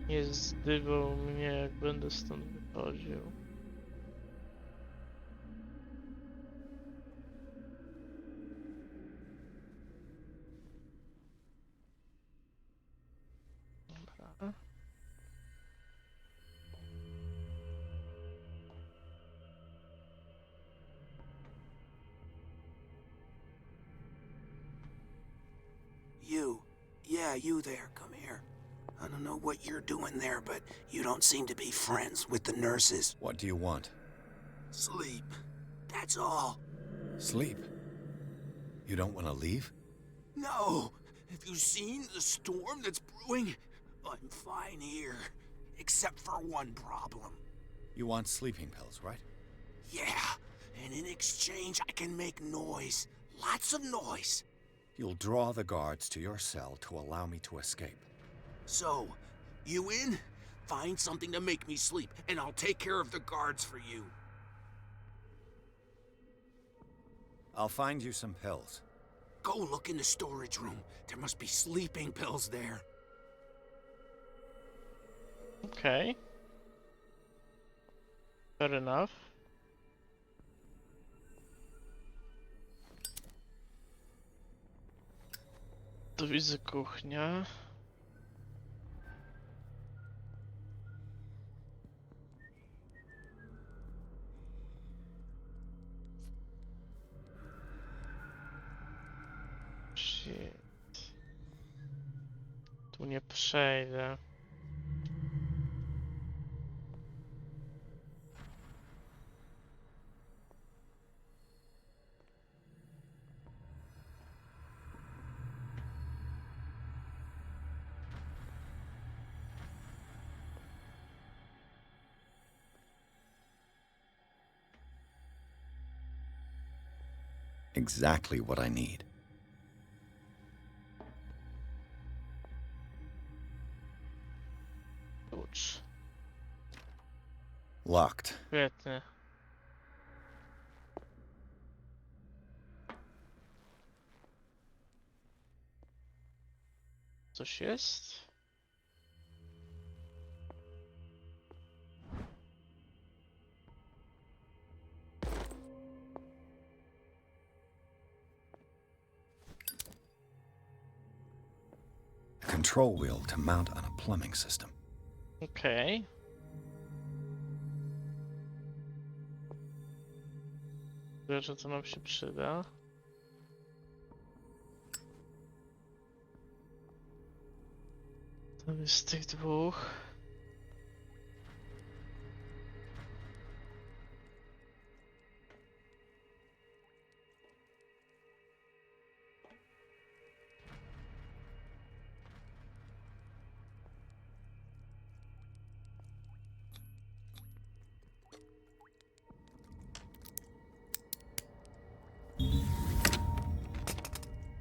nie zdywał mnie, jak będę stąd wychodził. Dobra. You. Yeah, you there. Come here. I don't know what you're doing there, but you don't seem to be friends with the nurses. What do you want? Sleep. That's all. Sleep? You don't want to leave? No. Have you seen the storm that's brewing? I'm fine here. Except for one problem. You want sleeping pills, right? Yeah. And in exchange, I can make noise. Lots of noise. You'll draw the guards to your cell to allow me to escape. So, you in? Find something to make me sleep, and I'll take care of the guards for you. I'll find you some pills. Go look in the storage room. There must be sleeping pills there. Okay. Fair enough. Tu widzę kuchnia. Shit. Tu nie przejdę. Exactly what I need. Klucz. Locked. Świetnie. Coś jest? A control wheel to mount on a plumbing system. Okej. Wiem, że to nam się przyda. To jest z tych dwóch.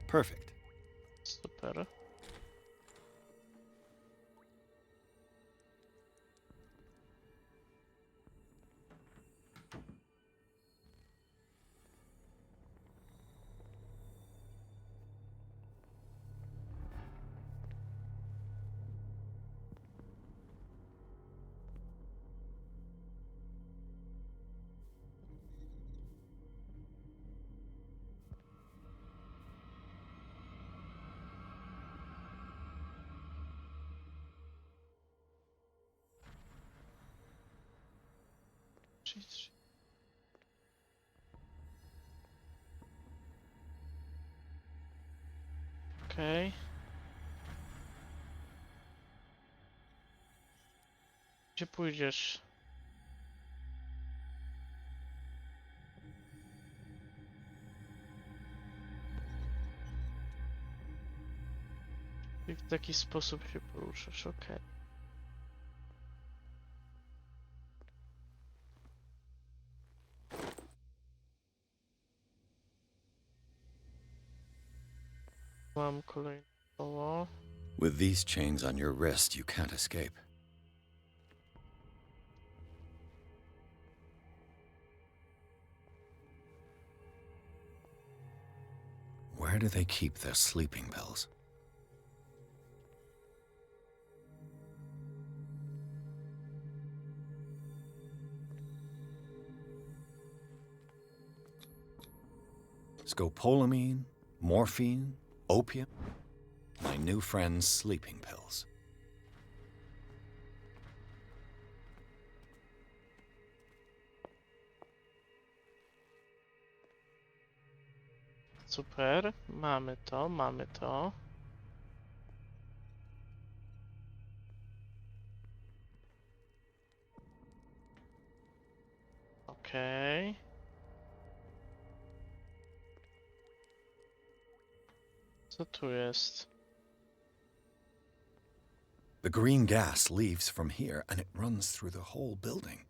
Perfect. Super. Okej. Gdzie pójdziesz? I w taki sposób się poruszasz, okej. Mam kolejne koło. With these chains on your wrist, you can't escape. Where do they keep their sleeping pills? Scopolamine, morphine, opium. My new friend's sleeping pills. Super, mamy to, mamy to. Okej. Co tu jest? The green gas leaves from here and it runs through the whole building.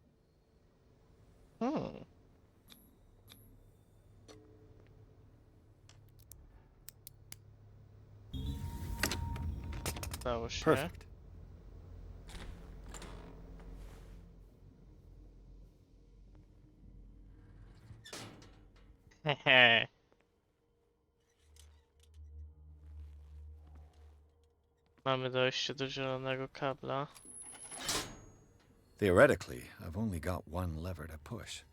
Hmm. Udało się. Perfect. Hehe. Mamy dojście do zielonego kabla. Theoretically, I've only got one lever to push.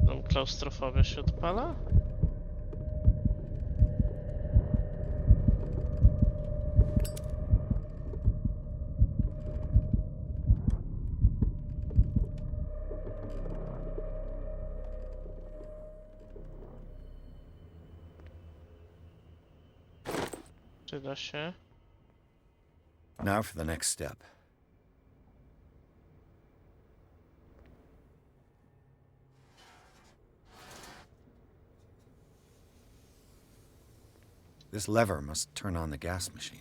Tam klaustrofobia się odpala? Przyda się. Now for the next step. This lever must turn on the gas machine.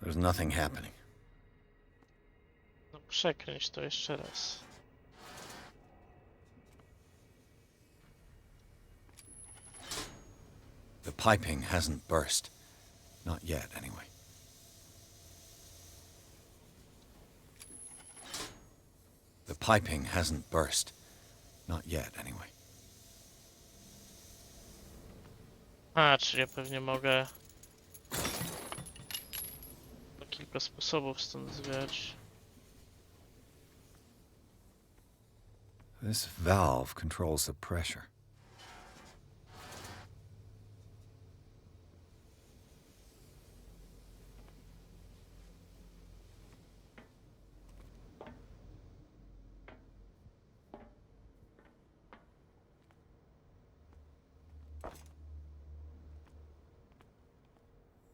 There's nothing happening. No przekręć to jeszcze raz. The piping hasn't burst. Not yet, anyway. The piping hasn't burst. Not yet, anyway. A, czyli ja pewnie mogę na kilka sposobów stąd zwiać. This valve controls the pressure.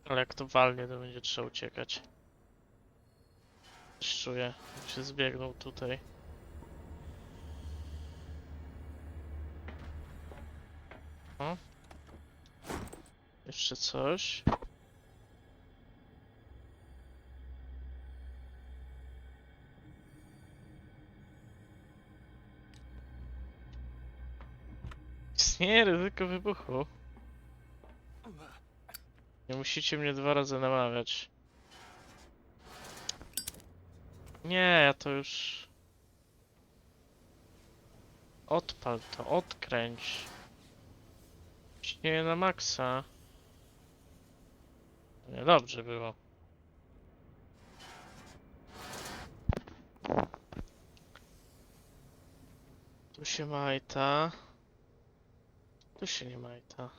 Ale jak to walnie, to będzie trzeba uciekać. Coś czuję, jak się zbiegnął tutaj. O. Jeszcze coś. Istnieje ryzyko wybuchu. Nie musicie mnie 2 razy namawiać. Nie, ja to już... Odpal to, odkręć. Ciśnienie na maksa. Niedobrze było. Tu się majta. Tu się nie majta.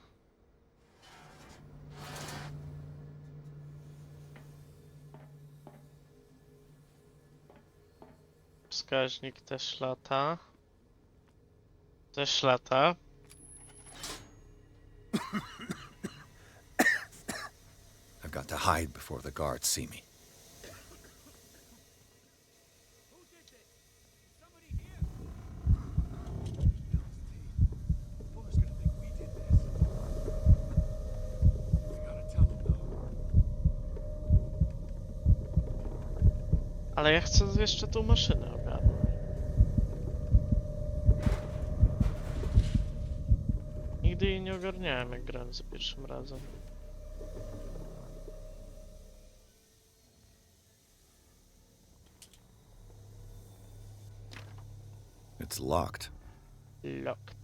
Wskaźnik też lata. Też lata. I've got to hide before the guards see me. Ale ja chcę jeszcze tą maszynę ogarnąć. Nigdy jej nie ogarniałem, jak grałem za pierwszym razem. It's locked. Locked.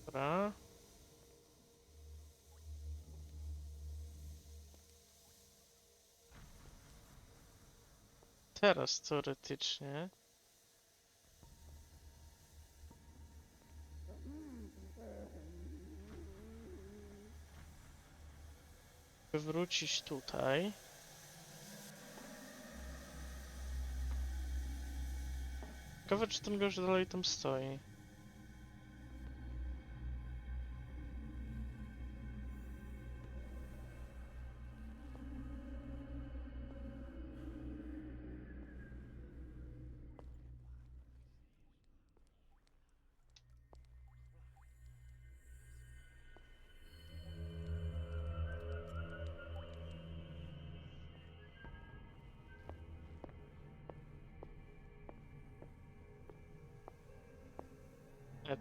Dobra. Teraz teoretycznie wrócić tutaj. Ciekawe, czy ten gość dalej tam stoi.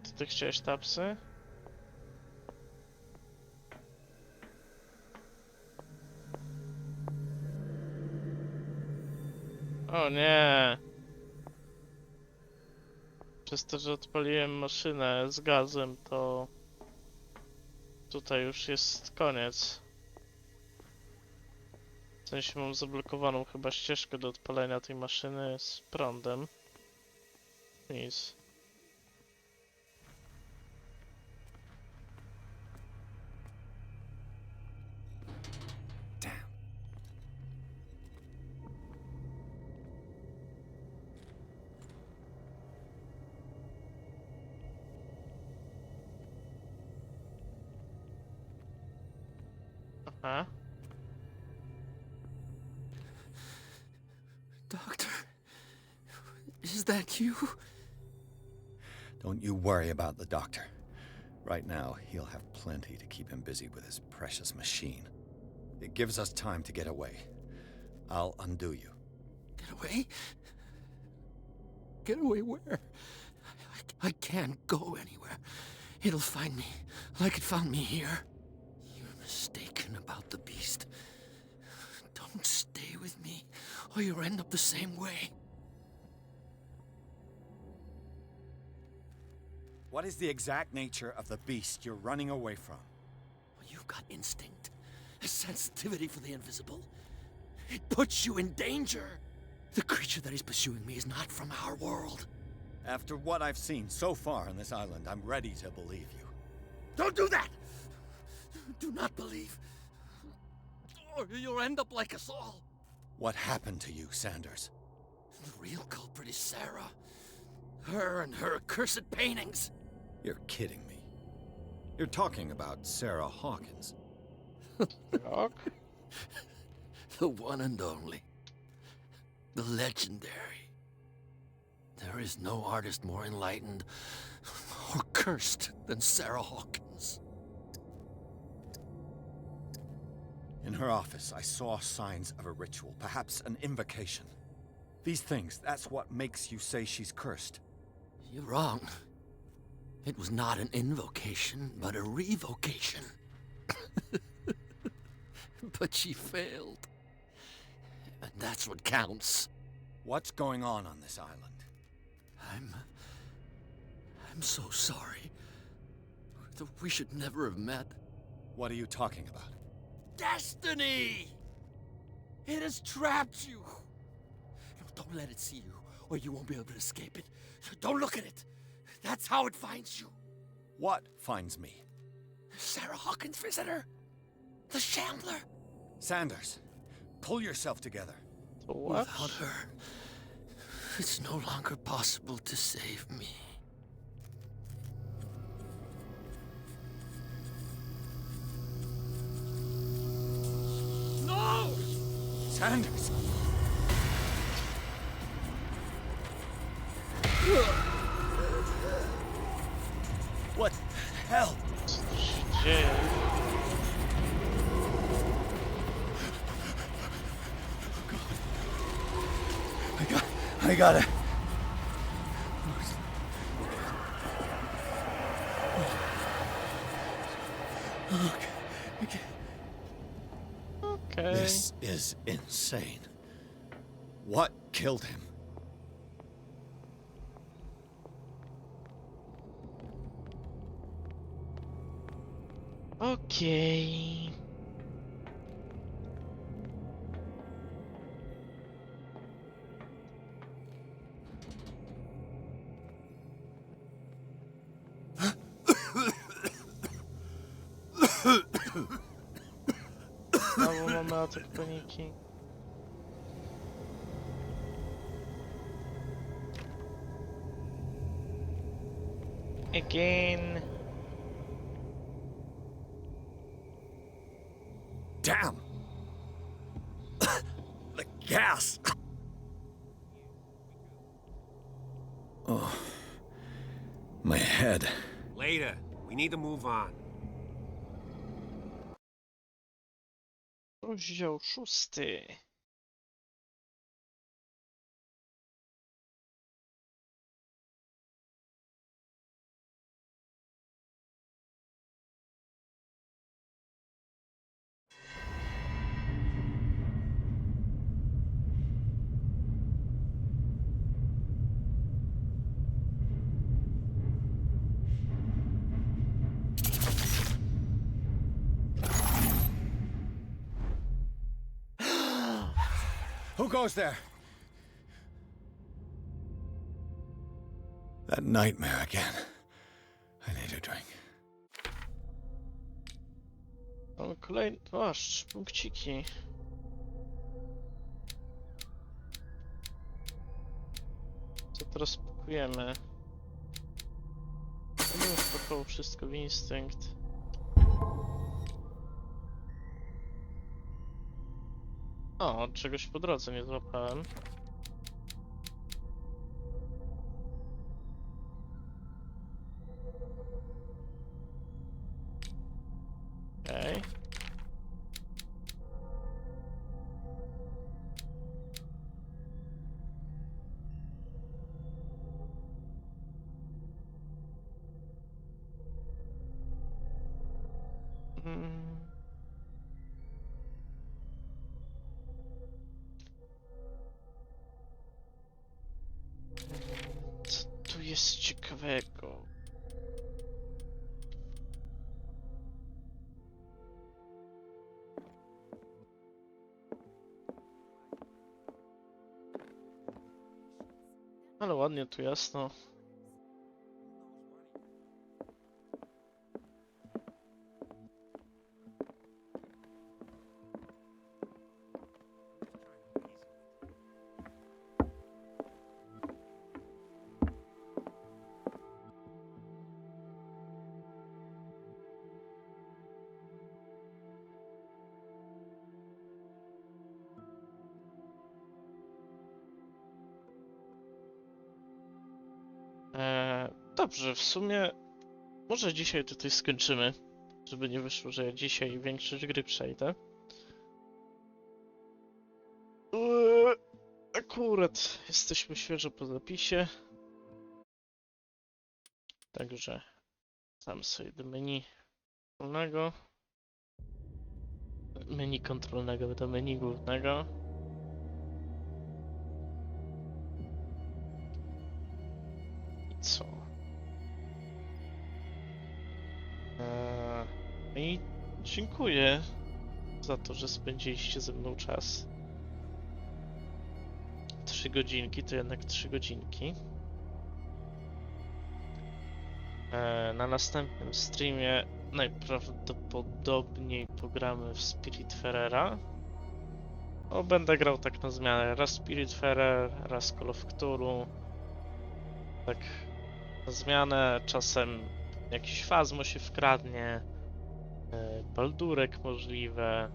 To ty chciałeś tapsy? O nie! Przez to, że odpaliłem maszynę z gazem, to tutaj już jest koniec. W sensie mam zablokowaną chyba ścieżkę do odpalenia tej maszyny z prądem. Nic. Aha. Doctor, is that you? Don't you worry about the doctor. Right now, he'll have plenty to keep him busy with his precious machine. It gives us time to get away. I'll undo you. Get away? Get away where? I can't go anywhere. It'll find me, like it found me here. You're mistaken about the beast. Don't stay with me, or you'll end up the same way. What is the exact nature of the beast you're running away from? You've got instinct, a sensitivity for the invisible. It puts you in danger. The creature that is pursuing me is not from our world. After what I've seen so far on this island, I'm ready to believe you. Don't do that! Do not believe, or you'll end up like us all. What happened to you, Sanders? The real culprit is Sarah. Her and her accursed paintings. You're kidding me. You're talking about Sarah Hawkins. Hawk? The one and only. The legendary. There is no artist more enlightened or cursed than Sarah Hawkins. In her office, I saw signs of a ritual, perhaps an invocation. These things, that's what makes you say she's cursed. You're wrong. It was not an invocation, but a revocation. But she failed. And that's what counts. What's going on this island? I'm so sorry. We should never have met. What are you talking about? Destiny! It has trapped you. No, don't let it see you, or you won't be able to escape it. Don't look at it. That's how it finds you. What finds me? Sarah Hawkins' visitor. The Shambler. Sanders, pull yourself together. What? Without her, it's no longer possible to save me. No! Sanders! What the hell? Dzieje. I got it. Okay. This is insane. What killed him? Okay. Znowu mamy atak paniki. Again. Damn! The gas! Oh. My head. Later. We need to move on. Rozdział 6. Who goes there? That nightmare again. I need a drink. Mamy kolejny... Aż, punkciki. Co teraz pakujemy? Już pakował wszystko w instynkt. O, czegoś po drodze nie złapałem. Okej. Co tu jest ciekawego? Ale ładnie tu jasno. Dobrze, w sumie może dzisiaj tutaj skończymy, żeby nie wyszło, że ja dzisiaj większość gry przejdę. Akurat jesteśmy świeżo po zapisie, także sam sobie do menu kontrolnego do menu głównego. I co? I dziękuję za to, że spędziliście ze mną czas. 3 godzinki to jednak 3 godzinki. Na następnym streamie najprawdopodobniej pogramy w Spiritfarera. O, będę grał tak na zmianę. Raz Spiritfarer, raz Call of Cthulhu. Tak na zmianę. Czasem jakiś Fazmo się wkradnie. Baldurek możliwe.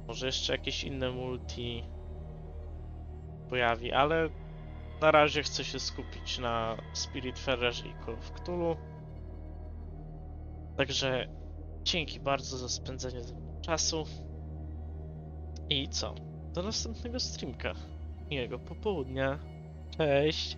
Może jeszcze jakieś inne multi pojawi, ale na razie chcę się skupić na Spiritfarerze i Call of Cthulhu. Także dzięki bardzo za spędzenie ze mną czasu. I co? Do następnego streamka. miłego popołudnia. Cześć.